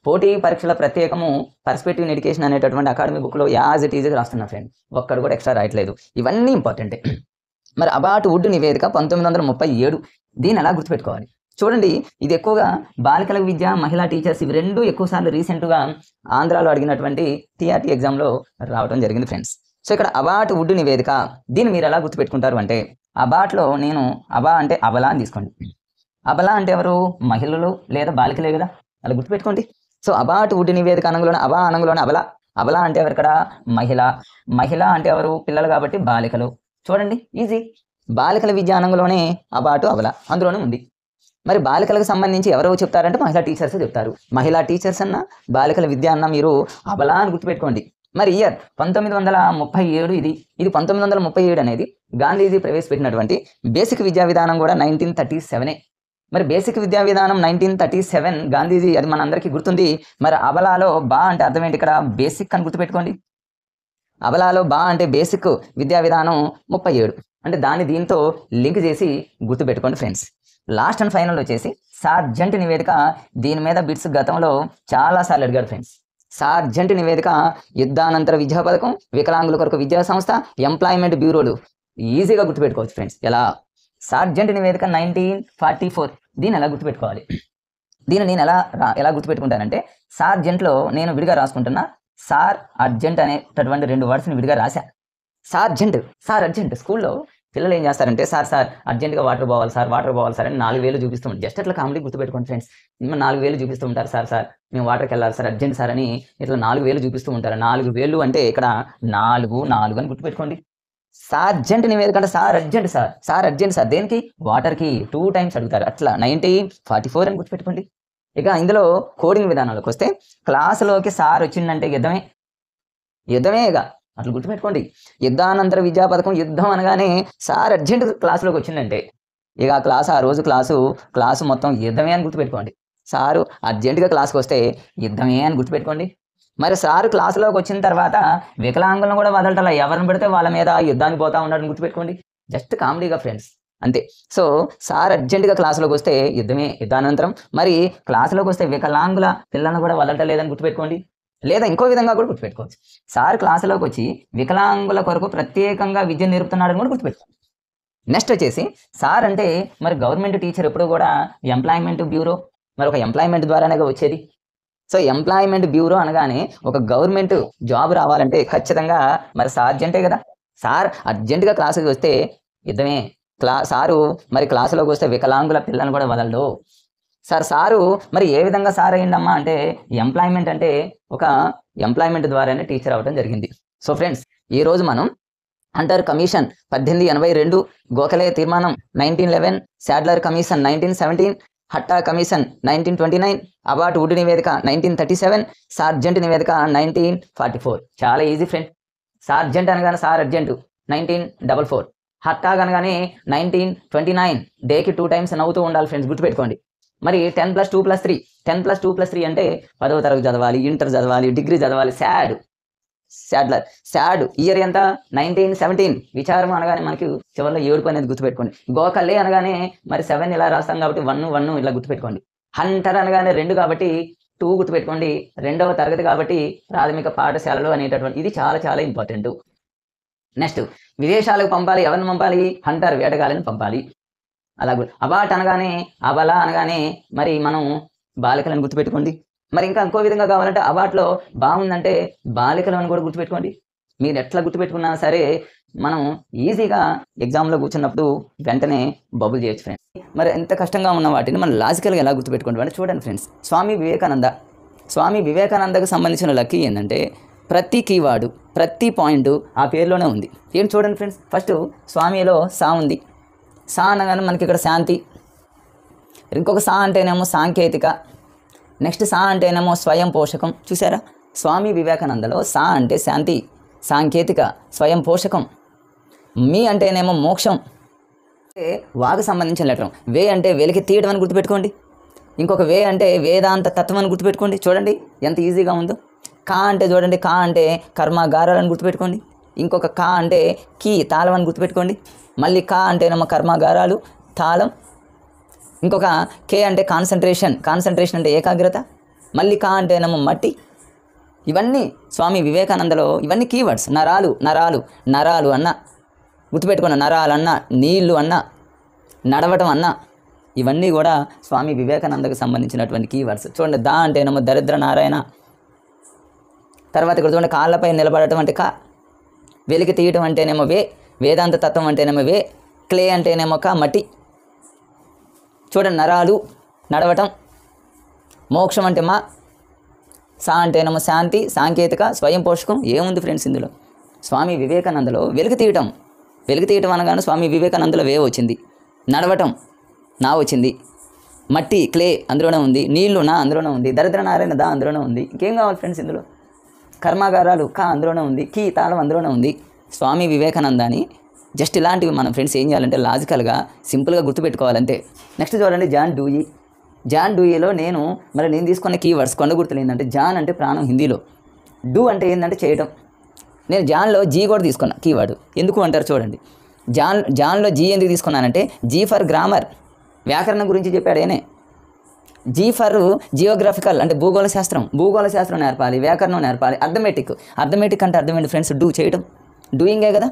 పోటీ పరీక్షల ప్రత్యేకము పర్స్పెక్టివ్ ఎడ్యుకేషన్ అనేటటువంటి అకాడమీ బుక్లో యాజ్ ఇట్ ఈజ్ రాస్తున్నా ఫ్రెండ్, ఒక్కడు కూడా ఎక్స్ట్రా రాయట్లేదు. ఇవన్నీ ఇంపార్టెంటే. మరి అబార్ట్ వుడ్ నివేదిక 1937, దీన్ని ఎలా గుర్తుపెట్టుకోవాలి? చూడండి, ఇది ఎక్కువగా బాలికల విద్య, మహిళా టీచర్స్ ఇవి 2 ఎక్కువ సార్లు రీసెంట్గా ఆంధ్రాలో అడిగినటువంటి టీఆర్టీ ఎగ్జామ్లో రావడం జరిగింది ఫ్రెండ్స్. సో ఇక్కడ అబార్ట్ వుడ్ నివేదిక, దీన్ని మీరు ఎలా గుర్తుపెట్టుకుంటారు అంటే, అబార్ట్లో నేను అబా అంటే అబలా అని తీసుకోండి. అబలా అంటే ఎవరు? మహిళలు లేదా బాలికలే కదా, అలా గుర్తుపెట్టుకోండి. సో అబార్ట్ వుడ్ నివేదిక అనంలోనే అబలా అంటే ఎవరు? ఇక్కడ మహిళ అంటే ఎవరు? పిల్లలు కాబట్టి బాలికలు. చూడండి, ఈజీ. బాలికల విద్యా అనంలోనే అబార్టు అబలా అందులోనే ఉంది. మరి బాలికలకు సంబంధించి ఎవరో చెప్తారంటే మహిళా టీచర్స్ చెప్తారు. మహిళా టీచర్స్ అన్న, బాలికల విద్య అన్న మీరు అబలా అని గుర్తుపెట్టుకోండి. మరి ఇయర్ 1937 ఇది 1937 అనేది గాంధీజీ ప్రవేశపెట్టినటువంటి బేసిక్ విద్యా విధానం కూడా 1937. మరి బేసిక్ విద్యా విధానం 1937 గాంధీజీ, అది మనందరికీ గుర్తుంది. మరి అబలాలో బా అంటే అర్థం ఏంటి? ఇక్కడ బేసిక్ అని గుర్తుపెట్టుకోండి. అబలాలో బా అంటే బేసిక్ విద్యా విధానం 37, అంటే దాన్ని దీంతో లింక్ చేసి గుర్తుపెట్టుకోండి ఫ్రెండ్స్. లాస్ట్ అండ్ ఫైనల్ వచ్చేసి సార్జెంట్ నివేదిక. దీని మీద బిట్స్ గతంలో చాలాసార్లు అడిగారు ఫ్రెండ్స్. సార్జెంట్ నివేదిక యుద్ధానంతర విద్యా పథకం, వికలాంగుల కొరకు విద్యా సంస్థ, ఎంప్లాయ్మెంట్ బ్యూరోలు ఈజీగా గుర్తుపెట్టుకోవచ్చు ఫ్రెండ్స్. ఎలా? సార్జెంట్ నివేదిక 1944, దీన్ని ఎలా గుర్తుపెట్టుకోవాలి? దీన్ని నేను ఎలా గుర్తుపెట్టుకుంటానంటే, సార్జెంట్లో నేను విడిగా రాసుకుంటున్నా, సార్ అర్జెంట్ అనేటటువంటి 2 వర్డ్స్ని విడిగా రాశా. సార్ అర్జెంట్ స్కూల్లో పిల్లలు ఏం చేస్తారంటే సార్ అర్జెంట్గా వాటర్ పోవాలి సార్ అని 4000 చూపిస్తూ ఉంటారు. జస్ట్ అట్లా కామెడీ గుర్తుపెట్టుకోండి ఫ్రెండ్స్. 4000 చూపిస్తూ ఉంటారు. సార్ మేము వాటర్కి వెళ్ళాలి సార్, అర్జెంట్ సార్ అని ఇట్లా 4000 చూపిస్తూ ఉంటారు. 4000 అంటే ఇక్కడ 4 అని గుర్తుపెట్టుకోండి. సార్జెంట్ నివేదిక సార్ అర్జెంట్ సార్ దేనికి? వాటర్కి 2 టైమ్స్ అడుగుతారు. అట్లా 9044 అని గుర్తుపెట్టుకోండి. ఇక ఇందులో కోడింగ్ విధానంలోకి వస్తే క్లాసులోకి సార్ వచ్చిందంటే యుద్ధమే ఇక అట్లా గుర్తుపెట్టుకోండి. యుద్ధానంతర విద్యా పథకం, యుద్ధం అనగానే సార్ అర్జెంట్ క్లాసులోకి వచ్చిందంటే ఇక ఆ రోజు క్లాసు మొత్తం యుద్ధమే అని గుర్తుపెట్టుకోండి. సారు అర్జెంటుగా క్లాస్కి వస్తే యుద్ధమే అని గుర్తుపెట్టుకోండి. మరి సారు క్లాసులోకి వచ్చిన తర్వాత వికలాంగులను కూడా వదలటలా, ఎవరిని పెడితే వాళ్ళ మీద యుద్ధానికి పోతా ఉన్నాడని గుర్తుపెట్టుకోండి. జస్ట్ కామెడీగా ఫ్రెండ్స్ అంతే. సో సార్ అర్జెంటుగా క్లాసులోకి వస్తే యుద్ధమే, యుద్ధానంతరం. మరి క్లాసులోకి వస్తే వికలాంగుల పిల్లలను కూడా వదలటం లేదని గుర్తుపెట్టుకోండి. లేదా ఇంకో విధంగా కూడా గుర్తుపెట్టుకోవచ్చు, సార్ క్లాసులోకి వచ్చి వికలాంగుల కొరకు ప్రత్యేకంగా విద్య నేర్పుతున్నాడని కూడా గుర్తుపెట్టుకోండి. నెక్స్ట్ వచ్చేసి సార్ అంటే మరి గవర్నమెంట్ టీచర్ ఎప్పుడు కూడా ఎంప్లాయ్మెంట్ బ్యూరో, మరి ఒక ఎంప్లాయ్మెంట్ ద్వారానే వచ్చేది. సో ఎంప్లాయ్మెంట్ బ్యూరో అనగానే ఒక గవర్నమెంట్ జాబ్ రావాలంటే ఖచ్చితంగా మరి సార్జెంటే కదా. సార్ అర్జెంటుగా క్లాసుకి వస్తే యుద్ధమే. సారు మరి క్లాసులోకి వస్తే వికలాంగుల పిల్లలను కూడా వదలడు. సారు మరి ఏ విధంగా సార్ అయ్యిందమ్మా అంటే ఎంప్లాయ్మెంట్ అంటే ఒక ఎంప్లాయ్మెంట్ ద్వారానే టీచర్ అవ్వడం జరిగింది. సో ఫ్రెండ్స్, ఈరోజు మనం హంటర్ కమిషన్ 1882, గోఖలే తీర్మానం 1911, శాడ్లర్ కమిషన్ 1917, హట్టా కమిషన్ 1929, అబాట్ వుడ్ నివేదిక 1937, సార్జెంట్ నివేదిక 1944. చాలా ఈజీ ఫ్రెండ్. సార్జెంట్ అనగానే సార్ అర్జెంటు 1944, హట్టా అనగానే 1929. డేకి 2 టైమ్స్ నవ్వుతూ ఉండాలి ఫ్రెండ్స్, గుర్తుపెట్టుకోండి. మరి 10+2+3 అంటే 10వ తరగతి చదవాలి, ఇంటర్ చదవాలి, డిగ్రీ చదవాలి. శాడ్ ఇయర్ ఎంత? 1917. విచారం అనగానే మనకి చివరిలో 7 అనేది గుర్తుపెట్టుకోండి. గోఖలే అనగానే మరి 7 ఇలా రాస్తాం కాబట్టి 1 ఇలా గుర్తుపెట్టుకోండి. హంటర్ అనగానే 2 కాబట్టి 2 గుర్తుపెట్టుకోండి. 2వ తరగతి కాబట్టి ప్రాథమిక పాఠశాలలు అనేటటువంటి ఇది చాలా చాలా ఇంపార్టెంట్. నెక్స్ట్, విదేశాలకు పంపాలి. ఎవరిని పంపాలి? హంటర్, వేటగాళ్ళని పంపాలి. అలాగే అబాట్ అనగానే, అబల అనగానే మరి మనం బాలికలను గుర్తుపెట్టుకోండి. మరి ఇంకా ఇంకో విధంగా కావాలంటే అబాట్లో బాగుందంటే బాలికలను కూడా గుర్తుపెట్టుకోండి. మీరు ఎట్లా గుర్తుపెట్టుకున్నా సరే మనం ఈజీగా ఎగ్జామ్లో కూర్చున్నప్పుడు వెంటనే బబుల్ చేయొచ్చు ఫ్రెండ్స్. మరి ఎంత కష్టంగా ఉన్న వాటిని మనం లాజికల్గా ఎలా గుర్తుపెట్టుకోండి అంటే చూడండి ఫ్రెండ్స్. స్వామి వివేకానందకు సంబంధించిన లక్కీ ఏంటంటే ప్రతి కీవర్డు, ప్రతి పాయింట్ ఆ పేరులోనే ఉంది. ఏం చూడండి ఫ్రెండ్స్, ఫస్ట్ స్వామిలో సా ఉంది. సా అనగానే మనకి ఇక్కడ శాంతి. ఇంకొక సా అంటేనేమో సాంకేతిక. నెక్స్ట్ సా అంటేనేమో స్వయం పోషకం. చూసారా, స్వామి వివేకానందలో సా అంటే శాంతి, సాంకేతిక, స్వయం పోషకం. మీ అంటేనేమో మోక్షం. వాకు సంబంధించిన లెటర్. వే అంటే వెలికి తీయడం అని గుర్తుపెట్టుకోండి. ఇంకొక వే అంటే వేదాంత తత్వం అని గుర్తుపెట్టుకోండి. చూడండి ఎంత ఈజీగా ఉందో. కా అంటే చూడండి, కా అంటే కర్మాగారాలను గుర్తుపెట్టుకోండి. ఇంకొక కా అంటే కీ, తాళం అని గుర్తుపెట్టుకోండి. మళ్ళీ కా అంటేనేమో కర్మాగారాలు, తాళం. ఇంకొక కే అంటే కాన్సన్ట్రేషన్ అంటే ఏకాగ్రత. మళ్ళీ కా అంటేనేమో మట్టి. ఇవన్నీ స్వామి వివేకానందలో ఇవన్నీ కీవర్డ్స్. నరాలు అన్న గుర్తుపెట్టుకున్న, నరాలు అన్న, నీళ్లు అన్న, నడవటం అన్న, ఇవన్నీ కూడా స్వామి వివేకానందకు సంబంధించినటువంటి కీవర్డ్స్. చూడండి, దా అంటేనేమో దరిద్ర నారాయణ. తర్వాత ఇక్కడ చూడండి, కాళ్ళపై నిలబడటం అంటే కా, వెలికి తీయటం అంటేనేమో వే, వేదాంత తత్వం అంటేనేమో వే, క్లే అంటేనేమో కా, మట్టి. చూడండి, నరాలు, నడవటం. మోక్షం అంటే మా, సా అంటేనేమో శాంతి, సాంకేతిక, స్వయం పోషకం. ఏముంది ఫ్రెండ్స్ ఇందులో? స్వామి వివేకానందలో వెలికి తీయటం అనగానే స్వామి వివేకానందలో వే వచ్చింది. నడవటం నా వచ్చింది. మట్టి, క్లే అందులోనే ఉంది. నీళ్లు నా అందులోనే ఉంది. దరిద్ర నారాయణ దా అందులోనే ఉంది. ఇంకేం కావాలి ఫ్రెండ్స్ ఇందులో? కర్మాగారాలు కా అందులోనే ఉంది. కీ, తాళం అందులోనే ఉంది. స్వామి వివేకానందాన్ని జస్ట్ ఇలాంటివి మనం ఫ్రెండ్స్ ఏం చేయాలంటే లాజికల్గా సింపుల్గా గుర్తుపెట్టుకోవాలంతే. నెక్స్ట్ చూడండి, జాన్ డూయీలో నేను తీసుకున్న కీవర్డ్స్ కొండ గుర్తులు ఏంటంటే జాన్ అంటే ప్రాణం హిందీలో, డూ అంటే ఏంటంటే చేయడం. నేను జాన్లో జీ కూడా తీసుకున్నా కీవర్డ్. ఎందుకు అంటారు చూడండి, జాన్లో జీ ఎందుకు తీసుకున్నానంటే జీ ఫర్ గ్రామర్, వ్యాకరణం గురించి చెప్పాడేనే. జీ ఫర్ జియోగ్రఫికల్ అంటే భూగోళ శాస్త్రం నేర్పాలి, వ్యాకరణం నేర్పాలి. అర్థమెటిక్ అంటే అర్థం ఏంటి ఫ్రెండ్స్? డూ, చేయడం. డూయింగే కదా,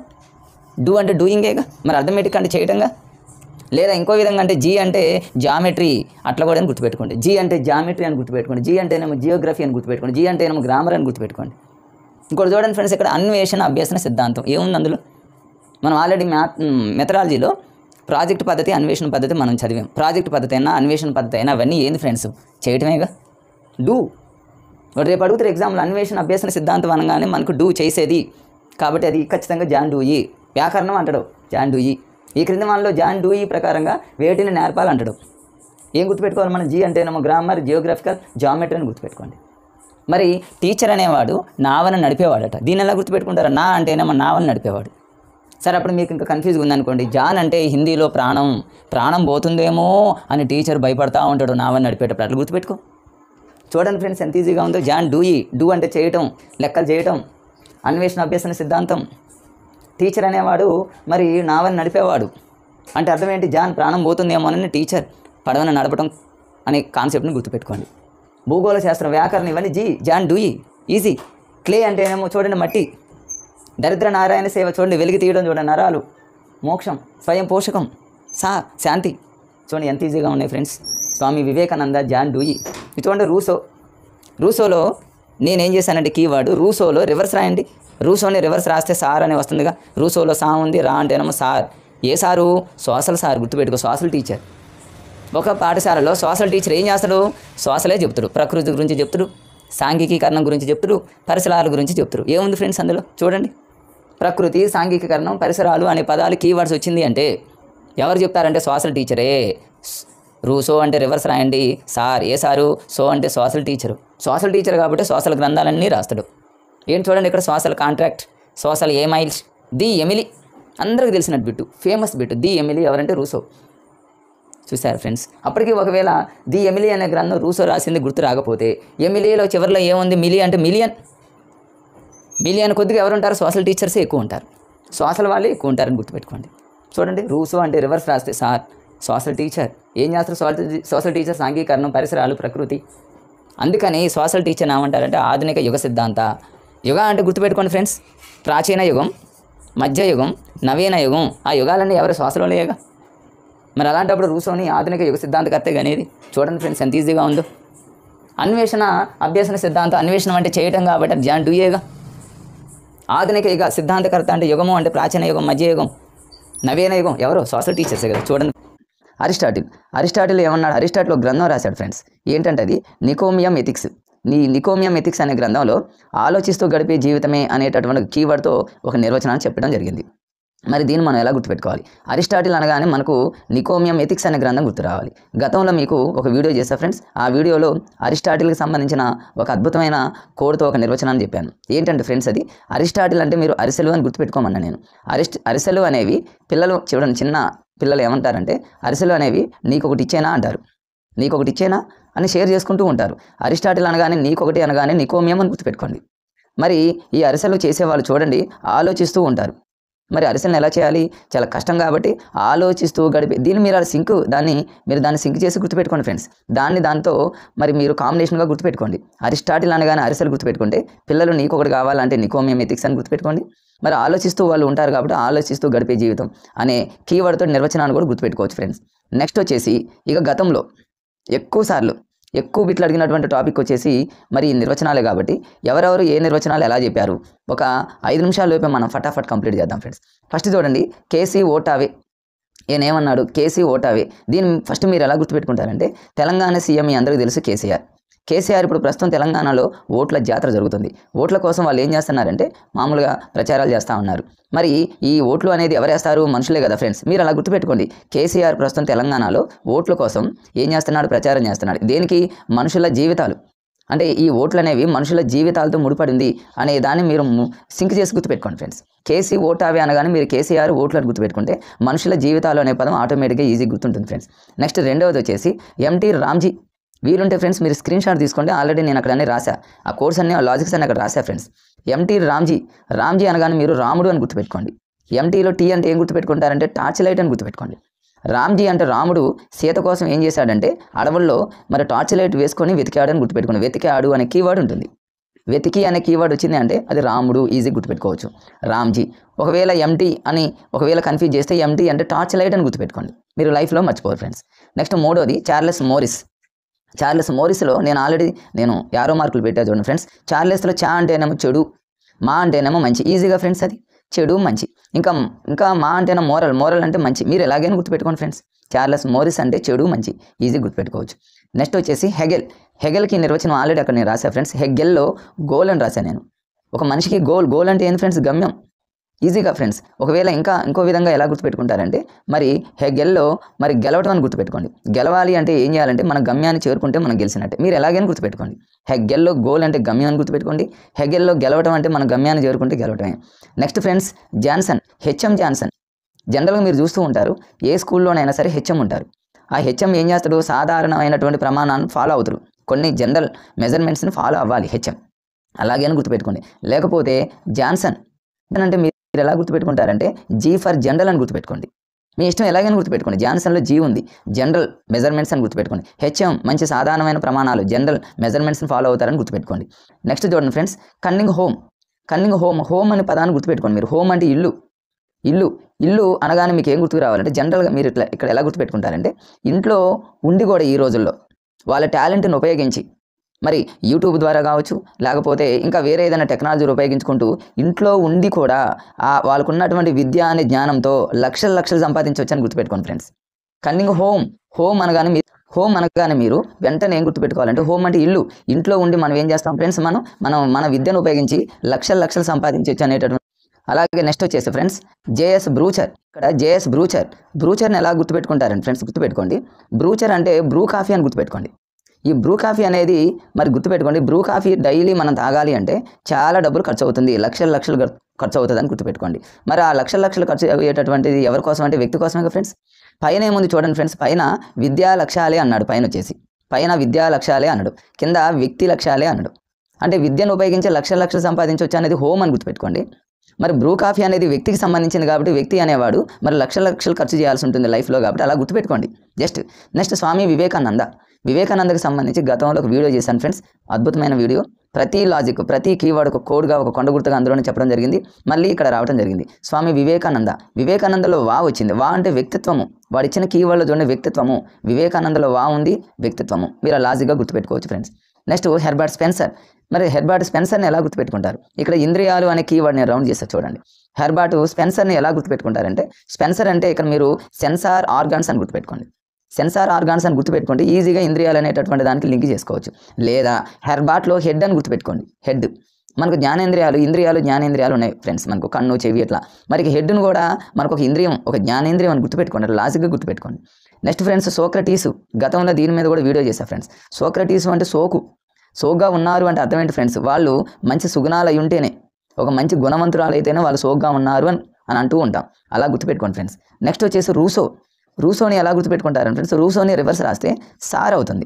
డూ అంటే డూయింగేగా. మరి అర్థమెటిక్ అంటే చేయడంగా. లేదా ఇంకో విధంగా అంటే జీ అంటే జామెట్రీ, అట్లా కూడా అని గుర్తుపెట్టుకోండి. జీ అంటే జామెట్రీ అని గుర్తుపెట్టుకోండి. జీ అంటేనేమో జియోగ్రఫీ అని గుర్తుపెట్టుకోండి. జీ అంటేనేమో గ్రామర్ అని గుర్తుపెట్టుకోండి. ఇంకోటి చూడండి ఫ్రెండ్స్, ఇక్కడ అన్వేషణ అభ్యసన సిద్ధాంతం ఏముంది అందులో? మనం ఆల్రెడీ మెథడాలజీలో ప్రాజెక్ట్ పద్ధతి, అన్వేషణ పద్ధతి మనం చదివాం. ప్రాజెక్ట్ పద్ధతి అయినా, అన్వేషణ పద్ధతి అయినా అవన్నీ ఏంది ఫ్రెండ్స్? చేయటమేగా. డూ. రేపు అడుగుతారు ఎగ్జామ్లో, అన్వేషణ అభ్యసన సిద్ధాంతం అనగానే మనకు డూ చేసేది కాబట్టి అది ఖచ్చితంగా జాన్ డూయి. వ్యాకరణం అంటాడు జాన్ డూయి. ఈ క్రింది మనలో జాన్ డూయి ప్రకారంగా వేటిని నేర్పాలంటాడు. ఏం గుర్తుపెట్టుకోవాలి మనం? జీ అంటేనేమో గ్రామర్, జియోగ్రఫికల్, జామెట్రీ అని గుర్తుపెట్టుకోండి. మరి టీచర్ అనేవాడు నావను నడిపేవాడట. దీన్ని ఎలా గుర్తుపెట్టుకుంటారు? నా అంటేనేమో నావను నడిపేవాడు. సరే, అప్పుడు మీకు ఇంకా కన్ఫ్యూజ్గా ఉందనుకోండి. జాన్ అంటే హిందీలో ప్రాణం పోతుందేమో అని టీచర్ భయపడతా ఉంటాడు నావని నడిపేటప్పుడు. అట్లా గుర్తుపెట్టుకో. చూడండి ఫ్రెండ్స్ ఎంత ఈజీగా ఉందో. John Dewey. డూ అంటే చేయటం, లెక్కలు చేయటం. అన్వేషణ అభ్యసన సిద్ధాంతం. టీచర్ అనేవాడు మరి నావని నడిపేవాడు అంటే అర్థం ఏంటి? జాన్ ప్రాణం పోతుందేమోనని టీచర్ పడవను నడపడం అనే కాన్సెప్ట్ని గుర్తుపెట్టుకోండి. భూగోళ శాస్త్రం, వ్యాకరణం ఇవన్నీ జాన్ డూయి. ఈజీ. క్లే అంటేనేమో చూడండి మట్టి. దరిద్ర నారాయణ సేవ చూడండి, వెలిగి తీయడం చూడండి, నరాలు. మోక్షం, స్వయం పోషకం, శాంతి. చూడండి ఎంత ఈజీగా ఉన్నాయి friends. Swami Vivekananda, John Dewey. ఇది చూడండి రూసోలో నేనేం చేశానంటే కీవర్డ్ రూసోలో రివర్స్ రాయండి. రూసోని రివర్స్ రాస్తే సార్ అని వస్తుందిగా. రూసోలో సా ఉంది, రా అంటేనేమో సార్. ఏ సారు? Social sir. గుర్తుపెట్టుకో, సోషల్ టీచర్. ఒక పాఠశాలలో సోషల్ టీచర్ ఏం చేస్తాడు? సోషలే చెప్తాడు. ప్రకృతి గురించి చెప్తాడు, సాంఘికీకరణం గురించి చెప్తాడు, పరిసరాల గురించి చెప్తాడు. ఏముంది ఫ్రెండ్స్ అందులో? చూడండి, ప్రకృతి, సాంఘికీకరణం, పరిసరాలు అనే పదాలు కీవర్డ్స్ వచ్చింది అంటే ఎవరు చెప్తారంటే సోషల్ టీచరే. రూసో అంటే రివర్స్ రాయండి, సార్. ఏ సారు? సో అంటే సోషల్ టీచరు. సోషల్ టీచర్ కాబట్టి సోషల్ గ్రంథాలన్నీ రాస్తాడు. ఏంటి చూడండి ఇక్కడ, social contract, social Emile, the Emile. అందరికీ తెలిసినట్టు bit, famous bit. The Emile ఎవరంటే రూసో. చూసారు ఫ్రెండ్స్. అప్పటికి ఒకవేళ ది ఎమిలీ అనే గ్రంథం రూసో రాసింది గుర్తు రాకపోతే, ఎమిలీలో చివరిలో ఏముంది? మిలీ అంటే మిలియన్ కొద్దిగా ఎవరు ఉంటారు? సోషల్ టీచర్సే ఎక్కువ ఉంటారు. సోషల్ వాళ్ళే ఎక్కువ ఉంటారని గుర్తుపెట్టుకోండి. చూడండి, రూసో అంటే రివర్స్ రాస్తే సార్, సోషల్ టీచర్. ఏం చేస్తారు? సోషల్ టీచర్ సాంఘీకరణం, పరిసరాలు, ప్రకృతి. అందుకని సోషల్ టీచర్ ఏమంటారంటే ఆధునిక యుగ సిద్ధాంత. యుగ అంటే గుర్తుపెట్టుకోండి ఫ్రెండ్స్, ప్రాచీన యుగం, మధ్యయుగం, నవీన యుగం. ఆ యుగాలన్నీ ఎవరు? సోషల్లోనేగా. మరి అలాంటప్పుడు రూసోని ఆధునిక యుగ సిద్ధాంతకర్తే అనేది. చూడండి ఫ్రెండ్స్ ఎంత ఈజీగా ఉందో. అన్వేషణ అభ్యసన సిద్ధాంతం. అన్వేషణం అంటే చేయటం కాబట్టి జాన్ డూయేగా. ఆధునిక యుగ సిద్ధాంతకర్త అంటే యుగము అంటే ప్రాచీన యుగం, మధ్యయుగం, నవీన యుగం. ఎవరు? సోషల్ టీచర్సే కదా. చూడండి, అరిస్టాటిల్ ఏమన్నాడు? అరిస్టాటిల్ ఒక గ్రంథం రాశాడు ఫ్రెండ్స్. ఏంటంటే అది నికోమియం ఎథిక్స్. నికోమియం ఎథిక్స్ అనే గ్రంథంలో ఆలోచిస్తూ గడిపే జీవితమే అనేటటువంటి కీవర్డ్తో ఒక నిర్వచనాన్ని చెప్పడం జరిగింది. మరి దీన్ని మనం ఎలా గుర్తుపెట్టుకోవాలి? అరిస్టాటిల్ అనగానే మనకు నికోమియం ఎథిక్స్ అనే గ్రంథం గుర్తు రావాలి. గతంలో మీకు ఒక వీడియో చేశా ఫ్రెండ్స్. ఆ వీడియోలో అరిస్టాటిల్కి సంబంధించిన ఒక అద్భుతమైన కోడ్తో ఒక నిర్వచనాన్ని చెప్పాను. ఏంటంటే ఫ్రెండ్స్, అది అరిస్టాటిల్ అంటే మీరు అరిసెలు అని గుర్తుపెట్టుకోమన్నా నేను. అరిసెలు అనేవి పిల్లలు చూడండి, చిన్న పిల్లలు ఏమంటారంటే అరిసెలు అనేవి నీకొకటి ఇచ్చేనా అంటారు. నీకొకటి ఇచ్చేనా అని షేర్ చేసుకుంటూ ఉంటారు. అరిస్టాటిల్ అనగానే నీకొకటి అనగానే నికోమియం అని గుర్తుపెట్టుకోండి. మరి ఈ అరిసెలు చేసేవాళ్ళు చూడండి ఆలోచిస్తూ ఉంటారు. మరి అరిసెలను ఎలా చేయాలి? చాలా కష్టం కాబట్టి ఆలోచిస్తూ గడిపి దీన్ని మీరు దాన్ని సింక్ చేసి గుర్తుపెట్టుకోండి ఫ్రెండ్స్. దాంతో మరి మీరు కాంబినేషన్గా గుర్తుపెట్టుకోండి. అరిస్టాటిల్ అనగానే అరిసెలు గుర్తుపెట్టుకుంటే పిల్లలు నీకొకటి కావాలంటే నికోమియం ఎథిక్స్ అని గుర్తుపెట్టుకోండి. మరి ఆలోచిస్తూ వాళ్ళు ఉంటారు కాబట్టి ఆలోచిస్తూ గడిపే జీవితం అనే కీవర్డ్తో నిర్వచనాన్ని కూడా గుర్తుపెట్టుకోవచ్చు ఫ్రెండ్స్. నెక్స్ట్ వచ్చేసి ఇక గతంలో ఎక్కువ బిట్లు అడిగినటువంటి టాపిక్ వచ్చేసి మరి ఈ నిర్వచనాలే కాబట్టి ఎవరెవరు ఏ నిర్వచనాలు ఎలా చెప్పారు ఒక 5 నిమిషాల లోపే మనం ఫటాఫట్ కంప్లీట్ చేద్దాం ఫ్రెండ్స్. ఫస్ట్ చూడండి, కేసీ ఓటావే. ఏమన్నాడు? కేసీ ఓటావే. దీన్ని ఫస్ట్ మీరు ఎలా గుర్తుపెట్టుకుంటారంటే తెలంగాణ సీఎం మీ అందరికీ తెలుసు కేసీఆర్ ఇప్పుడు ప్రస్తుతం తెలంగాణలో ఓట్ల జాతర జరుగుతుంది. ఓట్ల కోసం వాళ్ళు ఏం చేస్తున్నారంటే మామూలుగా ప్రచారాలు చేస్తూ ఉన్నారు. మరి ఈ ఓట్లు అనేది ఎవరేస్తారు? మనుషులే కదా ఫ్రెండ్స్. మీరు అలా గుర్తుపెట్టుకోండి. కేసీఆర్ ప్రస్తుతం తెలంగాణలో ఓట్ల కోసం ఏం చేస్తున్నాడు? ప్రచారం చేస్తున్నాడు. దేనికి? మనుషుల జీవితాలు. అంటే ఈ ఓట్లు అనేవి మనుషుల జీవితాలతో ముడిపడింది అనే దాన్ని మీరు సింక్ చేసి గుర్తుపెట్టుకోండి ఫ్రెండ్స్. కేసీ ఓటావే అనగానే మీరు కేసీఆర్ ఓట్లు అని గుర్తుపెట్టుకుంటే మనుషుల జీవితాలు అనే పదం ఆటోమేటిక్గా ఈజీ గుర్తుంటుంది ఫ్రెండ్స్. నెక్స్ట్ రెండవది వచ్చేసి ఎంటీ రామ్జీ. వీలుంటే ఫ్రెండ్స్ మీరు స్క్రీన్ షాట్ తీసుకోండి. ఆల్రెడీ నేను అక్కడ అన్నీ రాసా, ఆ కోర్స్ అన్ని లాజిక్స్ అన్ని అక్కడ రాసా ఫ్రెండ్స్. ఎంటీ రామ్జీ అనగానే మీరు రాముడు అని గుర్తుపెట్టుకోండి. ఎంటీలో టీ అంటే ఏం గుర్తుపెట్టుకుంటారంటే టార్చ్ లైట్ అని గుర్తుపెట్టుకోండి. రామ్జీ అంటే రాముడు సీత కోసం ఏం చేశాడంటే అడవుల్లో మరి టార్చ్ లైట్ వేసుకొని వెతికాడు అని గుర్తుపెట్టుకోండి. వెతికాడు అనే కీవర్డ్ ఉంటుంది. వెతికి అనే కీవర్డ్ వచ్చింది అంటే అది రాముడు, ఈజీ గుర్తుపెట్టుకోవచ్చు. రామ్జీ. ఒకవేళ ఎంటీ అని కన్ఫ్యూజ్ చేస్తే ఎంటీ అంటే టార్చ్ లైట్ అని గుర్తుపెట్టుకోండి. మీరు లైఫ్లో మర్చిపోరు ఫ్రెండ్స్. నెక్స్ట్ మూడోది చార్లెస్ మోరిస్లో నేను 6 మార్కులు పెట్టా చూడండి ఫ్రెండ్స్. చార్లెస్లో చా అంటేనేమో చెడు, మా అంటేనేమో మంచి. ఈజీగా ఫ్రెండ్స్ అది చెడు మంచి. ఇంకా ఇంకా మా అంటేనా మోరల్ అంటే మంచి. మీరు ఎలాగైనా గుర్తుపెట్టుకోండి ఫ్రెండ్స్. చార్లెస్ మోరిస్ అంటే చెడు మంచి, ఈజీ గుర్తుపెట్టుకోవచ్చు. నెక్స్ట్ వచ్చేసి హెగెల్కి నిర్వచనం ఆల్రెడీ అక్కడ నేను రాశాను ఫ్రెండ్స్. హెగెల్లో గోల్ అని రాశాను నేను. ఒక మనిషికి గోల్ అంటే ఏంటి ఫ్రెండ్స్? గమ్యం. ఈజీగా ఫ్రెండ్స్. ఒకవేళ ఇంకో విధంగా ఎలా గుర్తుపెట్టుకుంటారంటే మరి హెగెల్లో మరి గెలవటం అని గుర్తుపెట్టుకోండి. గెలవాలి అంటే ఏం చేయాలంటే మన గమ్యాన్ని చేరుకుంటే మనం గెలిచినట్టే. మీరు ఎలాగైనా గుర్తుపెట్టుకోండి. హెగెల్లో గోల్ అంటే గమ్యం అని గుర్తుపెట్టుకోండి. హెగెల్లో గెలవటం అంటే మన గమ్యాన్ని చేరుకుంటే గెలవటమే. Next friends H M Johnson. జనరల్గా మీరు చూస్తూ ఉంటారు, ఏ స్కూల్లోనైనా సరే హెచ్ఎం ఉంటారు. ఆ హెచ్ఎం ఏం చేస్తాడు? సాధారణమైనటువంటి ప్రమాణాలను ఫాలో అవుతారు. కొన్ని జనరల్ మెజర్మెంట్స్ని ఫాలో అవ్వాలి హెచ్ఎం. అలాగే గుర్తుపెట్టుకోండి. లేకపోతే జాన్సన్ అంటే మీరు ఎలా గుర్తుపెట్టుకుంటారంటే జీ ఫర్ జనరల్ అని గుర్తుపెట్టుకోండి. మీ ఇష్టం ఎలాగైనా గుర్తుపెట్టుకోండి. జాన్సన్లో జీ ఉంది, జనరల్ మెజర్మెంట్స్ అని గుర్తుపెట్టుకోండి. హెచ్ఎం మంచి సాధారణమైన ప్రమాణాలు, జనరల్ మెజర్మెంట్స్ని ఫాలో అవుతారని గుర్తుపెట్టుకోండి. నెక్స్ట్ చూడండి ఫ్రెండ్స్, కన్నింగ్ హోమ్ అనే పదాన్ని గుర్తుపెట్టుకోండి. మీరు హోమ్ అంటే ఇల్లు అనగానే మీకు ఏం గుర్తుకు రావాలంటే జనరల్గా మీరు ఇక్కడ ఎలా గుర్తుపెట్టుకుంటారంటే ఇంట్లో ఉండి కూడా ఈ రోజుల్లో వాళ్ళ టాలెంట్ని ఉపయోగించి మరి యూట్యూబ్ ద్వారా కావచ్చు, లేకపోతే ఇంకా వేరే ఏదైనా టెక్నాలజీని ఉపయోగించుకుంటూ ఇంట్లో ఉండి కూడా వాళ్ళకున్నటువంటి విద్య అనే జ్ఞానంతో లక్షలు సంపాదించవచ్చని గుర్తుపెట్టుకోండి ఫ్రెండ్స్. కన్నింగ్ హోమ్ అనగానే మీరు వెంటనే ఏం గుర్తుపెట్టుకోవాలంటే హోమ్ అంటే ఇంట్లో ఉండి మనం ఏం చేస్తాం ఫ్రెండ్స్? మన విద్యను ఉపయోగించి లక్షలు సంపాదించవచ్చు అనేటటువంటి. అలాగే నెక్స్ట్ వచ్చేసి ఫ్రెండ్స్ జేఎస్ బ్రూచర్. ఇక్కడ జేఎస్ బ్రూచర్ని ఎలా గుర్తుపెట్టుకుంటారండి ఫ్రెండ్స్? గుర్తుపెట్టుకోండి, బ్రూచర్ అంటే బ్రూ కాఫీ అని గుర్తుపెట్టుకోండి. ఈ బ్రూ కాఫీ అనేది మరి గుర్తుపెట్టుకోండి, బ్రూ కాఫీ డైలీ మనం తాగాలి అంటే చాలా డబ్బులు ఖర్చు అవుతుంది, లక్షలు ఖర్చు అవుతుంది అని గుర్తుపెట్టుకోండి. మరి ఆ లక్షలు ఖర్చు అయ్యేటటువంటిది ఎవరి కోసం అంటే వ్యక్తి కోసమే కదా ఫ్రెండ్స్. పైన ఏముంది చూడండి ఫ్రెండ్స్, పైన విద్యా లక్ష్యాలే అన్నాడు. పైన విద్యా లక్ష్యాలే అన్నాడు, కింద వ్యక్తి లక్ష్యాలే అన్నాడు. అంటే విద్యను ఉపయోగించి లక్షలు సంపాదించవచ్చు అనేది హోమ్ అని గుర్తుపెట్టుకోండి. మరి బ్రూ కాఫీ అనేది వ్యక్తికి సంబంధించింది కాబట్టి వ్యక్తి అనేవాడు మరి లక్షలు ఖర్చు చేయాల్సి ఉంటుంది లైఫ్లో, కాబట్టి అలా గుర్తుపెట్టుకోండి. నెక్స్ట్ స్వామి వివేకానందకి సంబంధించి గతంలో ఒక వీడియో చేశాను ఫ్రెండ్స్, అద్భుతమైన వీడియో. ప్రతి లాజిక్, ప్రతి కీవర్డ్ ఒక కోడ్గా, ఒక కొండ గుర్తుగా అందులోనే చెప్పడం జరిగింది. మళ్ళీ ఇక్కడ రావడం జరిగింది. స్వామి వివేకానందలో వా వచ్చింది. వా అంటే వ్యక్తిత్వము. వాడు ఇచ్చిన కీవర్డ్లో చూడండి, వ్యక్తిత్వము. వివేకానందలో వా ఉంది, వ్యక్తిత్వము. మీరు ఆ లాజిక్గా గుర్తుపెట్టుకోవచ్చు ఫ్రెండ్స్. Next Herbert Spencer. మరి హెర్బర్ట్ స్పెన్సర్ని ఎలా గుర్తుపెట్టుకుంటారు? ఇక్కడ ఇంద్రియాలు అనే కీవర్డ్ నేను రౌండ్ చేస్తా చూడండి. హెర్బర్ట్ స్పెన్సర్ని ఎలా గుర్తుపెట్టుకుంటారంటే స్పెన్సర్ అంటే ఇక్కడ మీరు సెన్సార్ ఆర్గాన్స్ అని గుర్తుపెట్టుకోండి. ఈజీగా ఇంద్రియాలు అనేటటువంటి దానికి లింక్ చేసుకోవచ్చు. లేదా హెర్బర్ట్లో హెడ్ అని గుర్తుపెట్టుకోండి. హెడ్ మనకు జ్ఞానేంద్రియాలు ఉన్నాయి ఫ్రెండ్స్, మనకు కన్ను, చెవి ఇట్లా. మరి హెడ్ను కూడా మనకు ఒక ఇంద్రియం, ఒక జ్ఞానేంద్రియం అని గుర్తుపెట్టుకోండి, లాజిక్గా గుర్తుపెట్టుకోండి. Next friends Socrates. గతంలో దీని మీద కూడా వీడియో చేశా ఫ్రెండ్స్. సోక్రటీసు అంటే సోగ్గా ఉన్నారు అంటే అర్థం ఏంటి ఫ్రెండ్స్? వాళ్ళు మంచి సుగుణాలు అయి ఉంటేనే, ఒక మంచి గుణవంతురాలు అయితేనే వాళ్ళు సోగ్గా ఉన్నారు అని అంటూ ఉంటాం. అలా గుర్తుపెట్టుకోండి ఫ్రెండ్స్. నెక్స్ట్ వచ్చేసి రూసోని ఎలా గుర్తుపెట్టుకుంటారని ఫ్రెండ్స్? రూసోని రివర్స్ రాస్తే సార్ అవుతుంది.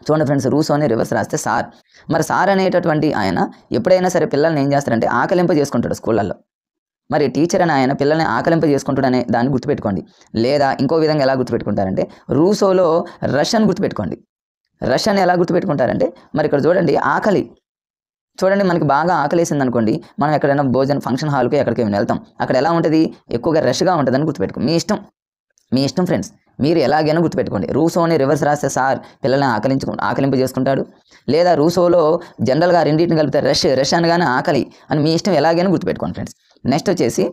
చూడండి ఫ్రెండ్స్, రూసోని రివర్స్ రాస్తే సార్. మరి సార్ అనేటటువంటి ఆయన ఎప్పుడైనా సరే పిల్లల్ని ఏం చేస్తారంటే ఆకలింప చేసుకుంటాడు స్కూళ్ళల్లో. మరి టీచర్ అని ఆయన పిల్లల్ని ఆకలింప చేసుకుంటాడనే దాన్ని గుర్తుపెట్టుకోండి. లేదా ఇంకో విధంగా ఎలా గుర్తుపెట్టుకుంటారంటే రూసోలో రష్ అని గుర్తుపెట్టుకోండి. రష్ అని ఎలా గుర్తుపెట్టుకుంటారంటే మరి ఇక్కడ చూడండి, ఆకలి. చూడండి, మనకి బాగా ఆకలేసింది అనుకోండి, మనం ఎక్కడైనా ఫంక్షన్ హాల్కి ఎక్కడికి వెళ్తాం, అక్కడ ఎలా ఉంటుంది? ఎక్కువగా రష్గా ఉంటుందని గుర్తుపెట్టుకోండి. మీ ఇష్టం ఫ్రెండ్స్, మీరు ఎలాగైనా గుర్తుపెట్టుకోండి. రూసోని రివర్స్ రాస్తే సార్ పిల్లల్ని ఆకలింప చేసుకుంటాడు. లేదా రూసోలో జనరల్గా రెండింటిని కలిపితే రష్ అనగానే ఆకలి అని. మీ ఇష్టం ఎలాగైనా గుర్తుపెట్టుకోండి ఫ్రెండ్స్. నెక్స్ట్ వచ్చేసి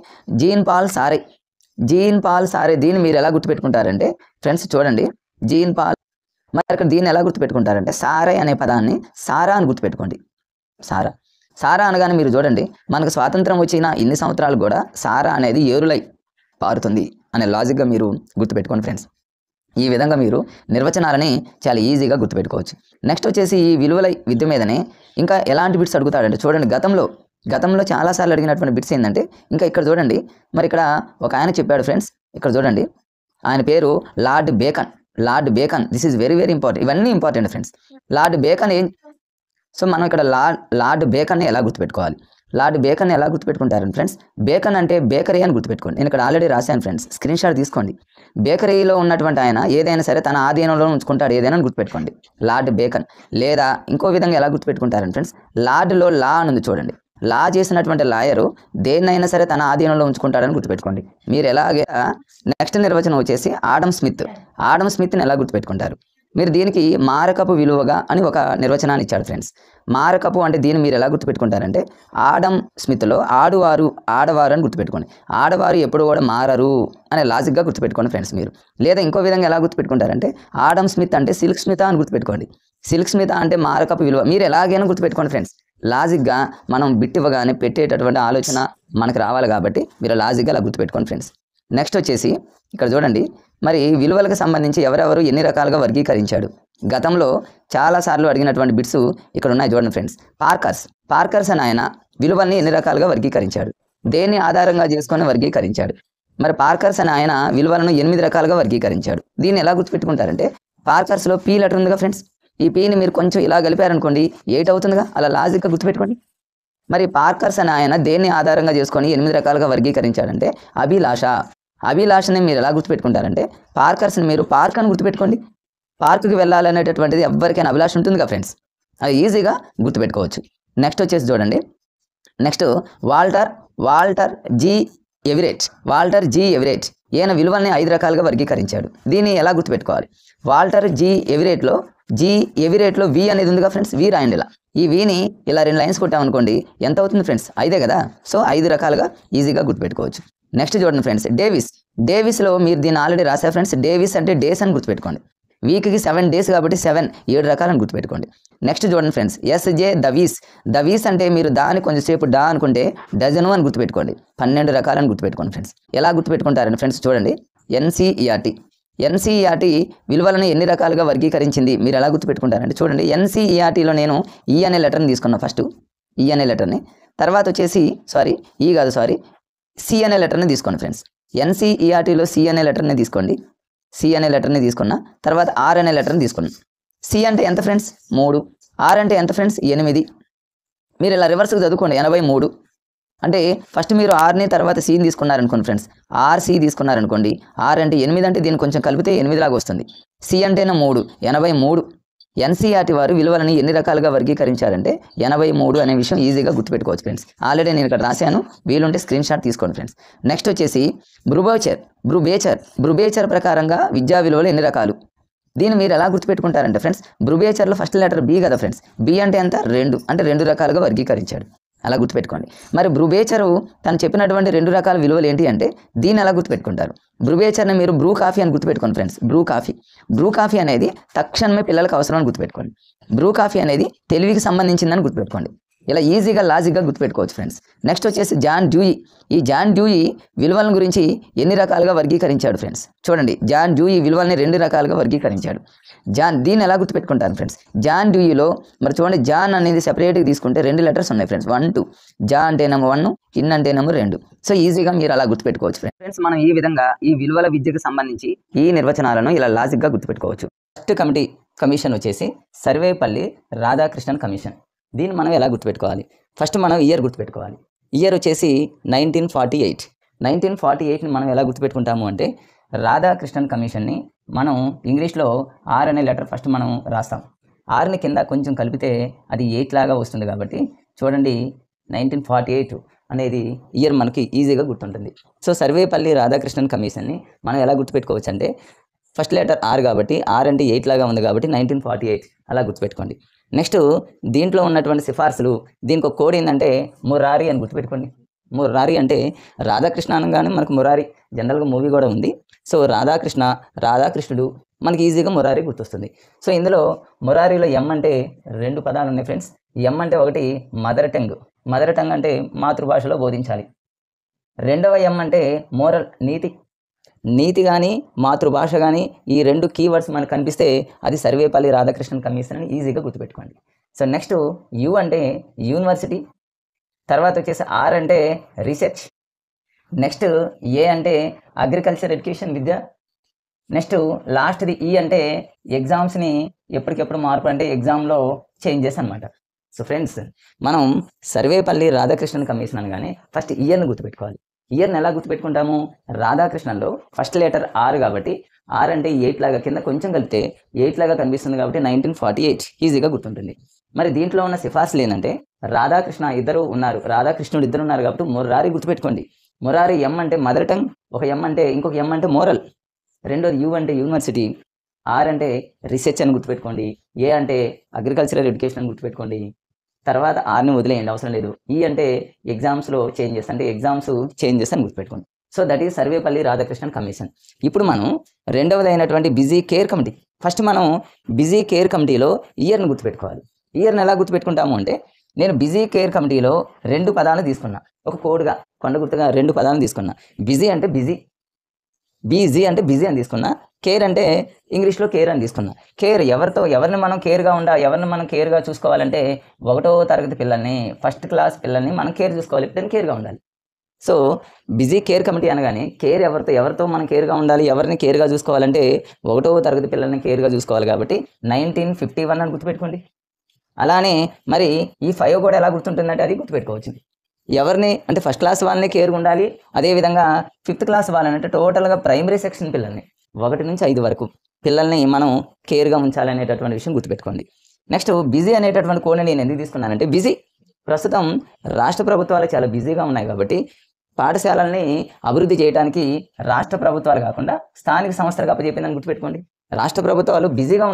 జీన్ పాల్ సారే. దీన్ని మీరు ఎలా గుర్తుపెట్టుకుంటారంటే ఫ్రెండ్స్ చూడండి, జీన్ పాల్. మరి ఇక్కడ దీన్ని ఎలా గుర్తుపెట్టుకుంటారంటే సారే అనే పదాన్ని సారా అని గుర్తుపెట్టుకోండి. సారా అనగానే మీరు చూడండి, మనకు స్వాతంత్రం వచ్చిన ఇన్ని సంవత్సరాలు కూడా సారా అనేది ఏరులై పారుతుంది అనే లాజిక్గా మీరు గుర్తుపెట్టుకోండి ఫ్రెండ్స్. ఈ విధంగా మీరు నిర్వచనాలని చాలా ఈజీగా గుర్తుపెట్టుకోవచ్చు. నెక్స్ట్ వచ్చేసి ఈ విలువల విద్య మీదనే ఇంకా ఎలాంటి బిట్స్ అడుగుతాడంటే చూడండి, గతంలో చాలాసార్లు అడిగినటువంటి బిట్స్ ఏంటంటే ఇంకా ఇక్కడ చూడండి, మరి ఇక్కడ ఒక ఆయన చెప్పాడు ఫ్రెండ్స్. ఇక్కడ చూడండి, ఆయన పేరు Lord Bacon. This is very important. ఇవన్నీ important friends. Lord Bacon so మనం ఇక్కడ లార్డ్ బేకన్ని ఎలా గుర్తుపెట్టుకుంటారని ఫ్రెండ్స్? బేకన్ అంటే బేకరీ అని గుర్తుపెట్టుకోండి. నేను ఇక్కడ ఆల్రెడీ రాశాను ఫ్రెండ్స్, స్క్రీన్ షాట్ తీసుకోండి. బేకరీలో ఉన్నటువంటి ఆయన ఏదైనా సరే తన ఆధీనంలో ఉంచుకుంటాడు ఏదైనా గుర్తుపెట్టుకోండి, లార్డ్ బేకన్. లేదా ఇంకో విధంగా ఎలా గుర్తుపెట్టుకుంటారని ఫ్రెండ్స్? లార్డ్లో లా అని ఉంది చూడండి, లా చేసినటువంటి లాయరు దేన్నైనా సరే తన ఆధీనంలో ఉంచుకుంటాడని గుర్తుపెట్టుకోండి. మీరు ఎలాగే నెక్స్ట్ నిర్వచనం వచ్చేసి ఆడమ్ స్మిత్ని ఎలా గుర్తుపెట్టుకుంటారు? మీరు దీనికి మారకపు విలువగా అని ఒక నిర్వచనాన్ని ఇచ్చాడు ఫ్రెండ్స్. మారకపు అంటే దీన్ని మీరు ఎలా గుర్తుపెట్టుకుంటారంటే ఆడమ్ స్మిత్లో ఆడువారు ఆడవారు అని గుర్తుపెట్టుకోండి. ఆడవారు ఎప్పుడు కూడా మారరు అనే లాజిక్గా గుర్తుపెట్టుకోండి ఫ్రెండ్స్ మీరు. లేదా ఇంకో విధంగా ఎలా గుర్తుపెట్టుకుంటారంటే ఆడమ్ స్మిత్ అంటే సిల్క్ స్మిత అని గుర్తుపెట్టుకోండి. సిల్క్ స్మిత అంటే మారకపు విలువ. మీరు ఎలాగైనా గుర్తుపెట్టుకోండి ఫ్రెండ్స్. లాజిక్గా మనం బిట్ ఇవ్వగానే పెట్టేటటువంటి ఆలోచన మనకు రావాలి కాబట్టి మీరు లాజిక్గా అలా గుర్తుపెట్టుకోండి ఫ్రెండ్స్. నెక్స్ట్ వచ్చేసి ఇక్కడ చూడండి, మరి విలువలకు సంబంధించి ఎవరెవరు ఎన్ని రకాలుగా వర్గీకరించాడు. గతంలో చాలాసార్లు అడిగినటువంటి బిట్స్ ఇక్కడ ఉన్నాయి చూడండి ఫ్రెండ్స్. పార్కర్స్ అని ఆయన విలువల్ని ఎన్ని రకాలుగా వర్గీకరించాడు, దేన్ని ఆధారంగా చేసుకొని వర్గీకరించాడు. మరి పార్కర్స్ అని ఆయన విలువలను 8 రకాలుగా వర్గీకరించాడు. దీన్ని ఎలా గుర్తుపెట్టుకుంటారంటే పార్కర్స్లో పీ లెటర్ ఉందిగా ఫ్రెండ్స్, ఈ పీని మీరు కొంచెం ఇలా కలిపారనుకోండి 8 అవుతుందిగా, అలా లాజిక్గా గుర్తుపెట్టుకోండి. మరి పార్కర్స్ అని ఆయన దేన్ని ఆధారంగా చేసుకొని 8 రకాలుగా వర్గీకరించాడంటే అభిలాషని మీరు ఎలా గుర్తుపెట్టుకుంటారంటే పార్కర్స్ని మీరు పార్క్ అని గుర్తుపెట్టుకోండి. పార్కుకి వెళ్ళాలనేటటువంటిది ఎవరికైనా అభిలాష ఉంటుందిగా ఫ్రెండ్స్, అది ఈజీగా గుర్తుపెట్టుకోవచ్చు. నెక్స్ట్ వచ్చేసి చూడండి, నెక్స్ట్ వాల్టర్ జి ఎవరేట్ ఈయన విలువల్ని 5 రకాలుగా వర్గీకరించాడు. దీన్ని ఎలా గుర్తుపెట్టుకోవాలి. వాల్టర్ జి ఎవిరేట్లో వి అనేది ఉందిగా ఫ్రెండ్స్, వి రాయండి ఇలా. ఈ విని ఇలా 2 లైన్స్ కొట్టామనుకోండి ఎంత అవుతుంది ఫ్రెండ్స్, 5 కదా. సో 5 రకాలుగా ఈజీగా గుర్తుపెట్టుకోవచ్చు. నెక్స్ట్ చూడండి ఫ్రెండ్స్, డేవిస్లో మీరు దీన్ని ఆల్రెడీ రాశారు ఫ్రెండ్స్. డేవిస్ అంటే డేస్ అని గుర్తుపెట్టుకోండి. వీక్కి 7 డేస్ కాబట్టి 7 రకాలని గుర్తుపెట్టుకోండి. నెక్స్ట్ చూడండి ఫ్రెండ్స్, ఎస్జే దవీస్ అంటే మీరు దాన్ని కొంచెంసేపు డా అనుకుంటే డజను అని గుర్తుపెట్టుకోండి. 12 రకాలని గుర్తుపెట్టుకోండి ఫ్రెండ్స్. ఎలా గుర్తుపెట్టుకుంటారండి ఫ్రెండ్స్ చూడండి, ఎన్సీఈఆర్టీ విలువలను ఎన్ని రకాలుగా వర్గీకరించింది మీరు ఎలా గుర్తుపెట్టుకుంటారంటే చూడండి, ఎన్సీఈఆర్టీలో నేను ఈ అనే లెటర్ని తీసుకున్నాను. ఫస్ట్ ఈ అనే లెటర్ని, తర్వాత వచ్చేసి సి అనే లెటర్ని తీసుకోండి ఫ్రెండ్స్. ఎన్సీఈఆర్టీలో సి అనే లెటర్ని తీసుకున్నా, తర్వాత ఆర్ అనే లెటర్ని తీసుకున్నాను. సి అంటే ఎంత ఫ్రెండ్స్ 3, ఆర్ అంటే ఎంత ఫ్రెండ్స్ 8. మీరు ఇలా రివర్స్కి చదువుకోండి, 83. అంటే ఫస్ట్ మీరు ఆర్ని తర్వాత సిని తీసుకున్నారనుకోండి ఫ్రెండ్స్, ఆర్సి తీసుకున్నారనుకోండి, ఆర్ అంటే 8 అంటే దీన్ని కొంచెం కలిపితే 8 లాగా వస్తుంది. సి అంటేనే 3, 83. ఎన్సీఆర్టీ వారు విలువలని ఎన్ని రకాలుగా వర్గీకరించారంటే 83 అనే విషయం ఈజీగా గుర్తుపెట్టుకోవచ్చు ఫ్రెండ్స్. ఆల్రెడీ నేను ఇక్కడ రాశాను, వీలుంటే స్క్రీన్ షాట్ తీసుకోండి ఫ్రెండ్స్. నెక్స్ట్ వచ్చేసి బ్రుబేచర్ ప్రకారంగా విద్యా విలువలు ఎన్ని రకాలు. దీన్ని మీరు ఎలా గుర్తుపెట్టుకుంటారంటే ఫ్రెండ్స్, బ్రుబేచర్లో ఫస్ట్ లెటర్ బి కదా ఫ్రెండ్స్, బి అంటే ఎంత 2, అంటే 2 రకాలుగా వర్గీకరించాడు. అలా గుర్తుపెట్టుకోండి. మరి బ్రుబేచరు తను చెప్పినటువంటి 2 రకాల విలువలు ఏంటి అంటే దీన్ని ఎలా గుర్తుపెట్టుకుంటారు. బ్రుబేచర్ని మీరు బ్రూ కాఫీ అని గుర్తుపెట్టుకోండి ఫ్రెండ్స్. బ్రూ కాఫీ అనేది తక్షణమే పిల్లలకు అవసరం అని గుర్తుపెట్టుకోండి. బ్రూ కాఫీ అనేది తెలివికి సంబంధించిందని గుర్తుపెట్టుకోండి. ఇలా ఈజీగా లాజిక్గా గుర్తుపెట్టుకోవచ్చు ఫ్రెండ్స్. నెక్స్ట్ వచ్చేసి జాన్ డ్యూయి విలువల గురించి ఎన్ని రకాలుగా వర్గీకరించాడు ఫ్రెండ్స్. చూడండి, జాన్ డ్యూయి విలువల్ని 2 రకాలుగా వర్గీకరించాడు. దీన్ని ఎలా గుర్తుపెట్టుకుంటారు ఫ్రెండ్స్. జాన్ డ్యూయిలో మరి చూడండి, జాన్ అనేది సెపరేట్గా తీసుకుంటే 2 లెటర్స్ ఉన్నాయి ఫ్రెండ్స్, 1 2. జా అంటే నెంబర్ 1, ఇన్ అంటే నెంబర్ 2. సో ఈజీగా మీరు అలా గుర్తుపెట్టుకోవచ్చు ఫ్రెండ్స్. మనం ఈ విధంగా ఈ విలువల విద్యకు సంబంధించి ఈ నిర్వచనాలను ఇలా లాజిక్గా గుర్తుపెట్టుకోవచ్చు. ఫస్ట్ కమిషన్ వచ్చేసి సర్వేపల్లి రాధాకృష్ణన్ కమిషన్. దీన్ని మనం ఎలా గుర్తుపెట్టుకోవాలి. ఫస్ట్ మనం ఇయర్ గుర్తుపెట్టుకోవాలి. ఇయర్ వచ్చేసి 1948ని మనం ఎలా గుర్తుపెట్టుకుంటాము అంటే రాధాకృష్ణన్ కమిషన్ని మనం ఇంగ్లీష్లో ఆర్ అనే లెటర్ ఫస్ట్ మనం రాస్తాం. ఆర్ని కింద కొంచెం కలిపితే అది 8 లాగా వస్తుంది. కాబట్టి చూడండి 1948 అనేది ఇయర్ మనకి ఈజీగా గుర్తుంటుంది. సో సర్వేపల్లి రాధాకృష్ణన్ కమిషన్ని మనం ఎలా గుర్తుపెట్టుకోవచ్చు అంటే ఫస్ట్ లెటర్ ఆర్ కాబట్టి ఆర్ అంటే 8 లాగా ఉంది కాబట్టి 1948 అలా గుర్తుపెట్టుకోండి. నెక్స్ట్ దీంట్లో ఉన్నటువంటి సిఫార్సులు, దీనికి ఒక కోడ్ ఏంటంటే మురారి అని గుర్తుపెట్టుకోండి. మురారి అంటే రాధాకృష్ణ అనగానే మనకు మురారి జనరల్గా మూవీ కూడా ఉంది. సో రాధాకృష్ణుడు మనకి ఈజీగా మురారి గుర్తొస్తుంది. సో ఇందులో మురారిలో ఎం అంటే 2 పదాలు ఉన్నాయి ఫ్రెండ్స్. ఎం అంటే ఒకటి మదర్ టంగ్ అంటే మాతృభాషలో బోధించాలి. రెండవ ఎం అంటే మోరల్ నీతి కానీ మాతృభాష కానీ ఈ 2 కీవర్డ్స్ మనకు కనిపిస్తే అది సర్వేపల్లి రాధాకృష్ణన్ కమిషన్ అని ఈజీగా గుర్తుపెట్టుకోండి. సో నెక్స్ట్ యు అంటే యూనివర్సిటీ, తర్వాత వచ్చేసి ఆర్ అంటే రీసెర్చ్, నెక్స్ట్ ఏ అంటే అగ్రికల్చర్ ఎడ్యుకేషన్ విద్య, నెక్స్ట్ లాస్ట్ది ఈ అంటే ఎగ్జామ్స్ని ఎప్పటికెప్పుడు మార్పు అంటే ఎగ్జామ్లో చేంజెస్ అనమాట. సో ఫ్రెండ్స్, మనం సర్వేపల్లి రాధాకృష్ణన్ కమిషన్ అనగానే ఫస్ట్ ఇయర్ని గుర్తుపెట్టుకోవాలి. ఇయర్ని ఎలా గుర్తుపెట్టుకుంటాము. రాధాకృష్ణన్లో ఫస్ట్ లెటర్ ఆర్ కాబట్టి ఆర్ అంటే 8 లాగా కింద కొంచెం కలిపితే 8 లాగా కనిపిస్తుంది కాబట్టి 1948 ఈజీగా గుర్తుంటుంది. మరి దీంట్లో ఉన్న సిఫార్సులు ఏంటంటే రాధాకృష్ణుడు ఇద్దరు ఉన్నారు కాబట్టి మురారి గుర్తుపెట్టుకోండి. మురారి ఎం అంటే మదర్ టంగ్, ఇంకొక ఎం అంటే మోరల్, రెండోది యు అంటే యూనివర్సిటీ, ఆర్ అంటే రీసెర్చ్ అని గుర్తుపెట్టుకోండి. ఏ అంటే అగ్రికల్చరల్ ఎడ్యుకేషన్ అని గుర్తుపెట్టుకోండి. తర్వాత ఆర్ని వదిలేయండి, అవసరం లేదు. ఈ అంటే ఎగ్జామ్స్లో చేంజెస్, అంటే ఎగ్జామ్స్ చేంజెస్ అని గుర్తుపెట్టుకోండి. So that is Sarvepalli Radhakrishnan commission. ఇప్పుడు మనం రెండవది అయినటువంటి బిజీ కేర్ కమిటీ. ఫస్ట్ మనం బిజీ కేర్ కమిటీలో ఇయర్ని గుర్తుపెట్టుకోవాలి. ఇయర్ని ఎలా గుర్తుపెట్టుకుంటాము అంటే, నేను బిజీ కేర్ కమిటీలో 2 పదాలు తీసుకున్నా, ఒక కోడ్గా కొండ గుర్తుగా 2 పదాలను తీసుకున్నా. బిజీ అంటే బిజీ, బీజీ అంటే బిజీ అని తీసుకున్నా. కేర్ అంటే ఇంగ్లీష్లో కేర్ అని తీసుకున్నా. కేర్ ఎవరిని మనం కేర్గా చూసుకోవాలంటే 1వ తరగతి పిల్లల్ని, ఫస్ట్ క్లాస్ పిల్లల్ని మనం కేర్ చూసుకోవాలి, ఎప్పుడైనా కేర్గా ఉండాలి. సో బిజీ కేర్ కమిటీ అనగానే కేర్ ఎవరితో మనం కేర్గా ఉండాలి, ఎవరిని కేర్గా చూసుకోవాలంటే 1వ తరగతి పిల్లల్ని కేర్గా చూసుకోవాలి. కాబట్టి 1951 అని గుర్తుపెట్టుకోండి. అలానే మరి ఈ 5 కూడా ఎలా గుర్తుంటుందంటే అది గుర్తుపెట్టుకోవచ్చు. ఎవరిని అంటే ఫస్ట్ క్లాస్ వాళ్ళని కేర్గా ఉండాలి, అదేవిధంగా 5th క్లాస్ వాళ్ళని అంటే టోటల్గా ప్రైమరీ సెక్షన్ పిల్లల్ని 1 నుంచి 5 వరకు పిల్లల్ని మనం కేర్గా ఉంచాలనేటటువంటి విషయం గుర్తుపెట్టుకోండి. నెక్స్ట్ బిజీ అనేటటువంటి కోడ్ని నేను ఎందుకు తీసుకున్నానంటే, బిజీ ప్రస్తుతం రాష్ట్ర ప్రభుత్వాలు చాలా బిజీగా ఉన్నాయి కాబట్టి పాఠశాలల్ని అభివృద్ధి చేయడానికి రాష్ట్ర ప్రభుత్వాలు కాకుండా స్థానిక సంస్థలకు అప్పచెప్పిందని గుర్తుపెట్టుకోండి. రాష్ట్ర ప్రభుత్వాలు బిజీగా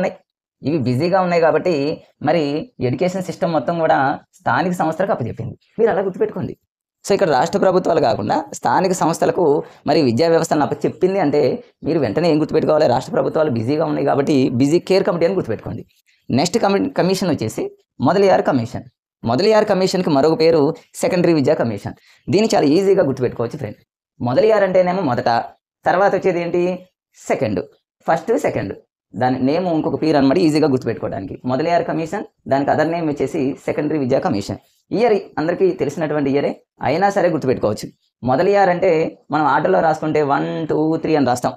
ఉన్నాయి కాబట్టి మరి ఎడ్యుకేషన్ సిస్టమ్ మొత్తం కూడా స్థానిక సంస్థలకు అప్పచెప్పింది. మీరు అలా గుర్తుపెట్టుకోండి. సో ఇక్కడ రాష్ట్ర ప్రభుత్వాలు కాకుండా స్థానిక సంస్థలకు మరి విద్యా వ్యవస్థను అప్పచెప్పింది అంటే మీరు వెంటనే ఏం గుర్తుపెట్టుకోవాలి, రాష్ట్ర ప్రభుత్వాలు బిజీగా ఉన్నాయి కాబట్టి బిజీ కేర్ కమిటీ అని గుర్తుపెట్టుకోండి. నెక్స్ట్ కమిషన్ వచ్చేసి మొదలియార్ కమిషన్. మొదలియార్ కమిషన్కి మరొక పేరు సెకండరీ విద్యా కమిషన్. దీన్ని చాలా ఈజీగా గుర్తుపెట్టుకోవచ్చు ఫ్రెండ్. మొదలియార్ అంటేనేమో మొదట, తర్వాత వచ్చేది ఏంటి సెకండ్, ఫస్ట్ సెకండ్, దాని నేమ్ ఇంకొక పేరు అనమాట, ఈజీగా గుర్తుపెట్టుకోవడానికి. మొదలియార్ కమిషన్, దానికి అదర్ నేమ్ వచ్చేసి సెకండరీ విద్యా కమిషన్. ఇయర్ అందరికీ తెలిసినటువంటి ఇయరే అయినా సరే గుర్తుపెట్టుకోవచ్చు. మొదలియార్ అంటే మనం ఆర్డర్లో రాసుకుంటే 1, 2, 3 అని రాస్తాం.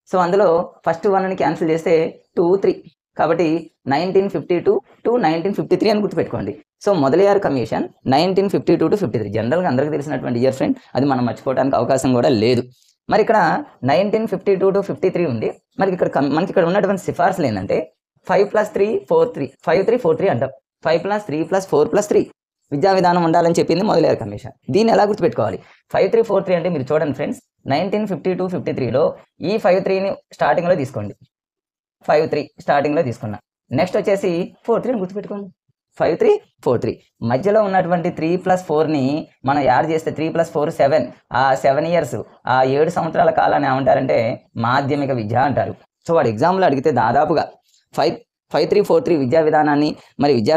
సో అందులో ఫస్ట్ 1ని క్యాన్సిల్ చేస్తే 2, 3, కాబట్టి 1952 to 1953 అని గుర్తుపెట్టుకోండి. సో మొదలియార్ కమిషన్ 1952 to 53 జనరల్గా అందరికీ తెలిసినటువంటి ఇయర్ ఫ్రెండ్, అది మనం మర్చిపోవడానికి అవకాశం కూడా లేదు. మరి ఇక్కడ 1952 to 53 ఉంది. మనకి ఇక్కడ ఉన్నటువంటి సిఫార్సులు ఏంటంటే 5+3, 4, 3 అంటాం. 5+3 + 4 + 3 విద్యా విధానం ఉండాలని చెప్పింది మొదలియార్ కమిషన్. దీన్ని ఎలా గుర్తుపెట్టుకోవాలి? 5-3-4-3 అంటే మీరు చూడండి ఫ్రెండ్స్, 1952-53లో ఈ 5-3ని స్టార్టింగ్లో తీసుకోండి. 5-3 స్టార్టింగ్లో తీసుకున్నా. నెక్స్ట్ వచ్చేసి 4-3 గుర్తుపెట్టుకోండి. 5-3-4-3 మధ్యలో ఉన్నటువంటి 3+4ని మనం యాడ్ చేస్తే 3+4 7. ఆ 7 ఇయర్స్, ఆ 7 సంవత్సరాల కాలాన్ని ఏమంటారంటే మాధ్యమిక విద్య అంటారు. సో వాడు ఎగ్జామ్లో అడిగితే దాదాపుగా 5-3-4-3 విద్యా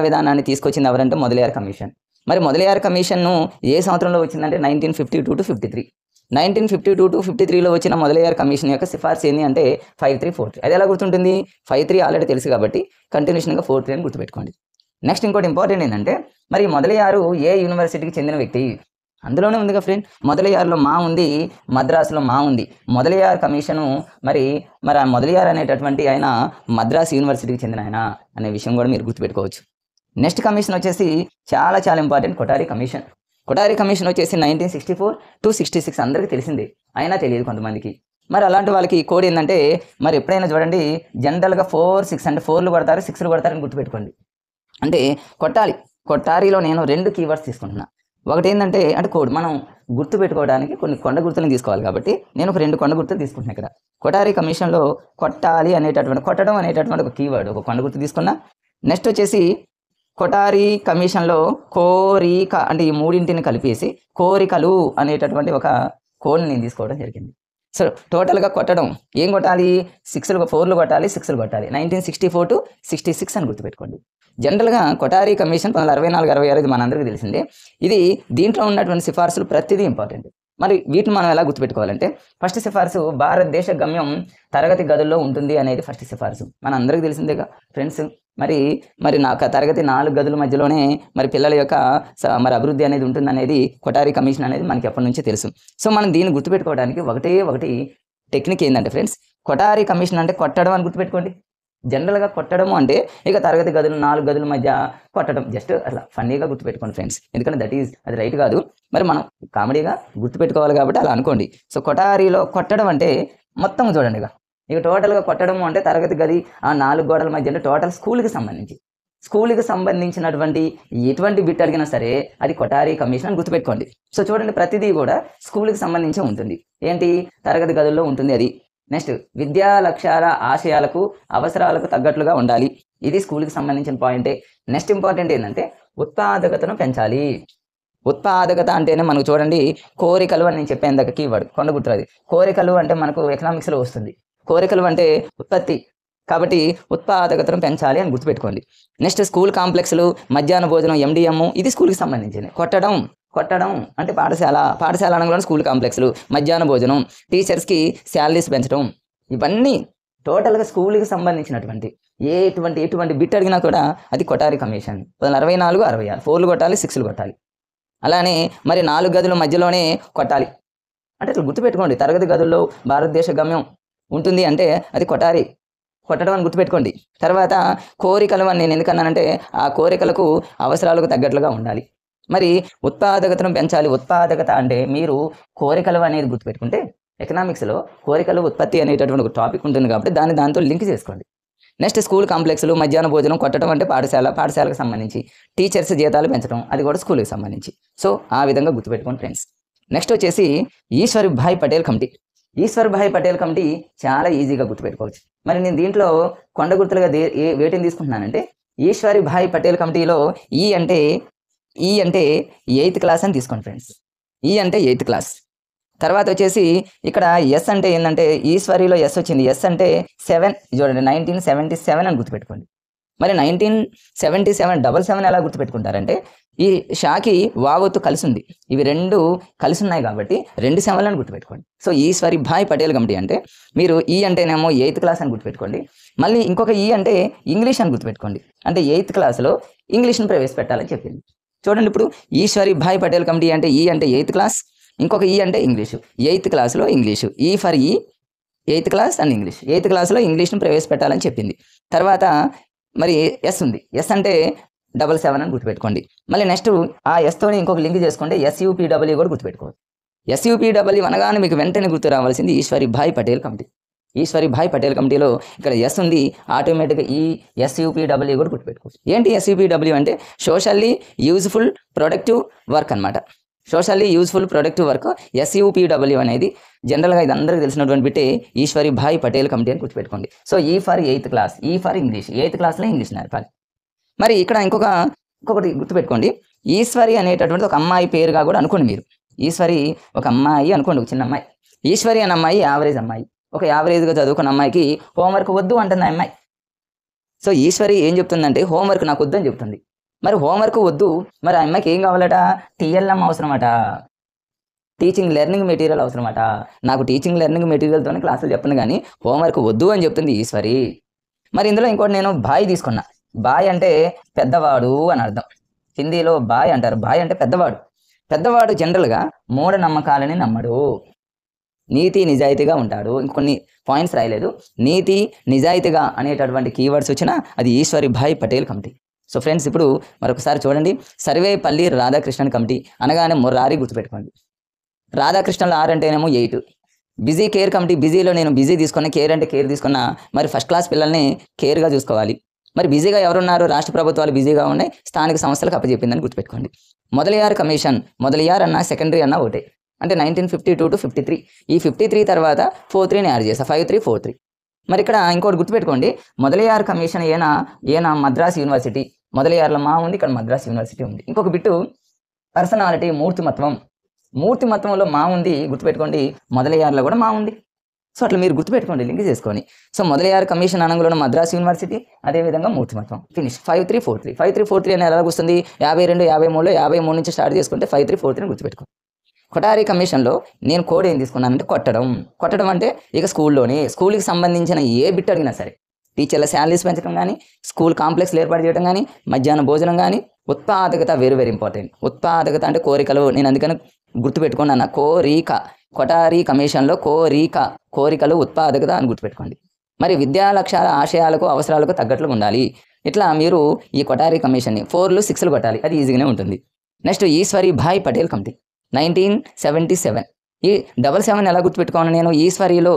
విధానాన్ని తీసుకొచ్చింది ఎవరంటే మొదలియార్ కమిషన్. మరి మొదలియార్ కమిషన్ను ఏ సంవత్సరంలో వచ్చిందంటే 1952 to 53. 1952 to 53లో వచ్చిన మొదలియార్ కమిషన్ యొక్క సిఫార్సు ఏంటి అంటే 5-3-4-3. అది ఎలా గుర్తుంటుంది? 5-3 ఆల్రెడీ తెలుసు కాబట్టి కంటిన్యూషన్గా 4-3 అని గుర్తుపెట్టుకోండి. నెక్స్ట్ ఇంకోటి ఇంపార్టెంట్ ఏంటంటే, మరి మొదలియారు ఏ యూనివర్సిటీకి చెందిన వ్యక్తి? అందులోనే ఉందిగా ఫ్రెండ్, మొదలియార్లో మా ఉంది, మద్రాసులో మా ఉంది. మొదలియార్ కమిషను మరి ఆ మొదలియార్ అనేటటువంటి ఆయన మద్రాస్ యూనివర్సిటీకి చెందిన ఆయన అనే విషయం కూడా మీరు గుర్తుపెట్టుకోవచ్చు. నెక్స్ట్ కమిషన్ వచ్చేసి చాలా చాలా important, Kothari commission. Kothari commission వచ్చేసి 1964 to 66 అందరికీ తెలిసిందే, అయినా తెలియదు కొంతమందికి. మరి అలాంటి వాళ్ళకి ఈ కోడ్ ఏంటంటే, మరి ఎప్పుడైనా చూడండి జనరల్గా 4-6 అంటే 4లు కొడతారు, 6లు కొడతారని గుర్తుపెట్టుకోండి. అంటే కొట్టారిలో నేను 2 కీవర్డ్స్ తీసుకుంటున్నా. ఒకటి ఏంటంటే అంటే కోడ్ మనం గుర్తుపెట్టుకోవడానికి కొన్ని కొండ గుర్తులను తీసుకోవాలి కాబట్టి నేను ఒక 2 కొండ గుర్తులు తీసుకుంటున్నాను. ఇక్కడ కొఠారి కమిషన్లో కొట్టాలి అనేటటువంటి, కొట్టడం అనేటటువంటి ఒక కీవర్డ్, ఒక కొండ గుర్తు తీసుకున్నా. నెక్స్ట్ వచ్చేసి కొఠారి కమిషన్లో కోరిక అంటే ఈ మూడింటిని కలిపేసి కోరికలు అనేటటువంటి ఒక కోడ్ని నేను తీసుకోవడం జరిగింది. సో టోటల్గా కొట్టడం ఏం కొట్టాలి? 4లు కొట్టాలి, 6లు కొట్టాలి. 1964 to 66 అని గుర్తుపెట్టుకోండి. జనరల్గా కొఠారి కమిషన్ 1964-66 మనందరికీ తెలిసిందే. ఇది దీంట్లో ఉన్నటువంటి సిఫార్సులు ప్రతిదీ ఇంపార్టెంట్. మరి వీటిని మనం ఎలా గుర్తుపెట్టుకోవాలంటే, ఫస్ట్ సిఫార్సు భారతదేశ గమ్యం తరగతి గదుల్లో ఉంటుంది అనేది ఫస్ట్ సిఫార్సు, మన అందరికీ తెలిసిందేగా ఫ్రెండ్స్. మరి నాకు తరగతి 4 గదుల మధ్యలోనే మరి పిల్లల యొక్క మరి అభివృద్ధి అనేది ఉంటుంది అనేది కొఠారి కమిషన్ అనేది మనకి ఎప్పటి నుంచే తెలుసు. సో మనం దీన్ని గుర్తుపెట్టుకోవడానికి ఒకటి టెక్నిక్ ఏంటంటే ఫ్రెండ్స్, కొఠారి కమిషన్ అంటే కొట్టడం అని గుర్తుపెట్టుకోండి. జనరల్గా కొట్టడము అంటే ఇక తరగతి గదులు 4 గదుల మధ్య కొట్టడం, జస్ట్ అలా ఫన్నీగా గుర్తుపెట్టుకోండి ఫ్రెండ్స్, ఎందుకంటే అది రైట్ కాదు, మరి మనం కామెడీగా గుర్తుపెట్టుకోవాలి కాబట్టి అలా అనుకోండి. సో కొఠారిలో కొట్టడం అంటే మొత్తం చూడండి, ఇక టోటల్గా కొట్టడం అంటే తరగతి గది ఆ 4 గోడల మధ్య అంటే టోటల్ స్కూల్కి సంబంధించినటువంటి ఎటువంటి బిట్ అడిగినా సరే అది కొఠారి కమిషన్ అని గుర్తుపెట్టుకోండి. సో చూడండి ప్రతిదీ కూడా స్కూల్కి సంబంధించి ఉంటుంది. ఏంటి? తరగతి గదుల్లో ఉంటుంది అది. నెక్స్ట్ విద్యా లక్ష్యాల ఆశయాలకు అవసరాలకు తగ్గట్లుగా ఉండాలి. ఇది స్కూల్కి సంబంధించిన పాయింటే. నెక్స్ట్ ఇంపార్టెంట్ ఏంటంటే ఉత్పాదకతను పెంచాలి. ఉత్పాదకత అంటేనే మనకు చూడండి కోరికలు అని నేను చెప్పాను దగ్గర కీవర్డ్ కొండ గుర్తురాది. కోరికలు అంటే మనకు ఎకనామిక్స్లో వస్తుంది. కోరికలు అంటే ఉత్పత్తి, కాబట్టి ఉత్పాదకతను పెంచాలి అని గుర్తుపెట్టుకోండి. నెక్స్ట్ స్కూల్ కాంప్లెక్స్లు, మధ్యాహ్న భోజనం, ఎండిఎం ఇది స్కూల్కి సంబంధించింది. కొట్టడం అంటే పాఠశాల అనగానే స్కూల్ కాంప్లెక్స్లు, మధ్యాహ్న భోజనం, టీచర్స్కి శాలరీస్ పెంచడం, ఇవన్నీ టోటల్గా స్కూల్కి సంబంధించినటువంటి ఎటువంటి బిట్ అడిగినా కూడా అది కొటారి కమిషన్. 64, 66 4లు కొట్టాలి, 6లు కొట్టాలి. అలానే మరి 4 గదుల మధ్యలోనే కొట్టాలి అంటే ఇట్లా గుర్తుపెట్టుకోండి. తరగతి గదుల్లో భారతదేశ గమ్యం ఉంటుంది అంటే అది కొట్టడం అని గుర్తుపెట్టుకోండి. తర్వాత కోరికలు అని నేను ఎందుకన్నానంటే ఆ కోరికలకు అవసరాలకు తగ్గట్లుగా ఉండాలి. మరి ఉత్పాదకతను పెంచాలి. ఉత్పాదకత అంటే మీరు కోరికలు అనేది గుర్తుపెట్టుకుంటే ఎకనామిక్స్లో కోరికలు ఉత్పత్తి అనేటటువంటి ఒక టాపిక్ ఉంటుంది కాబట్టి దాంతో లింక్ చేసుకోండి. నెక్స్ట్ స్కూల్ కాంప్లెక్స్లు, మధ్యాహ్న భోజనం, కొట్టడం అంటే పాఠశాలకు సంబంధించి, టీచర్స్ జీతాలు పెంచడం అది కూడా స్కూల్కి సంబంధించి. సో ఆ విధంగా గుర్తుపెట్టుకోండి ఫ్రెండ్స్. నెక్స్ట్ వచ్చేసి ఈశ్వర్భాయ్ పటేల్ కమిటీ. ఈశ్వర్భాయ్ పటేల్ కమిటీ చాలా ఈజీగా గుర్తుపెట్టుకోవచ్చు. మరి నేను దీంట్లో కొండ గుర్తులుగా వేటిని తీసుకుంటున్నానంటే ఈశ్వర్భాయ్ పటేల్ కమిటీలో ఈ అంటే 8th క్లాస్ అని తీసుకోండి ఫ్రెండ్స్. ఈ అంటే 8th క్లాస్. తర్వాత వచ్చేసి ఇక్కడ ఎస్ అంటే ఏంటంటే ఈశ్వరిలో ఎస్ వచ్చింది. ఎస్ అంటే 7 చూడండి 1977 అని గుర్తుపెట్టుకోండి. మరి 1977 77 ఎలా గుర్తుపెట్టుకుంటారంటే ఈ షాకి వావత్తు కలిసి ఉంది. ఇవి రెండు కలిసి ఉన్నాయి కాబట్టి 2 7 అని గుర్తుపెట్టుకోండి. సో ఈశ్వర్భాయ్ పటేల్ కమిటీ అంటే మీరు ఈ అంటేనేమో 8th క్లాస్ అని గుర్తుపెట్టుకోండి. మళ్ళీ ఇంకొక ఈ అంటే ఇంగ్లీష్ అని గుర్తుపెట్టుకోండి. అంటే 8th క్లాస్లో ఇంగ్లీష్ని ప్రవేశపెట్టాలని చెప్పింది. చూడండి ఇప్పుడు ఈశ్వర్భాయ్ పటేల్ కమిటీ అంటే ఈ అంటే 8th క్లాస్, ఇంకొక ఈ అంటే ఇంగ్లీషు. 8th క్లాస్లో ఇంగ్లీషు, ఈ ఫర్ ఈ 8th class and English. 8th క్లాస్లో ఇంగ్లీష్ని ప్రవేశపెట్టాలని చెప్పింది. తర్వాత మరి ఎస్ ఉంది. ఎస్ అంటే 77 అని గుర్తుపెట్టుకోండి. మళ్ళీ నెక్స్ట్ ఆ ఎస్తోని ఇంకొక లింక్ చేసుకోండి. SUPW కూడా గుర్తుపెట్టుకోవాలి. SUPW అనగానే మీకు వెంటనే గుర్తు రావాల్సింది ఈశ్వర్భాయ్ పటేల్ కమిటీ. ఈశ్వర్భాయ్ పటేల్ కమిటీలో ఇక్కడ ఎస్ ఉంది, ఆటోమేటిక్గా ఈ SUPW కూడా గుర్తుపెట్టుకోవచ్చు. ఏంటి SUPW అంటే సోషల్లీ యూజ్ఫుల్ ప్రొడక్టివ్ వర్క్ అనమాట. Socially useful productive work SUPW అనేది జనరల్గా ఇది అందరికీ తెలిసినటువంటి బిట్టే ఈశ్వర్భాయ్ పటేల్ కమిటీ అని గుర్తుపెట్టుకోండి. సో ఈ ఫర్ 8th క్లాస్, ఈ ఫర్ ఇంగ్లీష్. 8th క్లాస్లో ఇంగ్లీష్ నేర్పాలి. మరి ఇక్కడ ఇంకొకటి గుర్తుపెట్టుకోండి. ఈశ్వరి అనేటటువంటి ఒక అమ్మాయి పేరుగా కూడా అనుకోండి. మీరు ఈశ్వరి ఒక అమ్మాయి అనుకోండి, ఒక చిన్న అమ్మాయి. ఈశ్వరి అనే అమ్మాయి యావరేజ్ అమ్మాయి, ఒక యావరేజ్గా చదువుకున్న అమ్మాయికి హోంవర్క్ వద్దు అంటుంది ఆ అమ్మాయి. సో ఈశ్వరి ఏం చెప్తుందంటే హోంవర్క్ నాకు వద్దు అని చెప్తుంది. మరి హోంవర్క్ వద్దు, మరి ఆ అమ్మాయికి ఏం కావాలట? TLM అవసరమట, టీచింగ్ లెర్నింగ్ మెటీరియల్ అవసరమట. నాకు టీచింగ్ లెర్నింగ్ మెటీరియల్తోనే క్లాసులు చెప్పను కానీ హోంవర్క్ వద్దు అని చెప్తుంది ఈశ్వరి. మరి ఇందులో ఇంకోటి నేను బాయ్ తీసుకున్నా. బాయ్ అంటే పెద్దవాడు అని అర్థం. హిందీలో బాయ్ అంటారు. బాయ్ అంటే పెద్దవాడు జనరల్గా మూఢనమ్మకాలని నమ్మడు, నీతి నిజాయితీగా ఉంటాడు. ఇంకొన్ని పాయింట్స్ రాయలేదు. నీతి నిజాయితీగా అనేటటువంటి కీవర్డ్స్ వచ్చినా అది Ishwarbhai Patel committee. So friends ఇప్పుడు మరొకసారి చూడండి. సర్వేపల్లి రాధాకృష్ణన్ కమిటీ అనగానే మొరారి గుర్తుపెట్టుకోండి. రాధాకృష్ణన్లో R అంటేనేమో 8. బిజీ కేర్ కమిటీ, బిజీలో నేను బిజీ తీసుకున్నా, కేర్ అంటే కేర్ తీసుకున్నా. మరి ఫస్ట్ క్లాస్ పిల్లల్ని కేర్గా చూసుకోవాలి. మరి బిజీగా ఎవరున్నారు? రాష్ట్ర ప్రభుత్వాలు బిజీగా ఉన్నాయి, స్థానిక సంస్థలకు అప్పచెప్పిందని గుర్తుపెట్టుకోండి. మొదలియార్ కమిషన్, మొదలియార్ అన్న సెకండరీ అన్న ఒకటే. అంటే 1952 to 53. ఈ 53 తర్వాత 43ని యాడ్ చేస్తా, 53 43. మరి ఇక్కడ ఇంకోటి గుర్తుపెట్టుకోండి. మొదలియార్ కమిషన్ ఏనా మద్రాస్ యూనివర్సిటీ. మొదలియార్లో మా ఉంది, ఇక్కడ మద్రాస్ యూనివర్సిటీ ఉంది. ఇంకొక బిట్టు పర్సనాలిటీ, మూర్తిమత్వంలో మా ఉంది గుర్తుపెట్టుకోండి. మొదలియార్లో కూడా మా ఉంది. సో అట్లా మీరు గుర్తుపెట్టుకోండి, లింక్ చేసుకొని. సో మొదలియార్ కమిషన్ అనగానే మద్రాస్ యూనివర్సిటీ, అదేవిధంగా మూర్తిమత్వం. ఫినిష్. 53 43. 53 43 అనేది ఎలా వస్తుంది? 52 53లో 53 నుంచి స్టార్ట్ చేసుకుంటే 53 43 గుర్తుపెట్టుకోండి. కొటారి కమిషన్లో నేను కోడ్ ఏం తీసుకున్నానంటే కొట్టడం అంటే ఇక స్కూల్కి సంబంధించిన ఏ బిట్ అడిగినా సరే, టీచర్ల శాలరీస్ పెంచడం కానీ, స్కూల్ కాంప్లెక్స్లు ఏర్పాటు చేయడం కానీ, మధ్యాహ్న భోజనం కానీ, ఉత్పాదకత వెరీ వెరీ ఇంపార్టెంట్. ఉత్పాదకత అంటే కోరికలు. నేను అందుకని గుర్తుపెట్టుకోండి అన్న కొటారి కమిషన్లో కోరికలు ఉత్పాదకత అని గుర్తుపెట్టుకోండి. మరి విద్యా లక్ష్యాల ఆశయాలకు అవసరాలకు తగ్గట్లు ఉండాలి. ఇట్లా మీరు ఈ కొటారి కమిషన్ని 4లు 6లు కొట్టాలి, అది ఈజీగానే ఉంటుంది. Next Ishwarbhai Patel committee 1977. ఈ 77 ఎలా గుర్తుపెట్టుకోవాలి? నేను ఈశ్వరిలో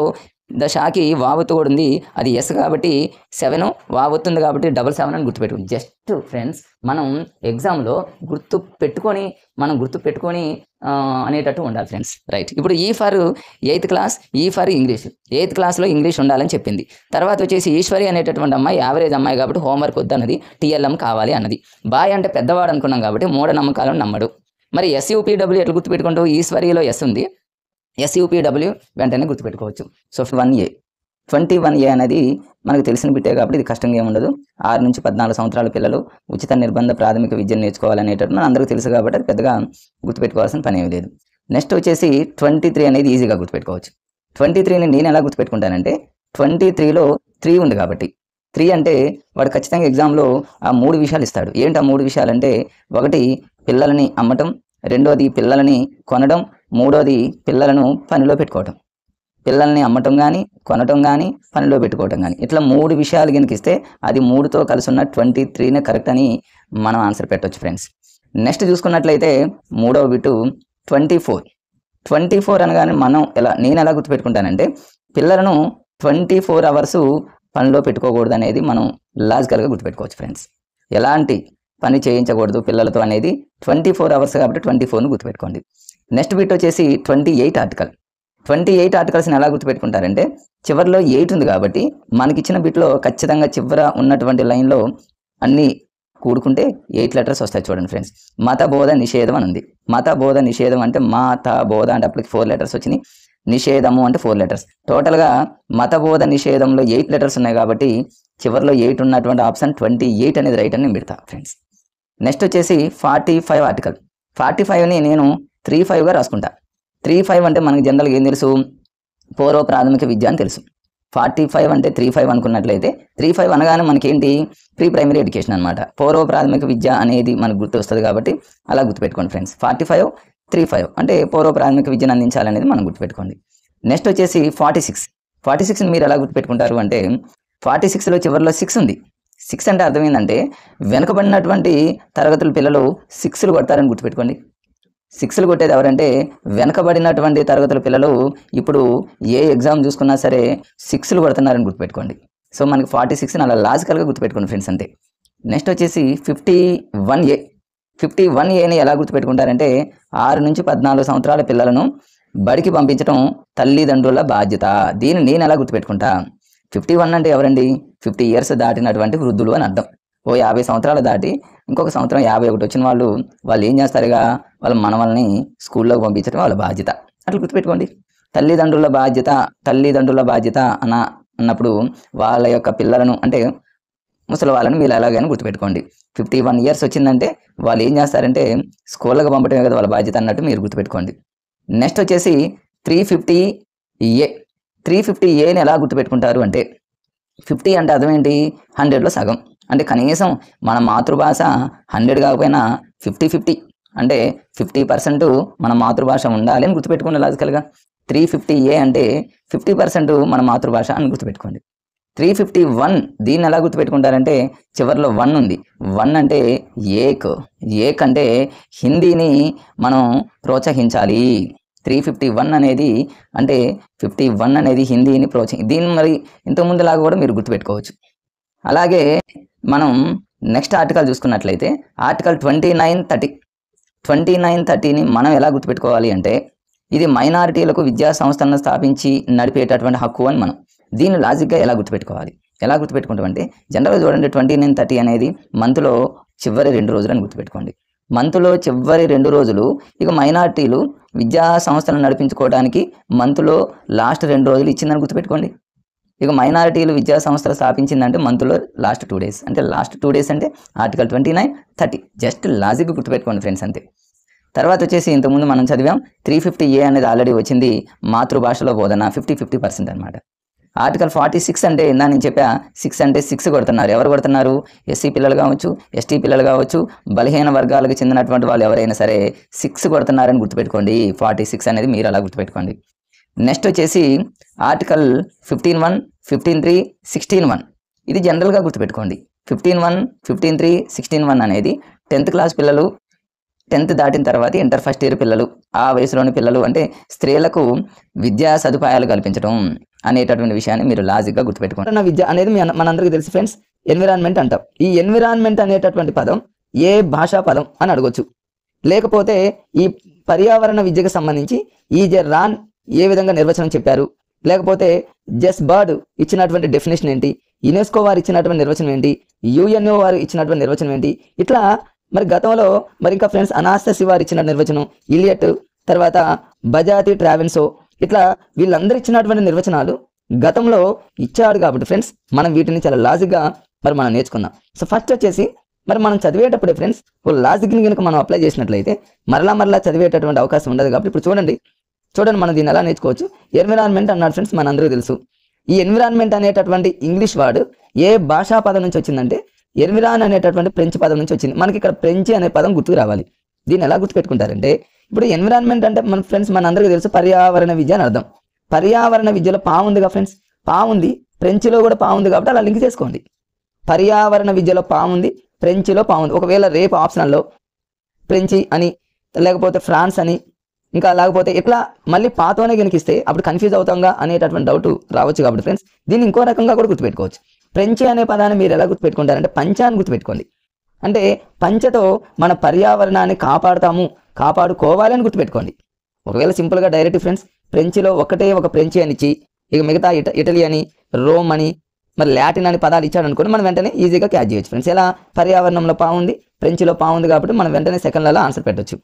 షాకి వావత్తు కూడా ఉంది, అది ఎస్ కాబట్టి 7 వావత్తుంది కాబట్టి 77 అని గుర్తుపెట్టుకోండి. జస్ట్ ఫ్రెండ్స్ మనం ఎగ్జామ్లో గుర్తు పెట్టుకొని అనేటట్టు ఉండాలి ఫ్రెండ్స్. రైట్. ఇప్పుడు ఈ ఫర్ 8th క్లాస్, ఈ ఫర్ ఇంగ్లీష్. 8th క్లాస్లో ఇంగ్లీష్ ఉండాలని చెప్పింది. తర్వాత వచ్చేసి ఈశ్వరి అనేటటువంటి అమ్మాయి యావరేజ్ అమ్మాయి కాబట్టి హోంవర్క్ వద్దన్నది, టీఎల్ఎం కావాలి అన్నది. బాయ్ అంటే పెద్దవాడు అనుకున్నాం కాబట్టి మూఢనమ్మకాలను నమ్మడు. మరి ఎస్యూపీడబ్ల్యూ ఎట్లా గుర్తుపెట్టుకుంటూ, ఈశ్వరిలో ఎస్ ఉంది, ఎస్యూపీడబ్ల్యూ వెంటనే గుర్తుపెట్టుకోవచ్చు. సో 1A 21A అనేది మనకు తెలిసిన బిట్టే కాబట్టి ఇది కష్టంగా ఏముండదు. 6 నుంచి 14 సంవత్సరాల పిల్లలు ఉచిత నిర్బంధ ప్రాథమిక విద్యను నేర్చుకోవాలనేటట్టు మన అందరికీ తెలుసు కాబట్టి అది పెద్దగా గుర్తుపెట్టుకోవాల్సిన పని ఏమీ లేదు. నెక్స్ట్ వచ్చేసి 23 అనేది ఈజీగా గుర్తుపెట్టుకోవచ్చు. 23ని నేను ఎలా గుర్తుపెట్టుకుంటానంటే 23లో 3 ఉంది కాబట్టి 3 అంటే వాడు ఖచ్చితంగా ఎగ్జామ్లో ఆ 3 విషయాలు ఇస్తాడు. ఏంటి ఆ 3 విషయాలంటే, ఒకటి పిల్లలని అమ్మటం, రెండోది పిల్లలని కొనడం, మూడోది పిల్లలను పనిలో పెట్టుకోవటం. పిల్లల్ని అమ్మటం కానీ, కొనటం కానీ, పనిలో పెట్టుకోవటం కానీ, ఇట్లా 3 విషయాలు కనుక ఇస్తే అది 3తో కలిసి ఉన్న 23నే కరెక్ట్ అని మనం ఆన్సర్ పెట్టవచ్చు ఫ్రెండ్స్. నెక్స్ట్ చూసుకున్నట్లయితే మూడవ బిటు 24 అనగానే నేను ఎలా గుర్తుపెట్టుకుంటానంటే, పిల్లలను 24 అవర్స్ పనిలో పెట్టుకోకూడదు అనేది మనం లాజికల్గా గుర్తుపెట్టుకోవచ్చు ఫ్రెండ్స్. ఎలాంటి పని చేయించకూడదు పిల్లలతో అనేది 24 అవర్స్ కాబట్టి 24ను గుర్తుపెట్టుకోండి. నెక్స్ట్ బిట్ వచ్చేసి 28 ఆర్టికల్. 28 ఆర్టికల్స్ని ఎలా గుర్తుపెట్టుకుంటారంటే, చివరిలో 8 ఉంది కాబట్టి మనకిచ్చిన బిట్లో ఖచ్చితంగా చివర ఉన్నటువంటి లైన్లో అన్నీ కూడుకుంటే 8 లెటర్స్ వస్తాయి. చూడండి ఫ్రెండ్స్, మత బోధ నిషేధం అని ఉంది. మత బోధ నిషేధం అంటే మాత బోధ అంటే అప్పటికి 4 లెటర్స్ వచ్చినాయి, నిషేధము అంటే 4 లెటర్స్. టోటల్గా మత బోధ నిషేధంలో 8 లెటర్స్ ఉన్నాయి కాబట్టి చివరిలో 8 ఉన్నటువంటి ఆప్షన్ 28 అనేది రైట్ అని నేను పెడతా ఫ్రెండ్స్. నెక్స్ట్ వచ్చేసి 45 ఆర్టికల్. 45ని నేను 35గా రాసుకుంటా. 35 అంటే మనకి జనరల్గా ఏం తెలుసు, పూర్వ ప్రాథమిక విద్య అని తెలుసు. 45 అంటే 35 అనుకున్నట్లయితే 35 అనగానే మనకేంటి, ప్రీ ప్రైమరీ ఎడ్యుకేషన్ అనమాట. పూర్వ ప్రాథమిక విద్య అనేది మనకు గుర్తు వస్తుంది కాబట్టి అలా గుర్తుపెట్టుకోండి ఫ్రెండ్స్. 45 35 అంటే పూర్వ ప్రాథమిక విద్యను అందించాలనేది మనం గుర్తుపెట్టుకోండి. నెక్స్ట్ వచ్చేసి 46ని మీరు ఎలా గుర్తుపెట్టుకుంటారు అంటే, 46లో చివరిలో 6 ఉంది. 6 అంటే అర్థమైందంటే వెనుకబడినటువంటి తరగతుల పిల్లలు 6లు కొడతారని గుర్తుపెట్టుకోండి. 6లు కొట్టేది ఎవరంటే వెనకబడినటువంటి తరగతుల పిల్లలు ఇప్పుడు ఏ ఎగ్జామ్ చూసుకున్నా సరే 6లు కొడుతున్నారని గుర్తుపెట్టుకోండి. సో మనకి 46ని అలా లాజికల్గా గుర్తుపెట్టుకోండి ఫ్రెండ్స్ అంతే. నెక్స్ట్ వచ్చేసి 51A. 51Aని ఎలా గుర్తుపెట్టుకుంటారంటే, 6 నుంచి 14 సంవత్సరాల పిల్లలను బడికి పంపించడం తల్లిదండ్రుల బాధ్యత. దీన్ని నేను ఎలా గుర్తుపెట్టుకుంటా, 51 అంటే ఎవరండి, 50 ఇయర్స్ దాటినటువంటి వృద్ధులు అని అర్థం. 50 సంవత్సరాలు దాటి ఇంకొక సంవత్సరం 51 వచ్చిన వాళ్ళు ఏం చేస్తారుగా, వాళ్ళ మనవల్ని స్కూల్లోకి పంపించడం వాళ్ళ బాధ్యత. అట్లా గుర్తుపెట్టుకోండి. తల్లిదండ్రుల బాధ్యత అన్నప్పుడు వాళ్ళ యొక్క పిల్లలను అంటే ముసలి వాళ్ళని మీరు ఎలాగైనా గుర్తుపెట్టుకోండి. 51 ఇయర్స్ వచ్చిందంటే వాళ్ళు ఏం చేస్తారంటే స్కూళ్ళకి పంపడమే కదా వాళ్ళ బాధ్యత అన్నట్టు మీరు గుర్తుపెట్టుకోండి. నెక్స్ట్ వచ్చేసి 350A. 350Aని ఎలా గుర్తుపెట్టుకుంటారు అంటే, 50 అంటే అర్థం ఏంటి, 100లో సగం. అంటే కనీసం మన మాతృభాష 100 కాకపోయినా 50-50 అంటే 50% మన మాతృభాష ఉండాలి అని గుర్తుపెట్టుకోండి లాజికల్గా. 350A అంటే 50% మన మాతృభాష అని గుర్తుపెట్టుకోండి. 351 దీన్ని ఎలా గుర్తుపెట్టుకుంటారంటే, చివరిలో 1 ఉంది. 1 అంటే ఏక్ అంటే హిందీని మనం ప్రోత్సహించాలి. 351 అనేది అంటే 51 అనేది హిందీని దీన్ని మరి ఇంతకుముందులాగా కూడా మీరు గుర్తుపెట్టుకోవచ్చు. అలాగే మనం నెక్స్ట్ ఆర్టికల్ చూసుకున్నట్లయితే ఆర్టికల్ 29-30ని మనం ఎలా గుర్తుపెట్టుకోవాలి అంటే, ఇది మైనారిటీలకు విద్యా సంస్థలను స్థాపించి నడిపేటటువంటి హక్కు అని మనం దీన్ని లాజిక్గా ఎలా గుర్తుపెట్టుకుంటామంటే, జనరల్గా చూడండి 29-30 అనేది మంత్లో చివరి 2 రోజులు అని గుర్తుపెట్టుకోండి. మంత్లో చివరి 2 రోజులు ఇక మైనారిటీలు విద్యా సంస్థలను నడిపించుకోవడానికి మంత్లో లాస్ట్ 2 రోజులు ఇచ్చిందని గుర్తుపెట్టుకోండి. ఇక మైనారిటీలు విద్యా సంస్థలు స్థాపించిందంటే మంత్లో లాస్ట్ 2 డేస్ అంటే అంటే ఆర్టికల్ 29-30 జస్ట్ లాజిక్ గుర్తుపెట్టుకోండి ఫ్రెండ్స్ అంతే. తర్వాత వచ్చేసి ఇంతకుముందు మనం చదివాం 350A అనేది ఆల్రెడీ వచ్చింది, మాతృభాషలో బోధన 50% అనమాట. ఆర్టికల్ 46 అంటే ఇందా నేను చెప్పా, 6 అంటే 6 కొడుతున్నారు. ఎవరు కొడుతున్నారు, ఎస్సీ పిల్లలు కావచ్చు, ఎస్టీ పిల్లలు కావచ్చు, బలహీన వర్గాలకు చెందినటువంటి వాళ్ళు ఎవరైనా సరే 6 కొడుతున్నారని గుర్తుపెట్టుకోండి. 46 అనేది మీరు అలా గుర్తుపెట్టుకోండి. నెక్స్ట్ వచ్చేసి ఆర్టికల్ 15-1, 15-3, 16-1 ఇది జనరల్గా గుర్తుపెట్టుకోండి. 15-1, 15-3, 16-1 అనేది 10th క్లాస్ పిల్లలు, 10th దాటిన తర్వాత ఇంటర్ ఫస్ట్ ఇయర్ పిల్లలు, ఆ వయసులోని పిల్లలు అంటే స్త్రీలకు విద్యా సదుపాయాలు కల్పించడం అనేటటువంటి విషయాన్ని మీరు లాజిక్గా గుర్తుపెట్టుకోండి. విద్య అనేది మనందరికీ తెలుసు ఫ్రెండ్స్, ఎన్విరాన్మెంట్ అంటాం. ఈ ఎన్విరాన్మెంట్ అనేటటువంటి పదం ఏ భాషా పదం అని అడగొచ్చు. లేకపోతే ఈ పర్యావరణ విద్యకు సంబంధించి ఈజే రాన్ ఏ విధంగా నిర్వచనం చెప్పారు, లేకపోతే జెస్ బర్డ్ ఇచ్చినటువంటి డెఫినేషన్ ఏంటి, యునెస్కో వారు ఇచ్చినటువంటి నిర్వచనం ఏంటి, యుఎన్ఓ వారు ఇచ్చినటువంటి నిర్వచనం ఏంటి, ఇట్లా మరి గతంలో మరి ఇంకా ఫ్రెండ్స్ అనాస్తసి వారు ఇచ్చిన నిర్వచనం, ఇలియట్, తర్వాత బజాతి ట్రావెన్సో, ఇట్లా వీళ్ళందరూ ఇచ్చినటువంటి నిర్వచనాలు గతంలో ఇచ్చాడు కాబట్టి ఫ్రెండ్స్ మనం వీటిని చాలా లాజిక్గా మరి మనం నేర్చుకుందాం. సో ఫస్ట్ వచ్చేసి మరి మనం చదివేటప్పుడే ఫ్రెండ్స్ ఓ లాజిక్ని కనుక మనం అప్లై చేసినట్లయితే మరలా చదివేటటువంటి అవకాశం ఉండదు. కాబట్టి ఇప్పుడు చూడండి మనం దీన్ని ఎలా నేర్చుకోవచ్చు. ఎన్విరాన్మెంట్ అన్నాడు ఫ్రెండ్స్, మనందరూ తెలుసు. ఈ ఎన్విరాన్మెంట్ అనేటటువంటి ఇంగ్లీష్ వర్డ్ ఏ భాషా పదం నుంచి వచ్చిందంటే ఎన్విరాన్ అనేటటువంటి ఫ్రెంచ్ పదం నుంచి వచ్చింది. మనకి ఇక్కడ ఫ్రెంచ్ అనే పదం గుర్తుకు రావాలి. దీన్ని ఎలా గుర్తుపెట్టుకుంటారంటే ఇప్పుడు ఎన్విరాన్మెంట్ అంటే మన ఫ్రెండ్స్ మనందరికీ తెలుసు పర్యావరణ విద్య అని అర్థం. పర్యావరణ విద్యలో పా ఉందిగా ఫ్రెండ్స్, పా ఉంది, ఫ్రెంచ్లో కూడా పా ఉంది కాబట్టి అలా లింక్ చేసుకోండి. పర్యావరణ విద్యలో పా ఉంది, ఫ్రెంచ్లో పా ఉంది. ఒకవేళ రేపు ఆప్షనల్లో ఫ్రెంచి అని లేకపోతే ఫ్రాన్స్ అని ఇంకా లేకపోతే ఇట్లా మళ్ళీ పాతోనే కనిపిస్తే అప్పుడు కన్ఫ్యూజ్ అవుతాంగా అనేటటువంటి డౌట్ రావచ్చు. కాబట్టి ఫ్రెండ్స్ దీన్ని ఇంకో రకంగా కూడా గుర్తుపెట్టుకోవచ్చు. ఫ్రెంచ్ అనే పదాన్ని మీరు ఎలా గుర్తుపెట్టుకుంటారంటే పంచ అని గుర్తుపెట్టుకోండి. అంటే పంచతో మన పర్యావరణాన్ని కాపాడుకోవాలి అని గుర్తుపెట్టుకోండి. ఒకవేళ సింపుల్గా డైరెక్ట్ ఫ్రెండ్స్ ఫ్రెంచ్లో ఒకటే ఒక ఫ్రెంచి అని ఇచ్చి ఇక మిగతా ఇటలీ అని, రోమ్ అని, మరి లాటిన్ అని పదాలు ఇచ్చాడు అనుకోండి మనం వెంటనే ఈజీగా క్యాచ్ చేయొచ్చు ఫ్రెండ్స్. ఎలా పర్యావరణంలో పా ఉంది, ఫ్రెంచ్లో పా ఉంది కాబట్టి మనం వెంటనే సెకండ్లలో ఆన్సర్ పెట్టవచ్చు.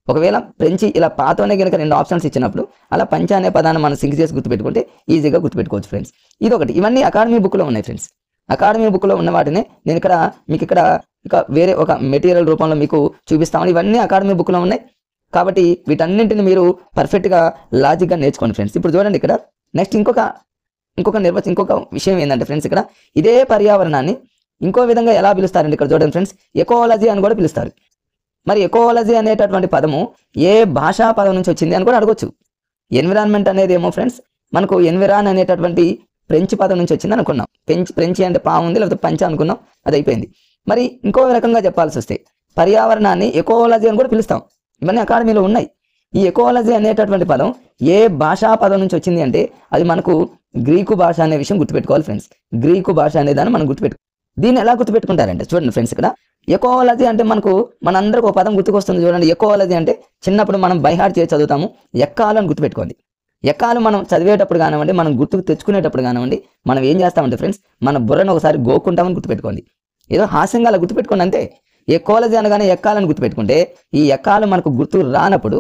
ఒకవేళ ఫ్రెంచి ఇలా పాతోనే కనుక 2 ఆప్షన్స్ ఇచ్చినప్పుడు అలా పంచ అనే పదాన్ని మనం సింక్ చేసి గుర్తుపెట్టుకుంటే ఈజీగా గుర్తుపెట్టుకోవచ్చు ఫ్రెండ్స్. ఇదొకటి. ఇవన్నీ అకాడమీ బుక్లో ఉన్నాయి ఫ్రెండ్స్. అకాడమీ బుక్లో ఉన్న వాటిని నేను ఇక్కడ మీకు ఇక్కడ ఇక వేరే ఒక మెటీరియల్ రూపంలో మీకు చూపిస్తామని. ఇవన్నీ అకాడమీ బుక్లో ఉన్నాయి కాబట్టి వీటన్నింటిని మీరు పర్ఫెక్ట్గా లాజిక్గా నేర్చుకోండి ఫ్రెండ్స్. ఇప్పుడు చూడండి ఇక్కడ నెక్స్ట్ ఇంకొక విషయం ఏంటంటే ఫ్రెండ్స్ ఇక్కడ ఇదే పర్యావరణాన్ని ఇంకో విధంగా ఎలా పిలుస్తారండి ఇక్కడ చూడండి ఫ్రెండ్స్, ఎకోలాజీ అని కూడా పిలుస్తారు. మరి ఎకోలాజీ అనేటటువంటి పదము ఏ భాషా పదం నుంచి వచ్చింది అని కూడా అడగొచ్చు. ఎన్విరాన్మెంట్ అనేది ఏమో ఫ్రెండ్స్ మనకు ఎన్విరాన్ అనేటటువంటి ఫ్రెంచ్ పదం నుంచి వచ్చింది అనుకున్నాం. ఫ్రెంచి అంటే పా ఉంది లేకపోతే పంచ అనుకున్నాం, అది అయిపోయింది. మరి ఇంకో రకంగా చెప్పాల్సి వస్తే పర్యావరణాన్ని ఎకోలాజీ అని కూడా పిలుస్తాం. ఇవన్నీ అకాడమీలో ఉన్నాయి. ఈ ఎకోలాజీ అనేటటువంటి పదం ఏ భాషా పదం నుంచి వచ్చింది అంటే అది మనకు గ్రీకు భాష అనే విషయం గుర్తుపెట్టుకోవాలి ఫ్రెండ్స్. గ్రీకు భాష అనే దాన్ని మనం దీన్ని ఎలా గుర్తుపెట్టుకుంటారంటే చూడండి ఫ్రెండ్స్ ఇక్కడ ఎకోలాజీ అంటే మనందరికి ఒక పదం గుర్తుకొస్తుంది చూడండి. ఎకోలాజీ అంటే చిన్నప్పుడు మనం బైహార్ట్ చేసి చదువుతాము, ఎక్కాలు అని గుర్తుపెట్టుకోండి. ఎక్కాలు మనం చదివేటప్పుడు కానివ్వండి, మనం గుర్తుకు తెచ్చుకునేటప్పుడు కానివ్వండి, మనం ఏం చేస్తామంటే ఫ్రెండ్స్ మన బుర్రను ఒకసారి గోక్కుంటామని గుర్తుపెట్టుకోండి. ఏదో హాస్యంగా అలా గుర్తుపెట్టుకోండి అంతే. ఎకోలాజీ అనగానే ఎక్కాలని గుర్తుపెట్టుకుంటే ఈ ఎక్కాలు మనకు గుర్తు రానప్పుడు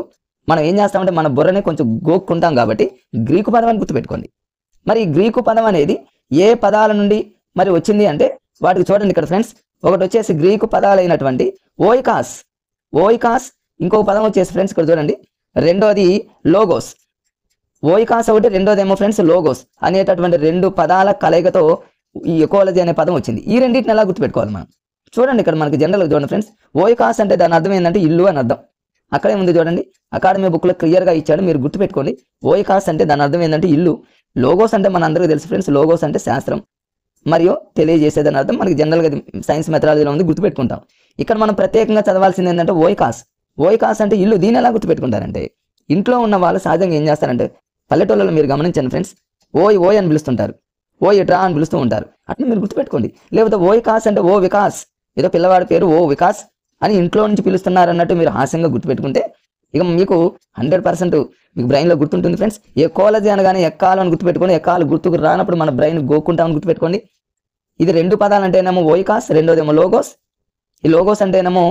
మనం ఏం చేస్తామంటే మన బుర్రని కొంచెం గోక్కుంటాం. కాబట్టి గ్రీకు పదం అని గుర్తుపెట్టుకోండి. మరి ఈ గ్రీకు పదం అనేది ఏ పదాల నుండి మరి వచ్చింది అంటే వాటికి చూడండి ఇక్కడ ఫ్రెండ్స్. ఒకటి వచ్చేసి గ్రీకు పదాలైనటువంటి ఓయికాస్, ఇంకొక పదం వచ్చేసి ఫ్రెండ్స్ ఇక్కడ చూడండి రెండోది లోగోస్. ఓయికాస్ ఒకటి, రెండోదేమో ఫ్రెండ్స్ లోగోస్ అనేటటువంటి 2 పదాల కలయికతో ఈ ఎకోలాజీ అనే పదం వచ్చింది. ఈ రెండింటిని ఎలా గుర్తుపెట్టుకోవాలి మనం చూడండి. ఇక్కడ మనకి జనరల్గా చూడండి ఫ్రెండ్స్, ఓయికాస్ అంటే దాని అర్థం ఏంటంటే ఇల్లు అని అర్థం. అక్కడే ఉంది చూడండి, అకాడమీ బుక్లో క్లియర్గా ఇచ్చాడు, మీరు గుర్తుపెట్టుకోండి. ఓయికాస్ అంటే దాని అర్థం ఏంటంటే ఇల్లు. లోగోస్ అంటే మన అందరికీ తెలుసు ఫ్రెండ్స్, లోగోస్ అంటే శాస్త్రం మరియు తెలియజేసేదని అర్థం. మనకి జనరల్గా సైన్స్ మెథడాలజీలో ఉంది, గుర్తుపెట్టుకుంటాం. ఇక్కడ మనం ప్రత్యేకంగా చదవాల్సింది ఏంటంటే ఓయికాస్ అంటే ఇల్లు. దీన్ని ఎలా గుర్తుపెట్టుకుంటారంటే ఇంట్లో ఉన్న వాళ్ళు సహజంగా ఏం చేస్తారంటే పల్లెటూళ్ళలో మీరు గమనించండి ఫ్రెండ్స్, ఓయ్ అని పిలుస్తుంటారు, ఓ ఇట్రా అని పిలుస్తూ ఉంటారు. అట్లా మీరు గుర్తుపెట్టుకోండి. లేకపోతే ఓయికాస్ అంటే ఓ వికాస్, ఏదో పిల్లవాడి పేరు ఓ వికాస్ అని ఇంట్లో నుంచి పిలుస్తున్నారు అన్నట్టు మీరు హాస్యంగా గుర్తుపెట్టుకుంటే ఇక మీకు 100% మీకు బ్రెయిన్లో గుర్తుంటుంది ఫ్రెండ్స్. ఎకోలాజీ అనగానే ఎక్కాలు అని గుర్తుపెట్టుకోండి. ఎక్కాలు గుర్తుకు రానప్పుడు మన బ్రెయిన్ గోక్కుంటామని గుర్తుపెట్టుకోండి. ఇది 2 పదాలు అంటేనేమో ఓయికాస్, రెండోదేమో లోగోస్. ఈ లోగోస్ అంటేనేమో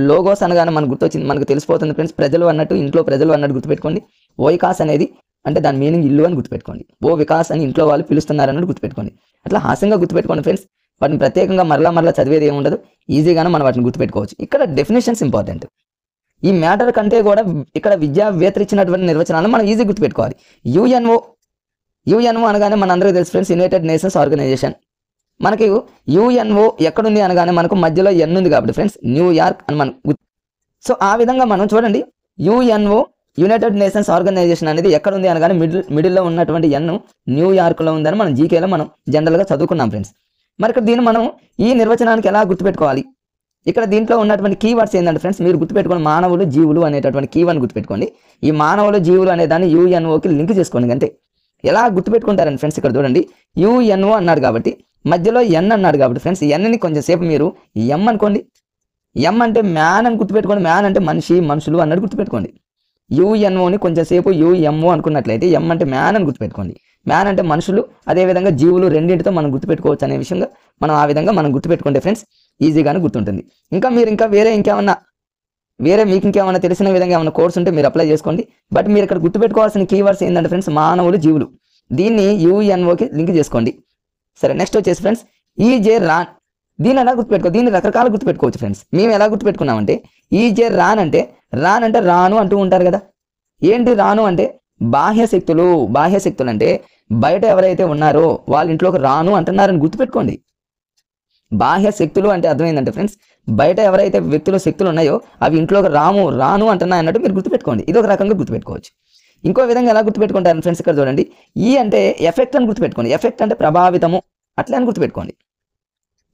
లోగోస్ అనగానే మనకు గుర్తొచ్చింది, మనకు తెలిసిపోతుంది ఫ్రెండ్స్, ప్రజలు అన్నట్టు, ఇంట్లో ప్రజలు అన్నట్టు గుర్తుపెట్టుకోండి. ఓయికాస్ అనేది అంటే దాని మీనింగ్ ఇల్లు అని గుర్తుపెట్టుకోండి. ఓ వికాస్ అని ఇంట్లో వాళ్ళు పిలుస్తున్నారు అన్నట్టు గుర్తుపెట్టుకోండి. అట్లా హాస్యంగా గుర్తుపెట్టుకోండి ఫ్రెండ్స్. వాటిని ప్రత్యేకంగా మరలా చదివేది ఏమి ఉండదు, ఈజీగానే మనం వాటిని గుర్తుపెట్టుకోవచ్చు. ఇక్కడ డెఫినేషన్స్ ఇంపార్టెంట్. ఈ మ్యాటర్ కంటే కూడా ఇక్కడ విద్యావేత్తలు ఇచ్చినటువంటి నిర్వచనాలను మనం ఈజీ గుర్తుపెట్టుకోవాలి. యుఎన్ఓ అనగానే మన అందరికీ తెలుసు ఫ్రెండ్స్, యునైటెడ్ నేషన్స్ ఆర్గనైజేషన్. మనకి యుఎన్ఓ ఎక్కడుంది అనగానే మనకు మధ్యలో ఎన్ ఉంది కాబట్టి ఫ్రెండ్స్ న్యూయార్క్ అని మనం. సో ఆ విధంగా మనం చూడండి యుఎన్ఓ యునైటెడ్ నేషన్స్ ఆర్గనైజేషన్ అనేది ఎక్కడుంది అనగానే మిడిల్లో ఉన్నటువంటి ఎన్ న్యూయార్క్లో ఉందని మనం జీకేలో మనం జనరల్గా చదువుకున్నాం ఫ్రెండ్స్. మరి ఇక్కడ దీన్ని మనం ఈ నిర్వచనానికి ఎలా గుర్తుపెట్టుకోవాలి? ఇక్కడ దీంట్లో ఉన్నటువంటి కీవర్డ్స్ ఏంటంటే ఫ్రెండ్స్ మీరు గుర్తుపెట్టుకోండి, మానవులు జీవులు అనేటటువంటి కీవర్డ్ గుర్తుపెట్టుకోండి. ఈ మానవులు జీవులు అనే దాన్ని యుఎన్ఓకి లింక్ చేసుకోండి అంతే. ఎలా గుర్తుపెట్టుకుంటారండి ఫ్రెండ్స్? ఇక్కడ చూడండి యుఎన్ఓ అన్నాడు కాబట్టి మధ్యలో ఎన్ అన్నాడు కాబట్టి ఫ్రెండ్స్ ఎన్ని కొంచెం సేపు మీరు ఎం అనుకోండి. ఎం అంటే మ్యాన్ అని గుర్తుపెట్టుకోండి. మ్యాన్ అంటే మనిషి, మనుషులు అన్నట్టు గుర్తుపెట్టుకోండి. యుఎన్ఓని కొంచెం సేపు యుఎంఓ అనుకున్నట్లయితే ఎం అంటే మ్యాన్ అని గుర్తుపెట్టుకోండి. మ్యాన్ అంటే మనుషులు, అదేవిధంగా జీవులు రెండింటితో మనం గుర్తుపెట్టుకోవచ్చు అనే విషయంగా మనం ఆ విధంగా మనం గుర్తుపెట్టుకుంటే ఫ్రెండ్స్ ఈజీగానే గుర్తుంటుంది. ఇంకా మీరు వేరే మీకు ఇంకేమన్నా తెలిసిన విధంగా ఏమైనా కోర్స్ ఉంటే మీరు అప్లై చేసుకోండి. బట్ మీరు ఇక్కడ గుర్తుపెట్టుకోవాల్సిన కీవర్డ్స్ ఏంటంటే ఫ్రెండ్స్ మానవులు, జీవులు. దీన్ని యుఎన్ఓకి లింక్ చేసుకోండి. సరే, నెక్స్ట్ వచ్చేసి ఫ్రెండ్స్ ఈజే రాన్. దీన్ని ఎలా గుర్తుపెట్టుకో, దీన్ని రకరకాల గుర్తుపెట్టుకోవచ్చు ఫ్రెండ్స్. మేము ఎలా గుర్తుపెట్టుకున్నామంటే ఈజే రాన్ అంటే రాను అంటూ ఉంటారు కదా. ఏంటి రాను అంటే బాహ్య శక్తులు. బాహ్య శక్తులు అంటే బయట ఎవరైతే ఉన్నారో వాళ్ళ ఇంట్లోకి రాను అంటున్నారని గుర్తుపెట్టుకోండి. బాహ్య శక్తులు అంటే అర్థమైందంటే ఫ్రెండ్స్ బయట ఎవరైతే వ్యక్తులు శక్తులు ఉన్నాయో అవి ఇంట్లోకి రాను అంటున్నాయి అన్నట్టు మీరు గుర్తుపెట్టుకోండి. ఇది ఒక రకంగా గుర్తుపెట్టుకోవచ్చు. ఇంకో విధంగా ఎలా గుర్తుపెట్టుకుంటారు ఫ్రెండ్స్, ఇక్కడ చూడండి. ఈ అంటే ఎఫెక్ట్ అని గుర్తుపెట్టుకోండి. ఎఫెక్ట్ అంటే ప్రభావితము అట్లా అని గుర్తుపెట్టుకోండి.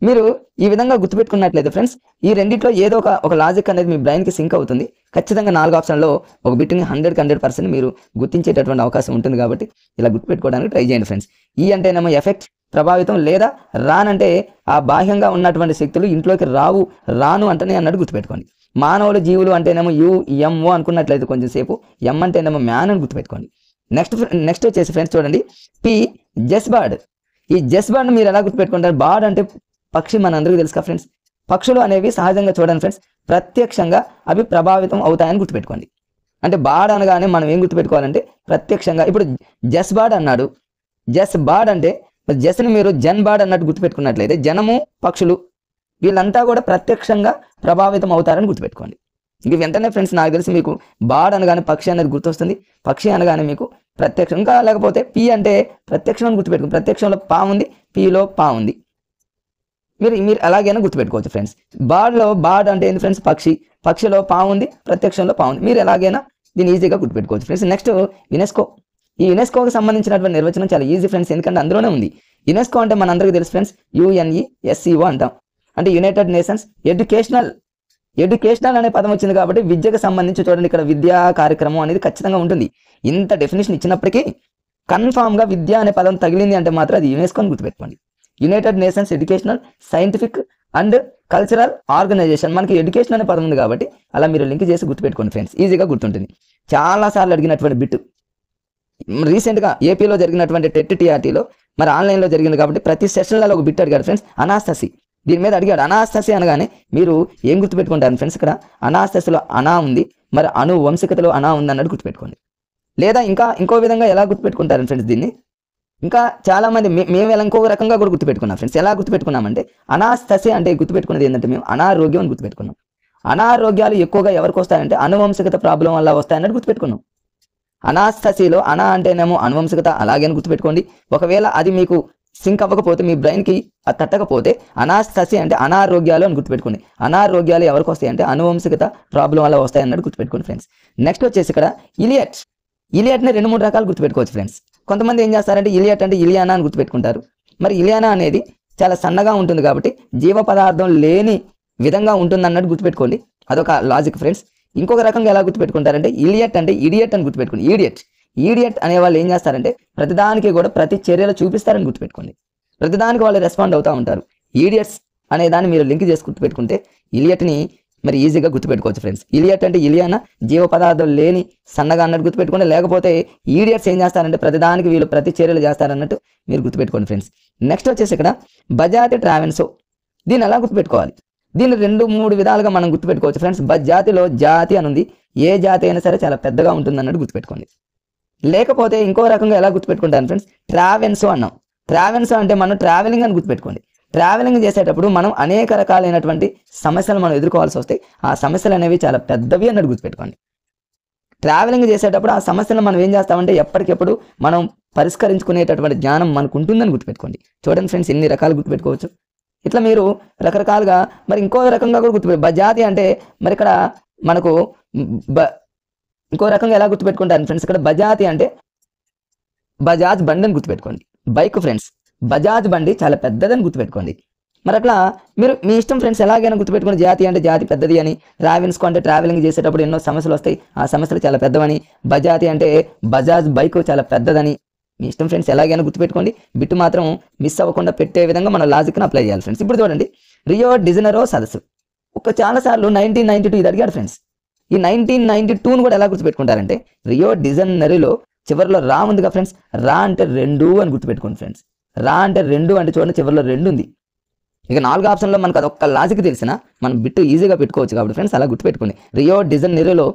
మీరు ఈ విధంగా గుర్తుపెట్టుకున్నట్లయితే ఫ్రెండ్స్ ఈ రెండిట్లో ఏదో ఒక లాజిక్ అనేది మీ బ్రెయిన్కి సింక్ అవుతుంది. ఖచ్చితంగా 4 ఆప్షన్లో ఒక బిట్ని 100% మీరు గుర్తించేటటువంటి అవకాశం ఉంటుంది. కాబట్టి ఇలా గుర్తుపెట్టుకోవడానికి ట్రై చేయండి ఫ్రెండ్స్. ఈ అంటేనేమో ఎఫెక్ట్, ప్రభావితం, లేదా రాన్ అంటే ఆ బాహ్యంగా ఉన్నటువంటి శక్తులు ఇంట్లోకి రాను అంటనే అన్నట్టు గుర్తుపెట్టుకోండి. మానవులు, జీవులు అంటేనేమో యుఎంఓ అనుకున్నట్లయితే కొంచెం సేపు ఎం అంటేనేమో మ్యాన్ అని గుర్తుపెట్టుకోండి. నెక్స్ట్ వచ్చేసి ఫ్రెండ్స్ చూడండి పి జెస్ బర్డ్. ఈ జెస్ బర్డ్ మీరు ఎలా గుర్తుపెట్టుకుంటారు? బర్డ్ అంటే పక్షి, మన అందరికీ తెలుసు కదా ఫ్రెండ్స్. పక్షులు అనేవి సహజంగా చూడండి ఫ్రెండ్స్ ప్రత్యక్షంగా అవి ప్రభావితం అవుతాయని గుర్తుపెట్టుకోండి. అంటే బాడ్ అనగానే మనం ఏం గుర్తుపెట్టుకోవాలంటే ప్రత్యక్షంగా. ఇప్పుడు జెస్ బర్డ్ అన్నాడు. జెస్ బర్డ్ అంటే జెస్ని మీరు జన్ బర్డ్ అన్నట్టు గుర్తుపెట్టుకున్నట్లయితే జనము, పక్షులు వీళ్ళంతా కూడా ప్రత్యక్షంగా ప్రభావితం అవుతారని గుర్తుపెట్టుకోండి. ఇంక వెంటనే ఫ్రెండ్స్ నాకు తెలిసి మీకు బాడ్ అనగానే పక్షి అనేది గుర్తొస్తుంది. పక్షి అనగానే మీకు ప్రత్యక్షం. ఇంకా లేకపోతే పి అంటే ప్రత్యక్షం అని గుర్తుపెట్టుకోండి. ప్రత్యక్షంలో పా ఉంది, పిలో పా ఉంది. మీరు అలాగైనా గుర్తుపెట్టుకోవచ్చు ఫ్రెండ్స్. బాడ్ అంటే ఏంది ఫ్రెండ్స్? పక్షి. పక్షిలో పా ఉంది, ప్రత్యక్షంలో పా ఉంది. మీరు ఎలాగైనా దీన్ని ఈజీగా గుర్తుపెట్టుకోవచ్చు ఫ్రెండ్స్. Next UNESCO. ఈ యునెస్కోకి సంబంధించినటువంటి నిర్వచనం చాలా ఈజీ ఫ్రెండ్స్, ఎందుకంటే అందులోనే ఉంది. యునెస్కో అంటే మనందరికీ తెలుసు ఫ్రెండ్స్ UNESCO అంటాం. అంటే యునైటెడ్ నేషన్స్ ఎడ్యుకేషనల్ అనే పదం వచ్చింది కాబట్టి విద్యకు సంబంధించి చూడండి ఇక్కడ విద్యా కార్యక్రమం అనేది ఖచ్చితంగా ఉంటుంది. ఇంత డెఫినేషన్ ఇచ్చినప్పటికీ కన్ఫామ్గా విద్య అనే పదం తగిలింది అంటే మాత్రం అది యునెస్కో అని గుర్తుపెట్టుకోండి. United Nations Educational, Scientific and Cultural Organization. మనకి ఎడ్యుకేషన్ అనే పదం ఉంది కాబట్టి అలా మీరు లింక్ చేసి గుర్తుపెట్టుకోండి ఫ్రెండ్స్, ఈజీగా గుర్తుంటుంది. చాలాసార్లు అడిగినటువంటి బిట్ రీసెంట్గా ఏపీలో జరిగినటువంటి టెట్ టీఆర్టీలో మరి ఆన్లైన్లో జరిగింది కాబట్టి ప్రతి సెషన్లలో ఒక బిట్ అడిగాడు ఫ్రెండ్స్. అనాస్థసి దీని మీద అడిగాడు. అనాస్థసి అనగానే మీరు ఏం గుర్తుపెట్టుకుంటారు ఫ్రెండ్స్? ఇక్కడ అనాస్థసిలో అనా ఉంది, మరి అనువంశికతలో అనా ఉంది అన్నట్టు గుర్తుపెట్టుకోండి. లేదా ఇంకో విధంగా ఎలా గుర్తుపెట్టుకుంటారు ఫ్రెండ్స్ దీన్ని? ఇంకా చాలా మంది మేము ఎలా ఇంకో రకంగా కూడా గుర్తుపెట్టుకున్నాం ఫ్రెండ్స్. ఎలా గుర్తుపెట్టుకున్నామంటే అనాస్థసి అంటే గుర్తుపెట్టుకున్నది ఏంటంటే మేము అనారోగ్యం అని గుర్తుపెట్టుకున్నాం. అనారోగ్యాలు ఎక్కువగా ఎవరికి వస్తాయంటే అనువంశికత ప్రాబ్లం వల్ల వస్తాయన్నట్టు గుర్తుపెట్టుకున్నాం. అనాస్థసిలో అనా అంటేనేమో అనువంశికత అలాగే గుర్తుపెట్టుకోండి. ఒకవేళ అది మీకు సింక్ అవ్వకపోతే, మీ బ్రెయిన్కి అది తట్టకపోతే అనాస్థసి అంటే అనారోగ్యాలు అని గుర్తుపెట్టుకోండి. అనారోగ్యాలు ఎవరికి వస్తాయి అంటే అనువంశికత ప్రాబ్లం వల్ల వస్తాయి అన్నట్టు గుర్తుపెట్టుకోండి ఫ్రెండ్స్. నెక్స్ట్ వచ్చేసి ఇక్కడ ఇలియట్ని 2-3 రకాలు గుర్తుపెట్టుకోవచ్చు ఫ్రెండ్స్. కొంతమంది ఏం చేస్తారంటే ఇలియట్ అంటే ఇలియానా అని గుర్తుపెట్టుకుంటారు. మరి ఇలియానా అనేది చాలా సన్నగా ఉంటుంది కాబట్టి జీవ పదార్థం లేని విధంగా ఉంటుంది అన్నట్టు గుర్తుపెట్టుకోండి. అదొక లాజిక్ ఫ్రెండ్స్. ఇంకొక రకంగా ఎలా గుర్తుపెట్టుకుంటారంటే ఇలియట్ అంటే ఇడియట్ అని గుర్తుపెట్టుకోండి. ఈడియట్ అనే వాళ్ళు ఏం చేస్తారంటే ప్రతిదానికి కూడా ప్రతి చర్యలు చూపిస్తారని గుర్తుపెట్టుకోండి. ప్రతిదానికి వాళ్ళు రెస్పాండ్ అవుతూ ఉంటారు. ఈడియట్స్ అనే దాన్ని మీరు లింక్ చేసి గుర్తుపెట్టుకుంటే ఇలియట్ని మరి ఈజీగా గుర్తుపెట్టుకోవచ్చు ఫ్రెండ్స్. ఇలియట్ అంటే ఇలియానా, జీవ పదార్థం లేని సన్నగా అన్నట్టు గుర్తుపెట్టుకోండి. లేకపోతే ఈడియట్స్ ఏం చేస్తారంటే ప్రతిదానికి వీళ్ళు ప్రతి చర్యలు చేస్తారన్నట్టు మీరు గుర్తుపెట్టుకోండి ఫ్రెండ్స్. నెక్స్ట్ వచ్చేసి ఇక్కడ బజాతి ట్రావెన్సో. దీన్ని ఎలా గుర్తుపెట్టుకోవాలి? దీన్ని 2-3 విధాలుగా మనం గుర్తుపెట్టుకోవచ్చు ఫ్రెండ్స్. జాతిలో జాతి అని ఉంది. ఏ జాతి అయినా సరే చాలా పెద్దగా ఉంటుంది అన్నట్టు గుర్తుపెట్టుకోండి. లేకపోతే ఇంకో రకంగా ఎలా గుర్తుపెట్టుకుంటాను ఫ్రెండ్స్? ట్రావెన్సో అన్నాం. ట్రావెన్సో అంటే మనం ట్రావెలింగ్ అని గుర్తుపెట్టుకోండి. ట్రావెలింగ్ చేసేటప్పుడు మనం అనేక రకాలైనటువంటి సమస్యలు మనం ఎదుర్కోవాల్సి వస్తాయి. ఆ సమస్యలు అనేవి చాలా పెద్దవి అన్నట్టు గుర్తుపెట్టుకోండి. ట్రావెలింగ్ చేసేటప్పుడు ఆ సమస్యలను మనం ఏం చేస్తామంటే ఎప్పటికెప్పుడు మనం పరిష్కరించుకునేటటువంటి జ్ఞానం మనకు ఉంటుందని గుర్తుపెట్టుకోండి. చూడండి ఫ్రెండ్స్ ఎన్ని రకాలు గుర్తుపెట్టుకోవచ్చు. ఇట్లా మీరు రకరకాలుగా మరి ఇంకో రకంగా కూడా బజాతి అంటే మరి ఇక్కడ మనకు ఇంకో రకంగా ఎలా గుర్తుపెట్టుకుంటారు ఫ్రెండ్స్? ఇక్కడ బజాతి అంటే బజాజ్ బండి అని గుర్తుపెట్టుకోండి. బైక్ ఫ్రెండ్స్, బజాజ్ బండి చాలా పెద్దదని గుర్తుపెట్టుకోండి. మరి అట్లా మీరు మీ ఇష్టం ఫ్రెండ్స్ ఎలాగైనా గుర్తుపెట్టుకోండి. జాతి అంటే జాతి పెద్దది అని, ట్రావెల్స్కో అంటే ట్రావెలింగ్ చేసేటప్పుడు ఎన్నో సమస్యలు వస్తాయి, ఆ సమస్యలు చాలా పెద్దవని, బజాతి అంటే బజాజ్ బైక్ చాలా పెద్దదని మీ ఇష్టం ఫ్రెండ్స్ ఎలాగైనా గుర్తుపెట్టుకోండి. బిట్టు మాత్రం మిస్ అవ్వకుండా పెట్టే విధంగా మన లాజిక్ని అప్లై చేయాలి ఫ్రెండ్స్. ఇప్పుడు చూడండి రియో డి జనైరో సదస్సు. చాలాసార్లు 1992 ఇది అడిగాడు ఫ్రెండ్స్. ఈ 1992ను కూడా ఎలా గుర్తుపెట్టుకుంటారంటే రియో డిజైనరీలో చివరిలో రా ఉందిగా ఫ్రెండ్స్, రా అంటే 2 అని గుర్తుపెట్టుకోండి ఫ్రెండ్స్. రా అంటే 2 అంటే చూడండి చివరిలో 2 ఉంది. ఇక 4 ఆప్షన్లో మనకు అదొక్క లాజిక్ తెలిసినా మనం బిట్టు ఈజీగా పెట్టుకోవచ్చు కాబట్టి ఫ్రెండ్స్ అలా గుర్తుపెట్టుకోండి. రియో డిజైనరీలో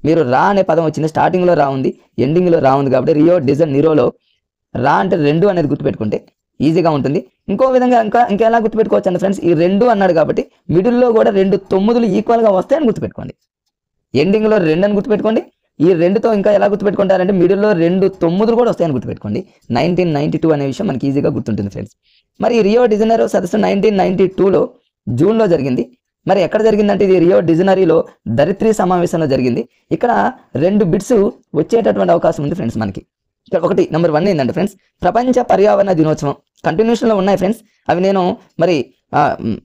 మీరు రా అనే పదం వచ్చింది, స్టార్టింగ్లో రా ఉంది, ఎండింగ్లో రా ఉంది కాబట్టి రియో డిజైనరీలో రా అంటే 2 అనేది గుర్తుపెట్టుకుంటే ఈజీగా ఉంటుంది. ఇంకో విధంగా ఇంకెలా గుర్తుపెట్టుకోవచ్చు అంటే ఫ్రెండ్స్, ఈ 2 అన్నాడు కాబట్టి మిడిల్లో కూడా 2 9లు ఈక్వల్గా వస్తాయని గుర్తుపెట్టుకోండి. ఎండింగ్లో 2 అని గుర్తుపెట్టుకోండి. ఈ 2తో ఇంకా ఎలా గుర్తుపెట్టుకుంటారంటే మిడిల్లో 2 9లు కూడా వస్తాయని గుర్తుపెట్టుకోండి. 1992 అనే విషయం మనకి ఈజీగా గుర్తుంటుంది ఫ్రెండ్స్. మరి రియో డిజైనరీ సదస్సు 1992లో జూన్లో జరిగింది. మరి ఎక్కడ జరిగిందంటే ఇది రియో డిజైనరీలో ధరిత్రి సమావేశంలో జరిగింది. ఇక్కడ 2 బిట్స్ వచ్చేటటువంటి అవకాశం ఉంది ఫ్రెండ్స్ మనకి. ఇక్కడ ఒకటి నెంబర్ 1 ఏంటంటే ఫ్రెండ్స్, ప్రపంచ పర్యావరణ దినోత్సవం కంటిన్యూషన్లో ఉన్నాయి ఫ్రెండ్స్. అవి నేను మరి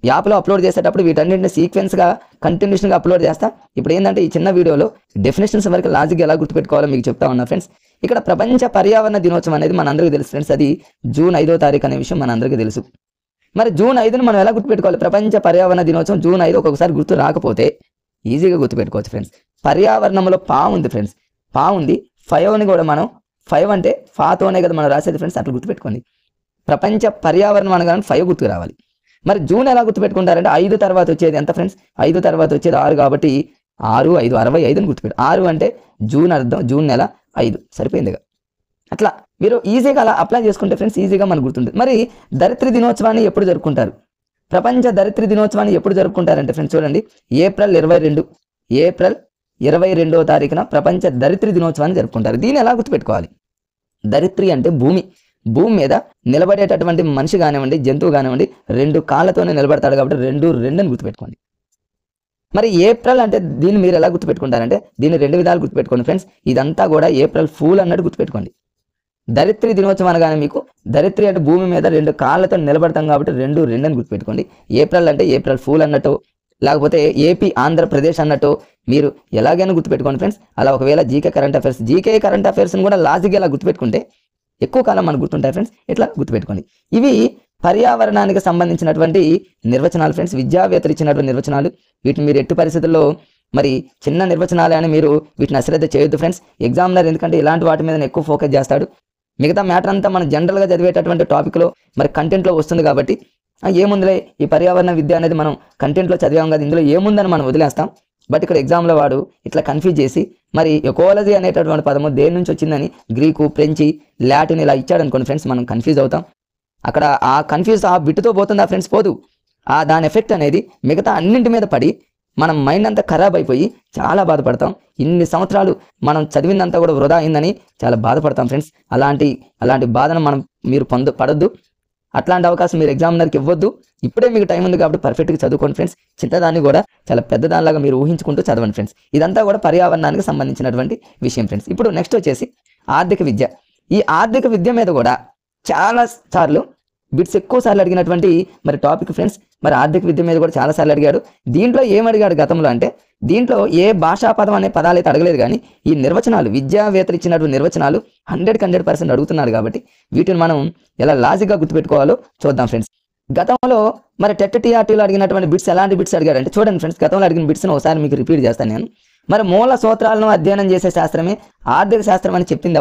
యాప్లో అప్లోడ్ చేసేటప్పుడు వీటన్నింటిని సీక్వెన్స్గా కంటిన్యూషన్గా అప్లోడ్ చేస్తా. ఇప్పుడు ఏంటంటే ఈ చిన్న వీడియోలో డెఫినేషన్స్ వరకు లాజిక్ ఎలా గుర్తుపెట్టుకోవాలో మీకు చెప్తా ఉన్నా ఫ్రెండ్స్. ఇక్కడ ప్రపంచ పర్యావరణ దినోత్సవం అనేది మనందరికీ తెలుసు ఫ్రెండ్స్. అది జూన్ 5వ తారీఖు అనే విషయం మనందరికీ తెలుసు. మరి జూన్ 5ని మనం ఎలా గుర్తుపెట్టుకోవాలి? ప్రపంచ పర్యావరణ దినోత్సవం జూన్ 5 ఒక్కొక్కసారి గుర్తు రాకపోతే ఈజీగా గుర్తుపెట్టుకోవచ్చు ఫ్రెండ్స్. పర్యావరణంలో పా ఉంది ఫ్రెండ్స్, పా ఉంది. 5ని కూడా మనం 5 అంటే ఫాతోనే కదా మనం రాసేది ఫ్రెండ్స్, అట్లా గుర్తుపెట్టుకోండి. ప్రపంచ పర్యావరణం అనగానే 5 గుర్తుకు రావాలి. మరి జూన్ ఎలా గుర్తుపెట్టుకుంటారంటే 5 తర్వాత వచ్చేది ఎంత ఫ్రెండ్స్? 5 తర్వాత వచ్చేది 6 కాబట్టి 6 5 65 గుర్తుపెట్టు. 6 అంటే జూన్ అర్థం, జూన్ నెల, 5 సరిపోయిందిగా. అట్లా మీరు ఈజీగా అలా అప్లై చేసుకుంటే ఫ్రెండ్స్ ఈజీగా మనకు గుర్తుంటుంది. మరి ధరిత్రి దినోత్సవాన్ని ఎప్పుడు జరుపుకుంటారు? ప్రపంచ ధరిత్రి దినోత్సవాన్ని ఎప్పుడు జరుపుకుంటారంటే ఫ్రెండ్స్ చూడండి, ఏప్రిల్ 22వ తారీఖున ప్రపంచ ధరిత్రి దినోత్సవాన్ని జరుపుకుంటారు. దీన్ని ఎలా గుర్తుపెట్టుకోవాలి? ధరిత్రి అంటే భూమి. భూమి మీద నిలబడేటటువంటి మనిషి కానివ్వండి, జంతువు కానివ్వండి 2 కాళ్ళతోనే నిలబడతాడు కాబట్టి 2 అని గుర్తుపెట్టుకోండి. మరి ఏప్రిల్ అంటే దీన్ని మీరు ఎలా గుర్తుపెట్టుకుంటారంటే దీన్ని 2 విధాలు గుర్తుపెట్టుకోండి ఫ్రెండ్స్. ఇదంతా కూడా ఏప్రిల్ ఫూల్ అన్నట్టు గుర్తుపెట్టుకోండి. ధరిత్రి దినోత్సవం అనగానే మీకు ధరిత్రి అంటే భూమి మీద 2 కాళ్ళతో నిలబడతాం కాబట్టి 2 అని గుర్తుపెట్టుకోండి. ఏప్రిల్ అంటే ఏప్రిల్ ఫూల్ అన్నట్టు, లేకపోతే ఏపీ ఆంధ్రప్రదేశ్ అన్నట్టు మీరు ఎలాగైనా గుర్తుపెట్టుకోండి ఫ్రెండ్స్. అలా ఒకవేళ జీకే కరెంట్ అఫైర్స్ని కూడా లాజిక్ ఎలా గుర్తుపెట్టుకుంటే ఎక్కువ కాలం మనకు గుర్తుంటాయి ఫ్రెండ్స్. ఇట్లా గుర్తుపెట్టుకోండి. ఇవి పర్యావరణానికి సంబంధించినటువంటి నిర్వచనాలు ఫ్రెండ్స్, విద్యావేత్తలు ఇచ్చినటువంటి నిర్వచనాలు. వీటిని మీరు ఎట్టి పరిస్థితుల్లో మరి చిన్న నిర్వచనాలే అని మీరు వీటిని అశ్రద్ధ చేయొద్దు ఫ్రెండ్స్. ఎగ్జామినర్ ఎందుకంటే ఇలాంటి వాటి మీద ఎక్కువ ఫోకస్ చేస్తాడు. మిగతా మ్యాటర్ అంతా మనం జనరల్గా చదివేటటువంటి టాపిక్లో మరి కంటెంట్లో వస్తుంది కాబట్టి ఏముందిలే ఈ పర్యావరణ విద్య అనేది మనం కంటెంట్లో చదివాం కదా, ఇందులో ఏముందని మనం వదిలేస్తాం. బట్ ఇక్కడ ఎగ్జామ్లో వాడు ఇట్లా కన్ఫ్యూజ్ చేసి మరి ఎకోలజీ అనేటటువంటి పదము దేని నుంచి వచ్చిందని గ్రీకు, ఫ్రెంచి, లాటిన్ ఇలా ఇచ్చాడు అనుకోండి ఫ్రెండ్స్, మనం కన్ఫ్యూజ్ అవుతాం. అక్కడ ఆ కన్ఫ్యూజ్ ఆ బిట్టుతో పోతుందా ఫ్రెండ్స్? పోదు. దాని ఎఫెక్ట్ అనేది మిగతా అన్నింటి మీద పడి మనం మైండ్ అంతా ఖరాబ్ అయిపోయి చాలా బాధపడతాం. ఇన్ని సంవత్సరాలు మనం చదివిందంతా కూడా వృధా అయిందని చాలా బాధపడతాం ఫ్రెండ్స్. అలాంటి బాధను మీరు పడొద్దు. అట్లాంటి అవకాశం మీరు ఎగ్జామినర్కి ఇవ్వద్దు. ఇప్పుడే మీకు టైం ఉంది కాబట్టి పర్ఫెక్ట్గా చదువుకోండి ఫ్రెండ్స్. చిన్నదాన్ని కూడా చాలా పెద్దదానిలాగా మీరు ఊహించుకుంటూ చదవండి ఫ్రెండ్స్. ఇదంతా కూడా పర్యావరణానికి సంబంధించినటువంటి విషయం ఫ్రెండ్స్. ఇప్పుడు నెక్స్ట్ వచ్చేసి ఆర్థిక విద్య. ఈ ఆర్థిక విద్య మీద కూడా చాలా సార్లు బిట్స్ ఎక్కువ సార్లు అడిగినటువంటి మరి టాపిక్ ఫ్రెండ్స్. మరి ఆర్థిక విద్య మీద కూడా చాలా సార్లు అడిగాడు. దీంట్లో ఏమడిగాడు గతంలో అంటే దీంట్లో ఏ భాషా పదం అనే పదాలు అయితే అడగలేదు, కానీ ఈ నిర్వచనాలు విద్యావేత్తలు ఇచ్చినటువంటి నిర్వచనాలు 100% అడుగుతున్నారు కాబట్టి వీటిని మనం ఎలా లాజిక్గా గుర్తుపెట్టుకోవాలో చూద్దాం ఫ్రెండ్స్. గతంలో మరి టెట్ టీఆర్టీలో అడిగినటువంటి బిట్స్ ఎలాంటి బిట్స్ అడిగాడంటే చూడండి ఫ్రెండ్స్, గతంలో అడిగిన బిట్స్ని ఒకసారి మీకు రిపీట్ చేస్తాను నేను. మరి మూల సూత్రాలను అధ్యయనం చేసే శాస్త్రమే ఆర్థిక శాస్త్రం అని చెప్పింది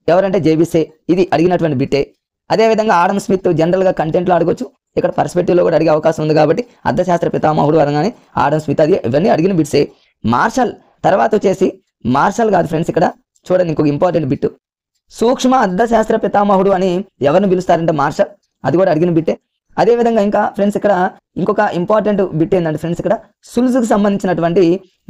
ఎవరంటే జేబీసే. ఇది అడిగినటువంటి బిట్టే. అదేవిధంగా ఆడమ్ స్మిత్ జనరల్గా కంటెంట్లో అడగొచ్చు, ఇక్కడ పర్స్పెక్టివ్లో కూడా అడిగే అవకాశం ఉంది కాబట్టి అర్థశాస్త్ర పితామహుడు అనగానే ఆడమ్ స్మిత్, అది ఇవన్నీ అడిగిన బిట్సే. మార్షల్ తర్వాత వచ్చేసి మార్షల్ కాదు ఫ్రెండ్స్, ఇక్కడ చూడండి ఇంకొక ఇంపార్టెంట్ బిట్. సూక్ష్మ అర్థశాస్త్ర పితామహుడు అని ఎవరిని పిలుస్తారంటే మార్షల్, అది కూడా అడిగిన బిట్టే. అదేవిధంగా ఇంకా ఫ్రెండ్స్ ఇక్కడ ఇంకొక ఇంపార్టెంట్ బిట్ ఏంటంటే ఫ్రెండ్స్, ఇక్కడ సుల్జ్కి సంబంధించినటువంటి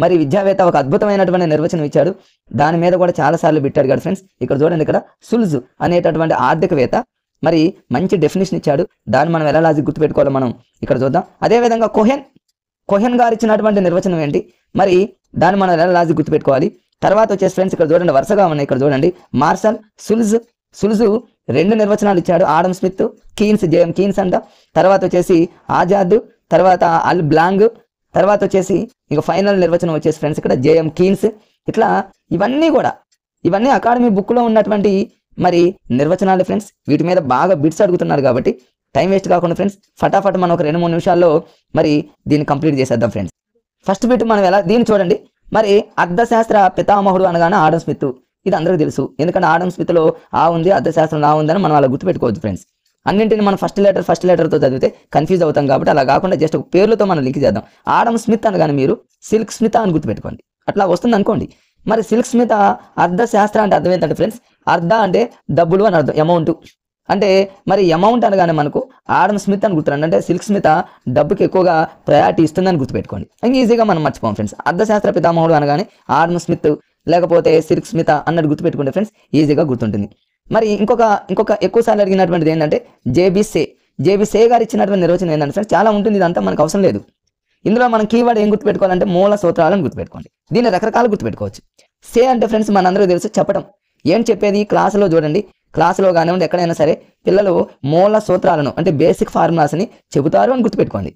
మరి విద్యావేత్త ఒక అద్భుతమైనటువంటి నిర్వచనం ఇచ్చాడు. దాని మీద కూడా చాలాసార్లు బిట్ అడిగాడు ఫ్రెండ్స్. ఇక్కడ చూడండి, ఇక్కడ సుల్జ్ అనేటటువంటి ఆర్థికవేత్త మరి మంచి డెఫినేషన్ ఇచ్చాడు. దాన్ని మనం ఎలా లాజిక్ గుర్తుపెట్టుకోవాలో మనం ఇక్కడ చూద్దాం. అదేవిధంగా కోహెన్ గారు ఇచ్చినటువంటి నిర్వచనం ఏంటి, మరి దాన్ని మనం ఎలా లాజిక్ గుర్తుపెట్టుకోవాలి. తర్వాత వచ్చేసి ఫ్రెండ్స్ ఇక్కడ చూడండి వరుసగా ఉన్నాయి. ఇక్కడ చూడండి మార్షల్, సుల్జ్ 2 నిర్వచనాలు ఇచ్చాడు. ఆడమ్ స్మిత్, జేఎం కీన్స్ అంట. తర్వాత వచ్చేసి ఆజాద్, తర్వాత అల్ బ్లాంగ్, తర్వాత వచ్చేసి ఇక ఫైనల్ నిర్వచనం వచ్చేసి ఫ్రెండ్స్ ఇక్కడ జేఎం కీన్స్. ఇట్లా ఇవన్నీ అకాడమీ బుక్లో ఉన్నటువంటి మరి నిర్వచనాలు ఫ్రెండ్స్. వీటి మీద బాగా బిట్స్ అడుగుతున్నారు కాబట్టి టైం వేస్ట్ కాకుండా ఫ్రెండ్స్ ఫటాఫట్ మనం ఒక 2-3 నిమిషాల్లో మరి దీన్ని కంప్లీట్ చేసేద్దాం ఫ్రెండ్స్. ఫస్ట్ బిట్ మనం ఎలా దీన్ని చూడండి. మరి అర్థశాస్త్ర పితామహుడు అనగానే ఆడమ్ స్మిత్. ఇది అందరికీ తెలుసు, ఎందుకంటే ఆడమ్ స్మిత్లో ఆ ఉంది, అర్థశాస్త్రంలో ఆ ఉందని మనం అలా గుర్తుపెట్టుకోవచ్చు ఫ్రెండ్స్. అన్నింటిని మనం ఫస్ట్ లెటర్తో చదివితే కన్ఫ్యూజ్ అవుతాం కాబట్టి అలా కాకుండా జస్ట్ పేర్లతో మనం లింక్ చేద్దాం. ఆడమ్ స్మిత్ అనగానే మీరు సిల్క్ స్మిత అని గుర్తుపెట్టుకోండి, అట్లా వస్తుంది అనుకోండి. మరి సిల్క్ స్మిత అర్థశాస్త్ర అంటే అర్థం ఏంటంటే ఫ్రెండ్స్, అర్థ అంటే డబ్బులు అని అర్థం, అమౌంట్ అంటే మరి అమౌంట్ అనగానే మనకు ఆడమ్ స్మిత్ అని గుర్తురండి. అంటే సిల్క్ స్మిత డబ్బుకి ఎక్కువగా ప్రయారిటీ ఇస్తుందని గుర్తుపెట్టుకోండి. ఇంకా ఈజీగా మనం మర్చిపోం ఫ్రెండ్స్. అర్థశాస్త్ర పితామహుడు అనగానే ఆడమ్ స్మిత్ లేకపోతే సిల్క్ స్మిత అన్నట్టు గుర్తుపెట్టుకుంటే ఫ్రెండ్స్ ఈజీగా గుర్తుంటుంది. మరి ఇంకొక ఎక్కువసార్లు అడిగినటువంటిది ఏంటంటే జేబీ సే గారు ఇచ్చినటువంటి నిర్వచనం ఏంటంటే ఫ్రెండ్స్ చాలా ఉంటుంది, ఇదంతా మనకు అవసరం లేదు. ఇందులో మనం కీవర్డ్ ఏం గుర్తుపెట్టుకోవాలంటే మూల సూత్రాలను గుర్తుపెట్టుకోండి. దీన్ని రకరకాలు గుర్తుపెట్టుకోవచ్చు. సే అంటే ఫ్రెండ్స్ మనందరికీ తెలుసు చెప్పడం. ఏం చెప్పేది క్లాసులో చూడండి, క్లాసులో కానివ్వండి ఎక్కడైనా సరే పిల్లలు మూల సూత్రాలను అంటే బేసిక్ ఫార్ములాస్ని చెబుతారు అని గుర్తుపెట్టుకోండి.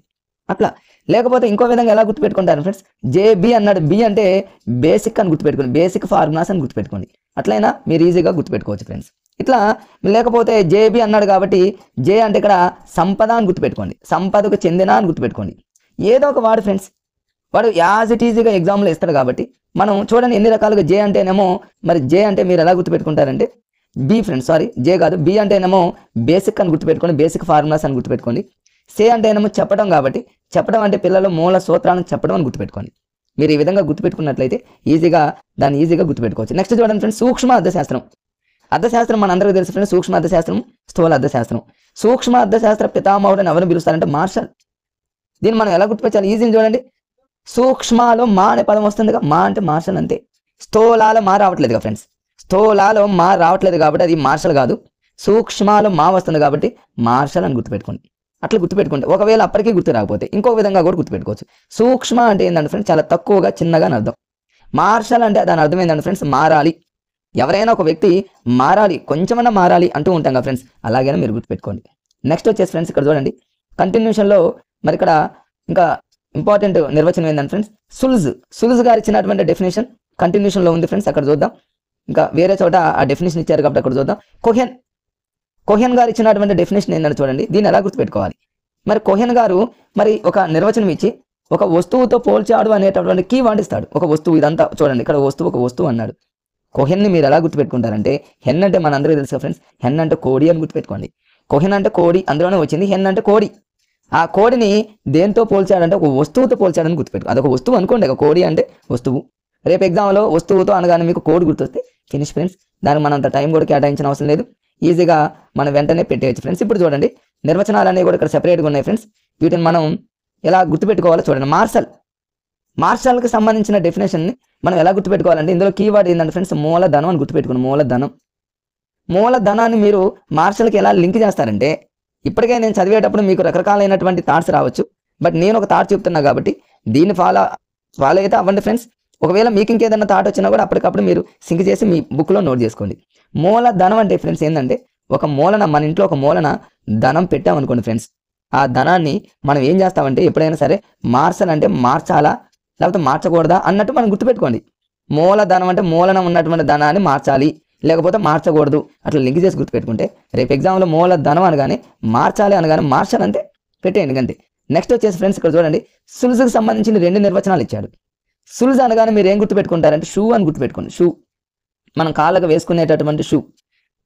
అట్లా లేకపోతే ఇంకో విధంగా ఎలా గుర్తుపెట్టుకుంటారు ఫ్రెండ్స్, జేబీ అన్నాడు, బి అంటే బేసిక్ అని గుర్తుపెట్టుకోండి, బేసిక్ ఫార్ములాస్ అని గుర్తుపెట్టుకోండి. అట్లయినా మీరు ఈజీగా గుర్తుపెట్టుకోవచ్చు ఫ్రెండ్స్. ఇట్లా లేకపోతే జేబీ అన్నాడు కాబట్టి జే అంటే ఇక్కడ సంపద అని గుర్తుపెట్టుకోండి, సంపదకు చెందిన అని గుర్తుపెట్టుకోండి. ఏదో ఒక వాడు ఫ్రెండ్స్, వాడు యాజ్ ఇట్ ఈజీగా ఎగ్జామ్లో ఇస్తాడు కాబట్టి మనం చూడండి ఎన్ని రకాలుగా. జే అంటేనేమో మరి జే అంటే మీరు ఎలా గుర్తుపెట్టుకుంటారంటే బి ఫ్రెండ్స్, సారీ జే కాదు, బి అంటేనేమో బేసిక్ అని గుర్తుపెట్టుకోండి, బేసిక్ ఫార్ములాస్ అని గుర్తుపెట్టుకోండి. సే అంటేనేమో చెప్పడం కాబట్టి చెప్పడం అంటే పిల్లలు మూల సూత్రాలను చెప్పడం అని గుర్తుపెట్టుకోండి. మీరు ఈ విధంగా గుర్తుపెట్టుకున్నట్లయితే దాన్ని ఈజీగా గుర్తుపెట్టుకోవచ్చు. నెక్స్ట్ చూడండి ఫ్రెండ్స్, సూక్ష్మ అర్థశాస్త్రం. అర్థశాస్త్రం మన అందరికీ తెలుసు ఫ్రెండ్స్, సూక్ష్మ అర్థశాస్త్రం, స్థూల అర్థశాస్త్రం. సూక్ష్మ అర్థశాస్త్ర పితామహుడు అని ఎవరిని పిలుస్తారంటే మార్షల్. దీన్ని మనం ఎలా గుర్తుపెట్టాలి, ఈజీ చూడండి. సూక్ష్మలో మా అనే పదం వస్తుందిగా, మా అంటే మార్షల్ అంతే. స్థూలాలో మా రావట్లేదుగా ఫ్రెండ్స్, స్థూలాలో మా రావట్లేదు కాబట్టి అది మార్షల్ కాదు. సూక్ష్మలో మా వస్తుంది కాబట్టి మార్షల్ అని గుర్తుపెట్టుకోండి. అట్లా గుర్తుపెట్టుకోండి. ఒకవేళ అప్పటికీ గుర్తు రాకపోతే ఇంకో విధంగా కూడా గుర్తుపెట్టుకోవచ్చు. సూక్ష్మ అంటే ఏంటంటే ఫ్రెండ్స్ చాలా తక్కువగా చిన్నగా అని అర్థం. మార్షల్ అంటే దాని అర్థం ఏంటంటే ఫ్రెండ్స్ మారాలి. ఎవరైనా ఒక వ్యక్తి మారాలి, కొంచెమన్నా మారాలి అంటూ ఉంటాం కదా ఫ్రెండ్స్, అలాగైనా మీరు గుర్తుపెట్టుకోండి. నెక్స్ట్ వచ్చేసి ఫ్రెండ్స్ ఇక్కడ చూడండి కంటిన్యూషన్లో మరి ఇక్కడ ఇంకా ఇంపార్టెంట్ నిర్వచనం ఏంటంటే ఫ్రెండ్స్ సుల్జ్ గారు ఇచ్చినటువంటి డెఫినేషన్ కంటిన్యూషన్లో ఉంది ఫ్రెండ్స్, అక్కడ చూద్దాం. ఇంకా వేరే చోట ఆ డెఫినేషన్ ఇచ్చారు కాబట్టి అక్కడ చూద్దాం. కోహెన్ గారు ఇచ్చినటువంటి డెఫినేషన్ ఏంటంటే చూడండి, దీన్ని ఎలా గుర్తుపెట్టుకోవాలి. మరి కోహెన్ గారు మరి ఒక నిర్వచనం ఇచ్చి ఒక వస్తువుతో పోల్చాడు అనేటటువంటి కీ వర్డ్ ఇస్తాడు. ఒక వస్తువు, ఇదంతా చూడండి ఇక్కడ ఒక వస్తువు అన్నాడు. కోహెన్ని మీరు ఎలా గుర్తుపెట్టుకుంటారంటే, హెన్ అంటే మన అందరికీ తెలుసు ఫ్రెండ్స్, హెన్ అంటే కోడి అని గుర్తుపెట్టుకోండి. కోహెన్ అంటే కోడి, అందులోనే వచ్చింది. హెన్ అంటే కోడి. ఆ కోడిని దేంతో పోల్చాడంటే ఒక వస్తువుతో పోల్చాడని గుర్తుపెట్టుకో. అదొక వస్తువు అనుకోండి, ఒక కోడి అంటే వస్తువు. రేపు ఎగ్జామ్లో వస్తువుతో అనగానే మీకు కోడి గుర్తొస్తే ఫినిష్ ఫ్రెండ్స్, దానికి మనం అంత టైం కూడా కేటాయించిన అవసరం లేదు, ఈజీగా మనం వెంటనే పెట్టేయచ్చు ఫ్రెండ్స్. ఇప్పుడు చూడండి నిర్వచనాలు అనేవి కూడా ఇక్కడ సెపరేట్గా ఉన్నాయి ఫ్రెండ్స్. వీటిని మనం ఎలా గుర్తుపెట్టుకోవాలో చూడండి. మార్షల్కి సంబంధించిన డెఫినేషన్ని మనం ఎలా గుర్తుపెట్టుకోవాలంటే ఇందులో కీవర్డ్ ఏంటంటే ఫ్రెండ్స్ మూలధనం అని గుర్తుపెట్టుకోండి. మూలధనాన్ని మీరు మార్షల్కి ఎలా లింక్ చేస్తారంటే, ఇప్పటికే నేను చదివేటప్పుడు మీకు రకరకాలైనటువంటి థాట్స్ రావచ్చు, బట్ నేను ఒక థాట్ చెప్తున్నా కాబట్టి దీన్ని ఫాలో అయితే అవ్వండి ఫ్రెండ్స్. ఒకవేళ మీకు ఇంకేదైనా థాట్ వచ్చినా కూడా అప్పటికప్పుడు మీరు సింక్ చేసి మీ బుక్లో నోట్ చేసుకోండి. మూలధనం అంటే ఫ్రెండ్స్ ఏంటంటే ఒక మూలన, మన ఇంట్లో ఒక మూలన ధనం పెట్టామనుకోండి ఫ్రెండ్స్, ఆ ధనాన్ని మనం ఏం చేస్తామంటే ఎప్పుడైనా సరే మార్చాలంటే మార్చాలా లేకపోతే మార్చకూడదా అన్నట్టు మనం గుర్తుపెట్టుకోండి. మూలధనం అంటే మూలన ఉన్నటువంటి ధనాన్ని మార్చాలి లేకపోతే మార్చకూడదు, అట్లా లింక్ చేసి గుర్తుపెట్టుకుంటే రేపు ఎగ్జామ్లో మూలధనం అనగానే మార్చాలి అనగానే మార్చాలంటే పెట్టేయండి అంతే. నెక్స్ట్ వచ్చేసి ఫ్రెండ్స్ ఇక్కడ చూడండి సుల్జ్కి సంబంధించిన 2 నిర్వచనాలు ఇచ్చాడు. సుల్జ్ అనగానే మీరు ఏం గుర్తుపెట్టుకుంటారంటే షూ అని గుర్తుపెట్టుకోండి. షూ మనం కాళ్ళకు వేసుకునేటటువంటి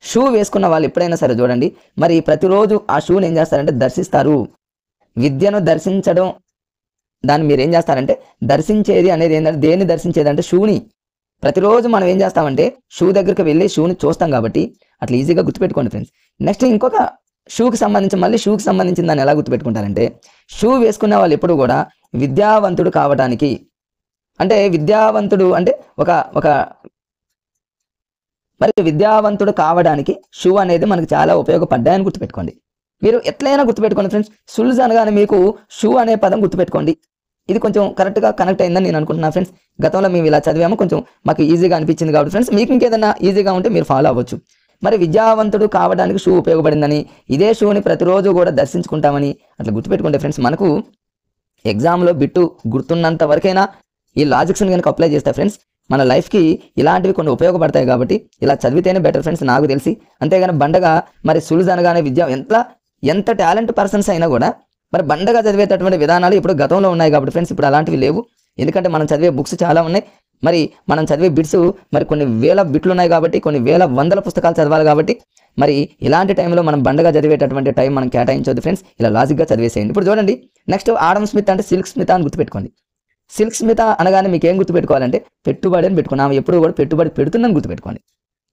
షూ వేసుకున్న వాళ్ళు ఎప్పుడైనా సరే చూడండి మరి ప్రతిరోజు ఆ షూని ఏం చేస్తారంటే దర్శిస్తారు. విద్యను దర్శించడం, దాన్ని మీరు ఏం చేస్తారంటే దర్శించేది అనేది ఏంటంటే దేన్ని దర్శించేది అంటే షూని. ప్రతిరోజు మనం ఏం చేస్తామంటే షూ దగ్గరికి వెళ్ళి షూని చూస్తాం కాబట్టి అట్లా ఈజీగా గుర్తుపెట్టుకోండి ఫ్రెండ్స్. నెక్స్ట్ ఇంకొక షూకి సంబంధించిన దాన్ని ఎలా గుర్తుపెట్టుకుంటారంటే షూ వేసుకున్న వాళ్ళు ఎప్పుడు కూడా విద్యావంతుడు కావడానికి, అంటే విద్యావంతుడు అంటే మరి విద్యావంతుడు కావడానికి షూ అనేది మనకు చాలా ఉపయోగపడ్డాయని గుర్తుపెట్టుకోండి. మీరు ఎట్లయినా గుర్తుపెట్టుకోండి ఫ్రెండ్స్. సుల్జ్ అనగానే మీకు షూ అనే పదం గుర్తుపెట్టుకోండి. ఇది కొంచెం కరెక్ట్గా కనెక్ట్ అయిందని నేను అనుకుంటున్నాను ఫ్రెండ్స్. గతంలో మేము ఇలా చదివాము, కొంచెం మాకు ఈజీగా అనిపించింది కాబట్టి ఫ్రెండ్స్ మీకు ఇంకేదైనా ఈజీగా ఉంటే మీరు ఫాలో అవ్వచ్చు. మరి విద్యావంతుడు కావడానికి షూ ఉపయోగపడిందని, ఇదే షూని ప్రతిరోజు కూడా దర్శించుకుంటామని అట్లా గుర్తుపెట్టుకుంటే ఫ్రెండ్స్ మనకు ఎగ్జామ్లో బిట్టు గుర్తున్నంత వరకైనా ఈ లాజిక్స్ని కనుక అప్లై చేస్తే ఫ్రెండ్స్ మన లైఫ్కి ఇలాంటివి కొన్ని ఉపయోగపడతాయి కాబట్టి ఇలా చదివితేనే బెటర్ ఫ్రెండ్స్ నాకు తెలిసి. అంతేగాని బండగా మరి సుల్జ్ అనగానే విద్య ఎంత ఎంత టాలెంట్ పర్సన్స్ అయినా కూడా మరి బండగా చదివేటటువంటి విధానాలు ఇప్పుడు గతంలో ఉన్నాయి కాబట్టి ఫ్రెండ్స్ ఇప్పుడు అలాంటివి లేవు. ఎందుకంటే మనం చదివే బుక్స్ చాలా ఉన్నాయి. మరి మనం చదివే బిట్స్ మరి కొన్ని వేల బిట్లు ఉన్నాయి కాబట్టి కొన్ని వేల వందల పుస్తకాలు చదవాలి కాబట్టి మరి ఇలాంటి టైంలో మనం బండగా చదివేటటువంటి టైం మనం కేటాయించవద్దు ఫ్రెండ్స్. ఇలా లాజిక్గా చదివేసేయండి. ఇప్పుడు చూడండి నెక్స్ట్ ఆడమ్ స్మిత్ అంటే సిల్క్ స్మిత్ అని గుర్తుపెట్టుకోండి. సిల్క్ స్మిత అనగానే మీకు ఏం గుర్తుపెట్టుకోవాలంటే పెట్టుబడి అని పెట్టుకుని ఆమె ఎప్పుడు కూడా పెట్టుబడి పెడుతుందని గుర్తుపెట్టుకోండి.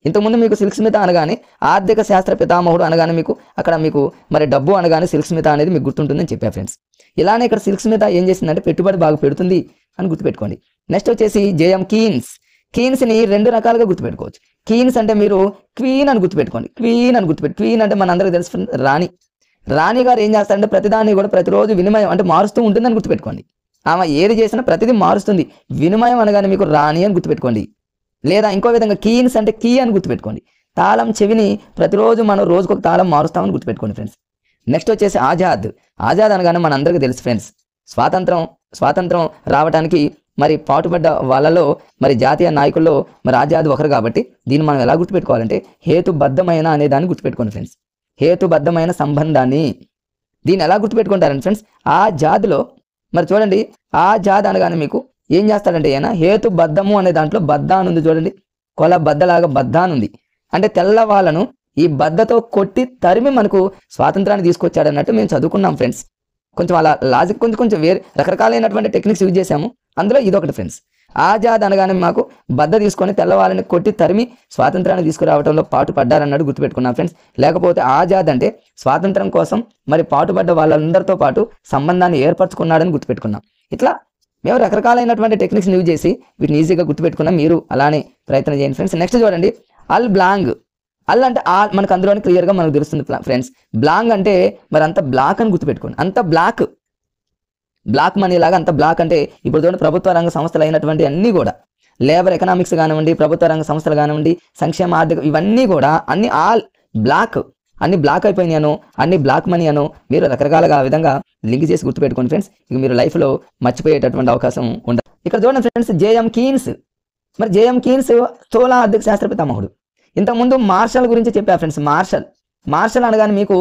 ఇంతకుముందు మీకు సిల్క్ స్మిత అనగానే ఆర్థిక శాస్త్ర పితామహుడు అనగానే మీకు అక్కడ మీకు మరి డబ్బు అనగానే సిల్క్ స్మిత అనేది మీకు గుర్తుంటుందని చెప్పా ఫ్రెండ్స్. ఇలానే ఇక్కడ సిల్క్ స్మిత ఏం చేసిందంటే పెట్టుబడి బాగా పెడుతుంది అని గుర్తుపెట్టుకోండి. నెక్స్ట్ వచ్చేసి జేఎం కీన్స్. కీన్స్ని 2 రకాలుగా గుర్తుపెట్టుకోవచ్చు. కీన్స్ అంటే మీరు క్వీన్ అని గుర్తుపెట్టుకోండి. క్వీన్ అని క్వీన్ అంటే మనందరికీ తెలుసు రాణి. రాణి గారు ఏం చేస్తారంటే ప్రతిదాన్ని కూడా ప్రతిరోజు వినిమయం అంటే మారుస్తూ ఉంటుందని గుర్తుపెట్టుకోండి. ఆమె ఏది చేసినా ప్రతిదీ మారుస్తుంది. వినిమయం అనగానే మీకు రాణి అని గుర్తుపెట్టుకోండి. లేదా ఇంకో విధంగా కీన్స్ అంటే కీ అని గుర్తుపెట్టుకోండి. తాళం చెవిని ప్రతిరోజు మనం రోజుకొక తాళం మారుస్తామని గుర్తుపెట్టుకోండి ఫ్రెండ్స్. నెక్స్ట్ వచ్చేసి ఆజాద్. ఆజాద్ అనగానే మన అందరికీ తెలుసు ఫ్రెండ్స్ స్వాతంత్రం రావడానికి మరి పాటుపడ్డ వాళ్ళలో మరి జాతీయ నాయకుల్లో మరి ఆజాద్ ఒకరు కాబట్టి దీన్ని మనం ఎలా గుర్తుపెట్టుకోవాలంటే హేతుబద్ధమైన అనే దాన్ని గుర్తుపెట్టుకోండి ఫ్రెండ్స్. హేతుబద్ధమైన సంబంధాన్ని దీన్ని ఎలా గుర్తుపెట్టుకుంటారండి ఫ్రెండ్స్. ఆ జాద్లో మరి చూడండి ఆ జాద్ అనగానే మీకు ఏం చేస్తాడంటే ఈయన హేతుబద్ధము అనే దాంట్లో బద్ద అని ఉంది చూడండి. కొల బద్దలాగా బద్ద అని ఉంది అంటే తెల్లవాళ్ళను ఈ బద్దతో కొట్టి తరిమి మనకు స్వాతంత్రాన్ని తీసుకొచ్చాడు అన్నట్టు మేము చదువుకున్నాం ఫ్రెండ్స్. కొంచెం అలా లాజిక్ కొంచెం వేరే రకరకాలైనటువంటి టెక్నిక్స్ యూజ్ చేసాము. అందులో ఇదొకటి ఫ్రెండ్స్. ఆజాద్ అనగానే మాకు బద్ద తీసుకొని తెల్లవాళ్ళని కొట్టి తరిమి స్వాతంత్రాన్ని తీసుకురావడంలో పాటుపడ్డారన్నట్టు గుర్తుపెట్టుకున్నాం ఫ్రెండ్స్. లేకపోతే ఆజాద్ అంటే స్వాతంత్రం కోసం మరి పాటుపడ్డ వాళ్ళందరితో పాటు సంబంధాన్ని ఏర్పరచుకున్నాడని గుర్తుపెట్టుకున్నాం. ఇట్లా మేము రకరకాలైనటువంటి టెక్నిక్స్ యూజ్ చేసి వీటిని ఈజీగా గుర్తుపెట్టుకున్నాం. మీరు అలానే ప్రయత్నం చేయండి ఫ్రెండ్స్. నెక్స్ట్ చూడండి అల్ బ్లాంగ్. అల్ అంటే మనకు అందులోనే క్లియర్గా మనకు తెలుస్తుంది ఫ్రెండ్స్. బ్లాంగ్ అంటే మరి అంత బ్లాక్ అని గుర్తుపెట్టుకోండి. అంత బ్లాక్ మనీ లాగా అంత బ్లాక్ అంటే ఇప్పుడు చూడండి ప్రభుత్వ రంగ సంస్థలు అయినటువంటి అన్నీ కూడా లేబర్ ఎకనామిక్స్ కానివ్వండి, ప్రభుత్వ రంగ సంస్థలు కానివ్వండి, సంక్షేమ ఆర్థిక ఇవన్నీ కూడా అన్ని ఆల్ బ్లాక్, అన్ని బ్లాక్ అయిపోయినాయను, అన్ని బ్లాక్ మనీ అను మీరు రకరకాలుగా ఆ విధంగా లింక్ చేసి గుర్తుపెట్టుకోండి ఫ్రెండ్స్. ఇక మీరు లైఫ్లో మర్చిపోయేటటువంటి అవకాశం ఉండదు. ఇక్కడ చూడండి ఫ్రెండ్స్ జేఎం కీన్స్. మరి జేఎం కీన్స్ స్థూల ఆర్థిక శాస్త్ర పితామహుడు. ఇంతకుముందు మార్షల్ గురించి చెప్పా ఫ్రెండ్స్. మార్షల్ అనగానే మీకు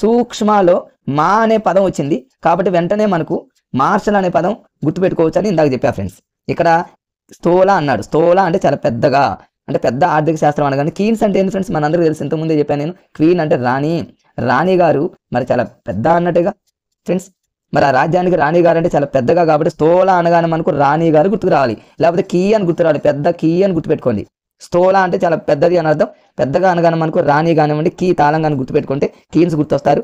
సూక్ష్మలో మా అనే పదం వచ్చింది కాబట్టి వెంటనే మనకు మార్షల్ అనే పదం గుర్తుపెట్టుకోవచ్చు అని ఇందాక చెప్పా ఫ్రెండ్స్. ఇక్కడ స్థూల అన్నాడు. స్థూల అంటే చాలా పెద్దగా అంటే పెద్ద ఆర్థిక శాస్త్రం అనగానే కీన్స్ అంటే ఏంటి ఫ్రెండ్స్ మనందరికీ తెలుసు. ఇంతకుముందే చెప్పాను నేను. క్వీన్ అంటే రాణి గారు మరి చాలా పెద్ద అన్నట్టుగా ఫ్రెండ్స్. మరి ఆ రాజ్యానికి రాణి గారు అంటే చాలా పెద్దగా కాబట్టి స్థూల అనగానే మనకు రాణి గారు గుర్తుకు రావాలి. లేకపోతే కీ అని గుర్తు రావాలి. పెద్ద కీ అని గుర్తుపెట్టుకోండి. స్థూల అంటే చాలా పెద్దది అని అర్థం. పెద్దగా అనగానే మనకు రాణి కానివ్వండి కీ తాళంగాని గుర్తుపెట్టుకుంటే కీన్స్ గుర్తొస్తారు.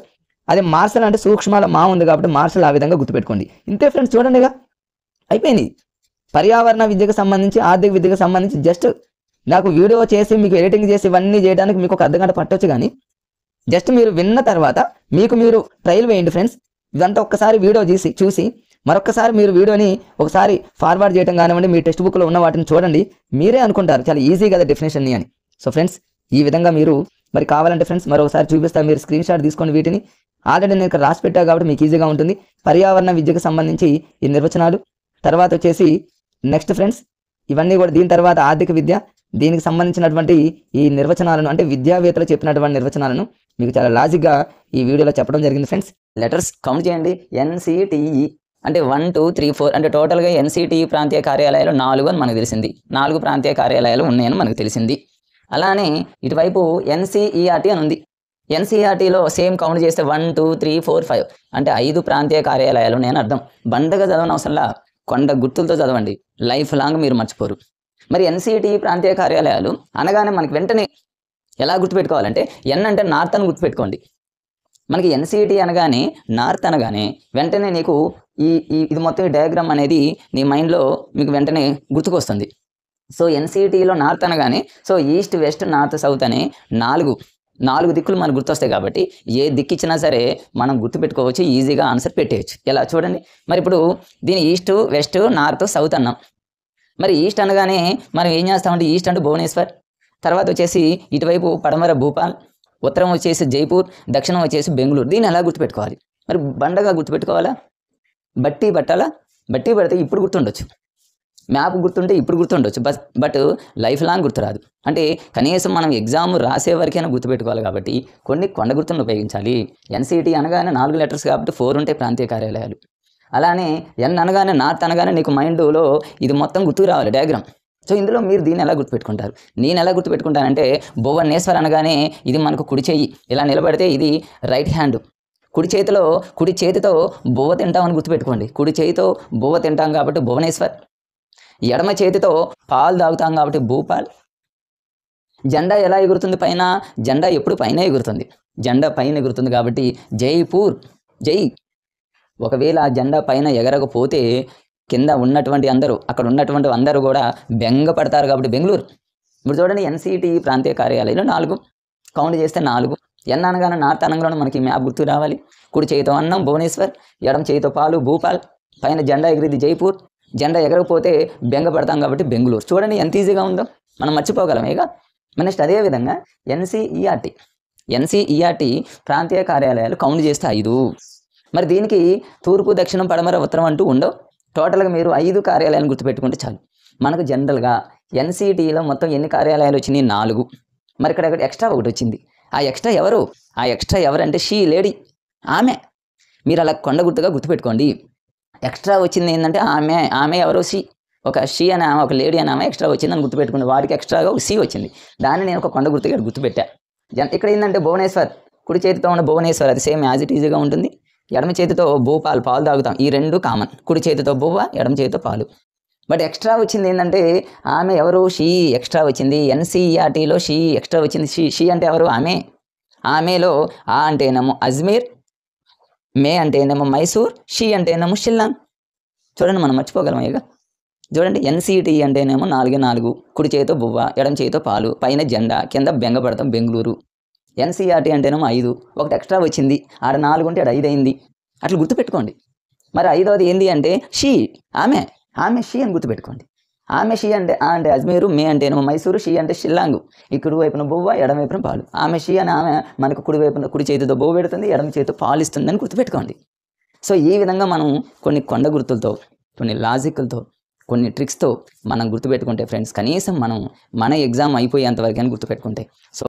అదే మార్షల్ అంటే సూక్ష్మాల మా ఉంది కాబట్టి మార్షల్ ఆ విధంగా గుర్తుపెట్టుకోండి. ఇంతే ఫ్రెండ్స్ చూడండిగా అయిపోయింది. పర్యావరణ విద్యకు సంబంధించి ఆర్థిక విద్యకు సంబంధించి జస్ట్ నాకు వీడియో చేసి మీకు ఎడిటింగ్ చేసి ఇవన్నీ చేయడానికి మీకు ఒక అర్ధగంట పట్టొచ్చు. కానీ జస్ట్ మీరు విన్న తర్వాత మీరు ట్రయల్ వేయండి ఫ్రెండ్స్. ఇదంతా ఒక్కసారి వీడియో చూసి మరొకసారి మీరు వీడియోని ఒకసారి ఫార్వర్డ్ చేయడం కానివ్వండి, మీ టెక్స్ట్ బుక్లో ఉన్న వాటిని చూడండి. మీరే అనుకుంటారు చాలా ఈజీ కదా డెఫినేషన్ని అని. సో ఫ్రెండ్స్ ఈ విధంగా మీరు మరి కావాలంటే ఫ్రెండ్స్ మరొకసారి చూపిస్తా. మీరు స్క్రీన్ షాట్ తీసుకొని వీటిని ఆల్రెడీ నేను ఇక్కడ రాసి పెట్టా కాబట్టి మీకు ఈజీగా ఉంటుంది. పర్యావరణ విద్యకు సంబంధించి ఈ నిర్వచనాలు, తర్వాత వచ్చేసి నెక్స్ట్ ఫ్రెండ్స్ ఇవన్నీ కూడా దీని తర్వాత ఆర్థిక విద్య, దీనికి సంబంధించినటువంటి ఈ నిర్వచనాలను అంటే విద్యావేత్తలు చెప్పినటువంటి నిర్వచనాలను మీకు చాలా లాజిక్గా ఈ వీడియోలో చెప్పడం జరిగింది ఫ్రెండ్స్. లెటర్స్ కౌంట్ చేయండి. NCTE అంటే 1 2 3 4 అంటే టోటల్గా NCTE ప్రాంతీయ కార్యాలయాలు 4 అని మనకు తెలిసింది. 4 ప్రాంతీయ కార్యాలయాలు ఉన్నాయని మనకు తెలిసింది. అలానే ఇటువైపు NCERT అని ఉంది. NCERTలో సేమ్ కౌంట్ చేస్తే 1 2 3 4 5 అంటే 5 ప్రాంతీయ కార్యాలయాలు ఉన్నాయని అర్థం. బండగా చదవని అవసరంలా కొండ గుర్తులతో చదవండి. లైఫ్ లాంగ్ మీరు మర్చిపోరు. మరి NCTE ప్రాంతీయ కార్యాలయాలు అనగానే మనకి వెంటనే ఎలా గుర్తుపెట్టుకోవాలంటే N అంటే నార్త్ అని గుర్తుపెట్టుకోండి. మనకి NCTE అనగానే నార్త్ అనగానే వెంటనే నీకు ఇది మొత్తం ఈ డయాగ్రామ్ అనేది నీ మైండ్లో మీకు వెంటనే గుర్తుకొస్తుంది. సో NCTEలో నార్త్ అనగానే so east west north south అనే నాలుగు దిక్కులు మనకు గుర్తొస్తాయి. కాబట్టి ఏ దిక్కు ఇచ్చినా సరే మనం గుర్తుపెట్టుకోవచ్చు, ఈజీగా ఆన్సర్ పెట్టేయచ్చు. ఎలా చూడండి. మరి ఇప్పుడు దీని ఈస్ట్ వెస్ట్ నార్త్ సౌత్ అన్నాం. మరి ఈస్ట్ అనగానే మనం ఏం చేస్తామంటే ఈస్ట్ అంటే భువనేశ్వర్, తర్వాత వచ్చేసి ఇటువైపు పడమర భూపాల్, ఉత్తరం వచ్చేసి జైపూర్, దక్షిణం వచ్చేసి బెంగళూరు. దీన్ని ఎలా గుర్తుపెట్టుకోవాలి? మరి బండగా గుర్తుపెట్టుకోవాలా? బట్టి పట్టాలా? బట్టి పడితే ఇప్పుడు గుర్తుండొచ్చు. మ్యాప్ గుర్తుంటే ఇప్పుడు గుర్తుండొచ్చు, బట్ లైఫ్ లాంగ్ గుర్తురాదు. అంటే కనీసం మనం ఎగ్జామ్ రాసే వరకైనా గుర్తుపెట్టుకోవాలి. కాబట్టి కొన్ని కొండ గుర్తులను ఉపయోగించాలి. ఎన్సీటీ అనగానే 4 లెటర్స్ కాబట్టి 4 ఉంటాయి ప్రాంతీయ కార్యాలయాలు. అలానే ఎన్ అనగానే నార్త్ అనగానే నీకు మైండ్లో ఇది మొత్తం గుర్తుకు రావాలి డయాగ్రామ్. సో ఇందులో మీరు దీన్ని ఎలా గుర్తుపెట్టుకుంటారు? నేను ఎలా గుర్తుపెట్టుకుంటానంటే భువనేశ్వర్ అనగానే ఇది మనకు కుడి చెయ్యి, ఇలా నిలబడితే ఇది రైట్ హ్యాండ్. కుడి చేతితో బువ్వ తింటామని గుర్తుపెట్టుకోండి. కుడి చేతితో బువ్వ తింటాం కాబట్టి భువనేశ్వర్. ఎడమ చేతితో పాలు తాగుతాం కాబట్టి భూపాల్. జెండా ఎలా ఎగురుతుంది పైన? జెండా ఎప్పుడు పైన ఎగురుతుంది. జెండా పైన ఎగురుతుంది కాబట్టి జైపూర్. జై. ఒకవేళ ఆ జెండా పైన ఎగరకపోతే కింద ఉన్నటువంటి అక్కడ ఉన్నటువంటి అందరూ కూడా బెంగ పడతారు కాబట్టి బెంగళూరు. ఇప్పుడు చూడండి, ఎన్సీటీ ప్రాంతీయ కార్యాలయాలు 4 కౌంట్ చేస్తే 4. ఎన్ అనగానే నార్త్ అనగానే మనకి మ్యాప్ గుర్తు రావాలి. కుడి చేయితో అన్నం భువనేశ్వర్, ఎడమ చేయితో పాలు భూపాల్, పైన జెండా ఎగిరిది జైపూర్. జెండా ఎగరకపోతే బెంగ పడతాం కాబట్టి బెంగళూరు. చూడండి ఎంత ఈజీగా ఉందో, మనం మర్చిపోగలమేగా. నెక్స్ట్ అదేవిధంగా ఎన్సీఈఆర్టీ ప్రాంతీయ కార్యాలయాలు కౌంట్ చేస్తే 5. మరి దీనికి తూర్పు, దక్షిణం, పడమర, ఉత్తరం అంటూ ఉండవు. టోటల్గా మీరు 5 కార్యాలయాలను గుర్తుపెట్టుకుంటే చాలు. మనకు జనరల్గా ఎన్సీటీలో మొత్తం ఎన్ని కార్యాలయాలు వచ్చినాయి? 4. మరి ఇక్కడ ఎక్స్ట్రా ఒకటి వచ్చింది. ఆ ఎక్స్ట్రా ఎవరంటే షీ, లేడీ, ఆమె. మీరు అలా కొండ గుర్తుగా గుర్తుపెట్టుకోండి. ఎక్స్ట్రా వచ్చింది ఏంటంటే ఆమె ఎవరో షీ, షీ అని ఆమె, ఒక లేడీ అని ఆమె ఎక్స్ట్రా వచ్చిందని గుర్తుపెట్టుకోండి. వాడికి ఎక్స్ట్రాగా ఒక సి వచ్చింది. దాన్ని నేను ఒక కొండ గుర్తుగా గుర్తుపెట్టా. ఇక్కడ ఏంటంటే భువనేశ్వర్, కుడి చేతితో ఉన్న భువనేశ్వర్, అది సేమ్ యాజ్ ఇట్ ఈజీగా ఉంటుంది. ఎడమ చేతితో భూపాలు, పాలు తాగుతాం. ఈ 2 కామన్. కుడి చేతితో బువ్వ, ఎడమ చేతితో పాలు. బట్ ఎక్స్ట్రా వచ్చింది ఏంటంటే ఆమె ఎవరు? షీ ఎక్స్ట్రా వచ్చింది. ఎన్సీఈఆర్టీలో షీ ఎక్స్ట్రా వచ్చింది. షీ అంటే ఎవరు? ఆమెలో ఆ అంటేనేమో అజ్మీర్, మే అంటేనేమో మైసూర్, షీ అంటేనేమో షిల్లాంగ్. చూడండి మనం మర్చిపోగలం ఇక. చూడండి ఎన్సీటీ అంటేనేమో 4 కుడి చేతితో బువ్వ, ఎడమ చేతితో పాలు, పైన జెండా, కింద బెంగ పడతాం బెంగళూరు. ఎన్సీఆర్టీ అంటేనేమో 5, ఒకటి ఎక్స్ట్రా వచ్చింది. ఆడ 4 ఉంటే ఆడ 5 అయింది. అట్లా గుర్తుపెట్టుకోండి. మరి 5వది ఏంటి అంటే షీ, ఆమె షీ అని గుర్తుపెట్టుకోండి. ఆమె షీ అంటే అజ్మీరు, మే అంటేనేమో మైసూరు, షీ అంటే షిల్లాంగు. ఇక్కడ వైపున బువ్వ, ఎడమ వైపున పాలు. ఆమె షీ అని ఆమె మనకు కుడి చేతితో బువ్వ పెడుతుంది, ఎడమ చేతితో పాలు ఇస్తుంది అని గుర్తుపెట్టుకోండి. సో ఈ విధంగా మనం కొన్ని కొండ గుర్తులతో, కొన్ని లాజిక్లతో, కొన్ని ట్రిక్స్తో మనం గుర్తుపెట్టుకుంటే ఫ్రెండ్స్, కనీసం మనం మన ఎగ్జామ్ అయిపోయేంతవరకు అని గుర్తుపెట్టుకుంటే సో